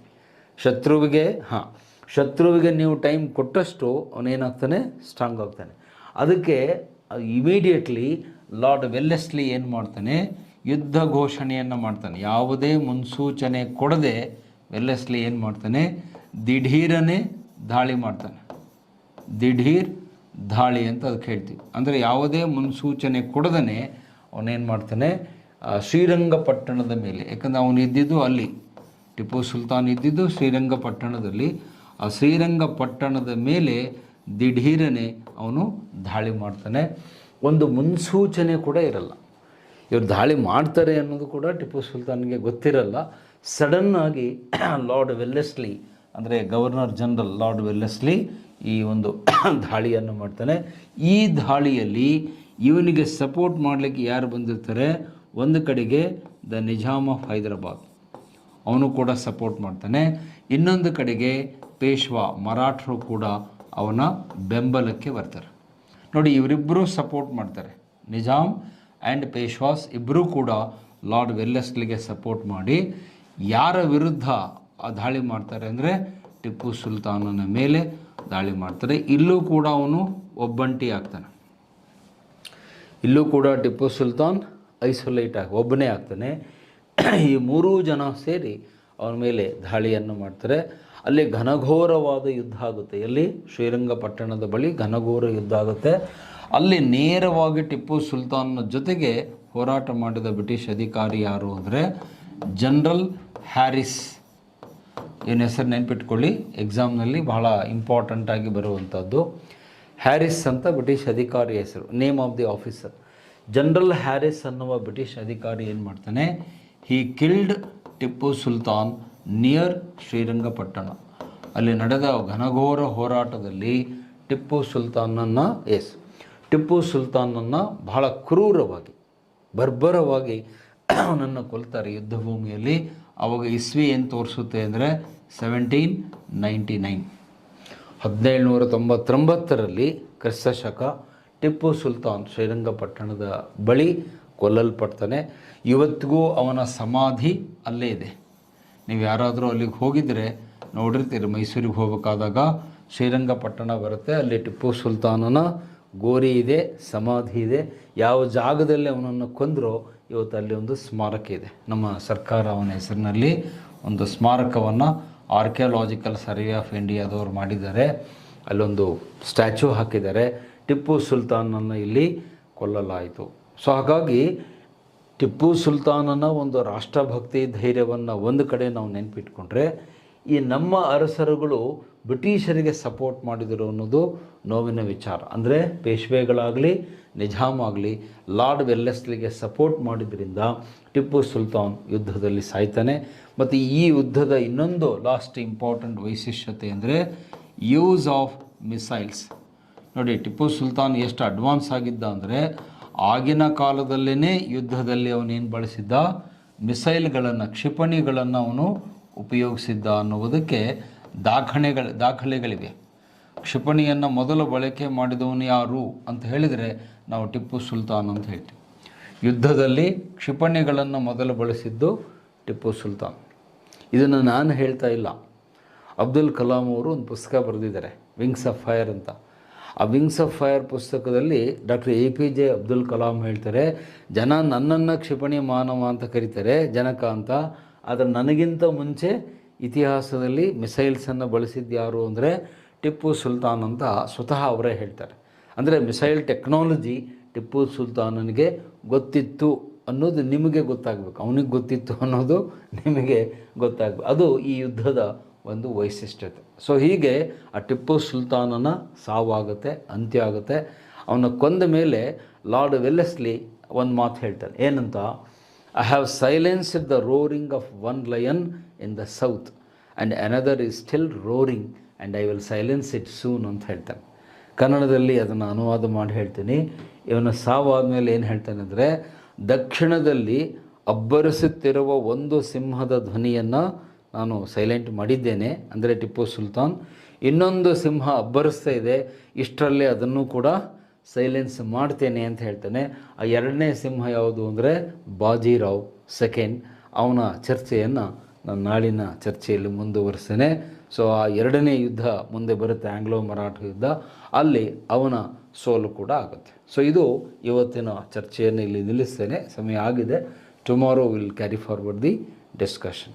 ಶತ್ರುವಿಗೆ ನೀವು ಟೈಮ್ ಕೊಟ್ಟಷ್ಟು ಅವನೇನಾಗ್ತಾನೆ, ಸ್ಟ್ರಾಂಗ್ ಆಗ್ತಾನೆ. ಅದಕ್ಕೆ ಇಮಿಡಿಯೇಟ್ಲಿ ಲಾರ್ಡ್ ವೆಲ್ಲೆಸ್ಲಿ ಏನು ಮಾಡ್ತಾನೆ, ಯುದ್ಧ ಘೋಷಣೆಯನ್ನು ಮಾಡ್ತಾನೆ. ಯಾವುದೇ ಮುನ್ಸೂಚನೆ ಕೊಡದೆ ವೆಲ್ಲೆಸ್ಲಿ ಏನು ಮಾಡ್ತಾನೆ, ದಿಢೀರನೇ ದಾಳಿ ಮಾಡ್ತಾನೆ. ದಿಢೀರ್ ದಾಳಿ ಅಂತ ಅದಕ್ಕೆ ಹೇಳ್ತೀವಿ. ಅಂದರೆ ಯಾವುದೇ ಮುನ್ಸೂಚನೆ ಕೊಡದೇ ಅವನೇನು ಮಾಡ್ತಾನೆ, ಶ್ರೀರಂಗಪಟ್ಟಣದ ಮೇಲೆ, ಯಾಕಂದರೆ ಅವನು ಇದ್ದಿದ್ದು ಅಲ್ಲಿ, ಟಿಪ್ಪು ಸುಲ್ತಾನ್ ಇದ್ದಿದ್ದು ಶ್ರೀರಂಗಪಟ್ಟಣದಲ್ಲಿ, ಆ ಶ್ರೀರಂಗಪಟ್ಟಣದ ಮೇಲೆ ದಿಢೀರನೆ ಅವನು ದಾಳಿ ಮಾಡ್ತಾನೆ. ಒಂದು ಮುನ್ಸೂಚನೆ ಕೂಡ ಇರಲ್ಲ. ಇವರು ದಾಳಿ ಮಾಡ್ತಾರೆ ಅನ್ನೋದು ಕೂಡ ಟಿಪ್ಪು ಸುಲ್ತಾನ್ಗೆ ಗೊತ್ತಿರಲ್ಲ. ಸಡನ್ನಾಗಿ ಲಾರ್ಡ್ ವೆಲ್ಲೆಸ್ಲಿ ಅಂದರೆ ಗವರ್ನರ್ ಜನರಲ್ ಲಾರ್ಡ್ ವೆಲ್ಲೆಸ್ಲಿ ಈ ಒಂದು ದಾಳಿಯನ್ನು ಮಾಡ್ತಾನೆ. ಈ ದಾಳಿಯಲ್ಲಿ ಇವನಿಗೆ ಸಪೋರ್ಟ್ ಮಾಡಲಿಕ್ಕೆ ಯಾರು ಬಂದಿರ್ತಾರೆ, ಒಂದು ಕಡೆಗೆ ದ ನಿಜಾಮ್ ಆಫ್ ಹೈದರಾಬಾದ್ ಅವನು ಕೂಡ ಸಪೋರ್ಟ್ ಮಾಡ್ತಾನೆ, ಇನ್ನೊಂದು ಕಡೆಗೆ ಪೇಶ್ವಾ ಮರಾಠರು ಕೂಡ ಅವನ ಬೆಂಬಲಕ್ಕೆ ಬರ್ತಾರೆ. ನೋಡಿ, ಇವರಿಬ್ಬರೂ ಸಪೋರ್ಟ್ ಮಾಡ್ತಾರೆ. ನಿಜಾಮ್ ಆ್ಯಂಡ್ ಪೇಶ್ವಾಸ್ ಇಬ್ಬರೂ ಕೂಡ ಲಾರ್ಡ್ ವೆಲ್ಲೆಸ್ಲಿಗೆ ಸಪೋರ್ಟ್ ಮಾಡಿ ಯಾರ ವಿರುದ್ಧ ಆ ದಾಳಿ ಮಾಡ್ತಾರೆ ಅಂದರೆ ಟಿಪ್ಪು ಸುಲ್ತಾನನ ಮೇಲೆ ದಾಳಿ ಮಾಡ್ತಾರೆ. ಇಲ್ಲೂ ಕೂಡ ಅವನು ಒಬ್ಬಂಟಿ ಆಗ್ತಾನೆ. ಇಲ್ಲೂ ಕೂಡ ಟಿಪ್ಪು ಸುಲ್ತಾನ್ ಐಸೋಲೇಟ್ ಆಗಿ ಒಬ್ಬನೇ ಆಗ್ತಾನೆ. ಈ ಮೂರೂ ಜನ ಸೇರಿ ಅವನ ಮೇಲೆ ದಾಳಿಯನ್ನು ಮಾಡ್ತಾರೆ. ಅಲ್ಲಿ ಘನಘೋರವಾದ ಯುದ್ಧ ಆಗುತ್ತೆ. ಎಲ್ಲಿ? ಶ್ರೀರಂಗಪಟ್ಟಣದ ಬಳಿ ಘನಘೋರ ಯುದ್ಧ ಆಗುತ್ತೆ. ಅಲ್ಲಿ ನೇರವಾಗಿ ಟಿಪ್ಪು ಸುಲ್ತಾನ್ನ ಜೊತೆಗೆ ಹೋರಾಟ ಮಾಡಿದ ಬ್ರಿಟಿಷ್ ಅಧಿಕಾರಿ ಯಾರು ಅಂದರೆ ಜನರಲ್ ಹ್ಯಾರಿಸ್. ಏನು ಹೆಸರು ನೆನ್ಪಿಟ್ಕೊಳ್ಳಿ, ಎಕ್ಸಾಮ್ನಲ್ಲಿ ಬಹಳ ಇಂಪಾರ್ಟೆಂಟಾಗಿ ಬರುವಂಥದ್ದು. ಹ್ಯಾರಿಸ್ ಅಂತ ಬ್ರಿಟಿಷ್ ಅಧಿಕಾರಿ ಹೆಸರು, name of the officer. General Harris ಅನ್ನುವ ಬ್ರಿಟಿಷ್ ಅಧಿಕಾರಿ ಏನು ಮಾಡ್ತಾನೆ, he killed Tipu Sultan near Srirangapatna. ಅಲ್ಲಿ ನಡೆದ ಘನಘೋರ ಹೋರಾಟದಲ್ಲಿ ಟಿಪ್ಪು ಸುಲ್ತಾನನ್ನು ಬಹಳ ಕ್ರೂರವಾಗಿ ಬರ್ಬರವಾಗಿ ಅವನನ್ನು ಕೊಲ್ತಾರೆ ಯುದ್ಧ ಭೂಮಿಯಲ್ಲಿ. ಆವಾಗ ಇಸ್ವಿ ಏನು ತೋರಿಸುತ್ತೆ ಅಂದರೆ 1799, 1799ರಲ್ಲಿ ಕ್ರಿಸ್ತಶಕ ಟಿಪ್ಪು ಸುಲ್ತಾನ್ ಶ್ರೀರಂಗಪಟ್ಟಣದ ಬಳಿ ಕೊಲ್ಲಲ್ಪಡ್ತಾನೆ. ಇವತ್ತಿಗೂ ಅವನ ಸಮಾಧಿ ಅಲ್ಲೇ ಇದೆ. ನೀವು ಯಾರಾದರೂ ಅಲ್ಲಿಗೆ ಹೋಗಿದರೆ ನೋಡಿರ್ತೀರಿ, ಮೈಸೂರಿಗೆ ಹೋಗಬೇಕಾದಾಗ ಶ್ರೀರಂಗಪಟ್ಟಣ ಬರುತ್ತೆ, ಅಲ್ಲಿ ಟಿಪ್ಪು ಸುಲ್ತಾನನ ಗೋರಿ ಇದೆ, ಸಮಾಧಿ ಇದೆ. ಯಾವ ಜಾಗದಲ್ಲಿ ಅವನನ್ನು ಕೊಂದರೋ ಇವತ್ತು ಅಲ್ಲಿ ಒಂದು ಸ್ಮಾರಕ ಇದೆ. ನಮ್ಮ ಸರ್ಕಾರ ಅವನ ಹೆಸರಿನಲ್ಲಿ ಒಂದು ಸ್ಮಾರಕವನ್ನು ಆರ್ಕಿಯಾಲಜಿಕಲ್ ಸರ್ವೆ ಆಫ್ ಇಂಡಿಯಾದವರು ಮಾಡಿದ್ದಾರೆ. ಅಲ್ಲೊಂದು ಸ್ಟ್ಯಾಚ್ಯೂ ಹಾಕಿದ್ದಾರೆ. ಟಿಪ್ಪು ಸುಲ್ತಾನನ್ನು ಇಲ್ಲಿ ಕೊಲ್ಲಲಾಯಿತು. ಸೊ ಹಾಗಾಗಿ ಟಿಪ್ಪು ಸುಲ್ತಾನನ ಒಂದು ರಾಷ್ಟ್ರಭಕ್ತಿ ಧೈರ್ಯವನ್ನು ಒಂದು ಕಡೆ ನಾವು ನೆನಪಿಟ್ಕೊಂಡ್ರೆ, ಈ ನಮ್ಮ ಅರಸರುಗಳು ಬ್ರಿಟಿಷರಿಗೆ ಸಪೋರ್ಟ್ ಮಾಡಿದರು ಅನ್ನೋದು ನೋವಿನ ವಿಚಾರ. ಅಂದರೆ ಪೇಶ್ವೆಗಳಾಗಲಿ ನಿಜಾಮ್ ಆಗಲಿ ಲಾರ್ಡ್ ವೆಲ್ಲೆಸ್ಲಿಗೆ ಸಪೋರ್ಟ್ ಮಾಡಿದ್ರಿಂದ ಟಿಪ್ಪು ಸುಲ್ತಾನ್ ಯುದ್ಧದಲ್ಲಿ ಸಾಯ್ತಾನೆ. ಮತ್ತು ಈ ಯುದ್ಧದ ಇನ್ನೊಂದು ಲಾಸ್ಟ್ ಇಂಪಾರ್ಟೆಂಟ್ ವೈಶಿಷ್ಟ್ಯತೆ ಅಂದರೆ ಯೂಸ್ ಆಫ್ ಮಿಸೈಲ್ಸ್. ನೋಡಿ, ಟಿಪ್ಪು ಸುಲ್ತಾನ್ ಎಷ್ಟು ಅಡ್ವಾನ್ಸ್ ಆಗಿದ್ದ ಅಂದರೆ ಆಗಿನ ಕಾಲದಲ್ಲೇ ಯುದ್ಧದಲ್ಲಿ ಅವನೇನು ಬಳಸಿದ್ದ, ಮಿಸೈಲ್ಗಳನ್ನು, ಕ್ಷಿಪಣಿಗಳನ್ನು ಅವನು ಉಪಯೋಗಿಸಿದ್ದ ಅನ್ನುವುದಕ್ಕೆ ದಾಖಲೆಗಳಿವೆ. ಕ್ಷಿಪಣಿಯನ್ನು ಮೊದಲು ಬಳಕೆ ಮಾಡಿದವನು ಯಾರು ಅಂತ ಹೇಳಿದರೆ ನಾವು ಟಿಪ್ಪು ಸುಲ್ತಾನ್ ಅಂತ ಹೇಳ್ತೀವಿ. ಯುದ್ಧದಲ್ಲಿ ಕ್ಷಿಪಣಿಗಳನ್ನು ಮೊದಲು ಬಳಸಿದ್ದು ಟಿಪ್ಪು ಸುಲ್ತಾನ್. ಇದನ್ನು ನಾನು ಹೇಳ್ತಾ ಇಲ್ಲ, ಅಬ್ದುಲ್ ಕಲಾಂ ಅವರು ಒಂದು ಪುಸ್ತಕ ಬರೆದಿದ್ದಾರೆ, ವಿಂಗ್ಸ್ ಆಫ್ ಫೈರ್ ಅಂತ. ಆ ವಿಂಗ್ಸ್ ಆಫ್ ಫೈರ್ ಪುಸ್ತಕದಲ್ಲಿ ಡಾಕ್ಟರ್ APJ ಅಬ್ದುಲ್ ಕಲಾಂ ಹೇಳ್ತಾರೆ, ಜನ ನನ್ನನ್ನು ಕ್ಷಿಪಣಿ ಮಾನವ ಅಂತ ಕರೀತಾರೆ, ಜನಕ ಅಂತ. ಆದರೆ ನನಗಿಂತ ಮುಂಚೆ ಇತಿಹಾಸದಲ್ಲಿ ಮಿಸೈಲ್ಸನ್ನು ಬಳಸಿದ್ದು ಯಾರು ಅಂದರೆ ಟಿಪ್ಪು ಸುಲ್ತಾನ್ ಅಂತ ಸ್ವತಃ ಅವರೇ ಹೇಳ್ತಾರೆ. ಅಂದರೆ ಮಿಸೈಲ್ ಟೆಕ್ನಾಲಜಿ ಟಿಪ್ಪು ಸುಲ್ತಾನನಿಗೆ ಗೊತ್ತಿತ್ತು ಅನ್ನೋದು ನಿಮಗೆ ಗೊತ್ತಾಗಬೇಕು, ಅವನಿಗೆ ಗೊತ್ತಿತ್ತು ಅನ್ನೋದು ನಿಮಗೆ ಗೊತ್ತಾಗಬೇಕು. ಅದು ಈ ಯುದ್ಧದ ಒಂದು ವೈಶಿಷ್ಟ್ಯತೆ. ಸೊ ಹೀಗೆ ಆ ಟಿಪ್ಪು ಸುಲ್ತಾನನ ಸಾವಾಗುತ್ತೆ, ಅಂತ್ಯ ಆಗುತ್ತೆ. ಅವನ ಕೊಂದ ಮೇಲೆ ಲಾರ್ಡ್ ವೆಲ್ಲೆಸ್ಲಿ ಒಂದು ಮಾತು ಹೇಳ್ತಾನೆ, ಏನಂತ, I have silenced the roaring of one lion in the south and another is still roaring and I will silence it soon ಅಂತ ಹೇಳ್ತಾನೆ. ಕನ್ನಡದಲ್ಲಿ ಅದನ್ನು ಅನುವಾದ ಮಾಡಿ ಹೇಳ್ತೀನಿ. ಇವನ ಸಾವಾದಮೇಲೆ ಏನು ಹೇಳ್ತಾನೆ ಅಂದರೆ, ದಕ್ಷಿಣದಲ್ಲಿ ಅಬ್ಬರಿಸುತ್ತಿರುವ ಒಂದು ಸಿಂಹದ ಧ್ವನಿಯನ್ನು ನಾನು ಸೈಲೆಂಟ್ ಮಾಡಿದ್ದೇನೆ, ಅಂದರೆ ಟಿಪ್ಪು ಸುಲ್ತಾನ್. ಇನ್ನೊಂದು ಸಿಂಹ ಅಬ್ಬರಿಸ್ತಾ ಇದೆ, ಇಷ್ಟರಲ್ಲೇ ಅದನ್ನು ಕೂಡ ಸೈಲೆನ್ಸ್ ಮಾಡ್ತೇನೆ ಅಂತ ಹೇಳ್ತಾನೆ. ಆ ಎರಡನೇ ಸಿಂಹ ಯಾವುದು ಅಂದರೆ ಬಾಜಿರಾವ್ ಸೆಕೆಂಡ್. ಅವನ ಚರ್ಚೆಯನ್ನು ನಾನು ನಾಳಿನ ಚರ್ಚೆಯಲ್ಲಿ ಮುಂದುವರಿಸ್ತೇನೆ. ಸೊ ಆ ಎರಡನೇ ಯುದ್ಧ ಮುಂದೆ ಬರುತ್ತೆ, ಆಂಗ್ಲೋ ಮರಾಠ ಯುದ್ಧ, ಅಲ್ಲಿ ಅವನ ಸೋಲು ಕೂಡ ಆಗುತ್ತೆ. ಸೊ ಇದು ಇವತ್ತಿನ ಚರ್ಚೆಯನ್ನು ಇಲ್ಲಿ ನಿಲ್ಲಿಸ್ತೇನೆ, ಸಮಯ ಆಗಿದೆ. Tomorrow will carry forward the discussion.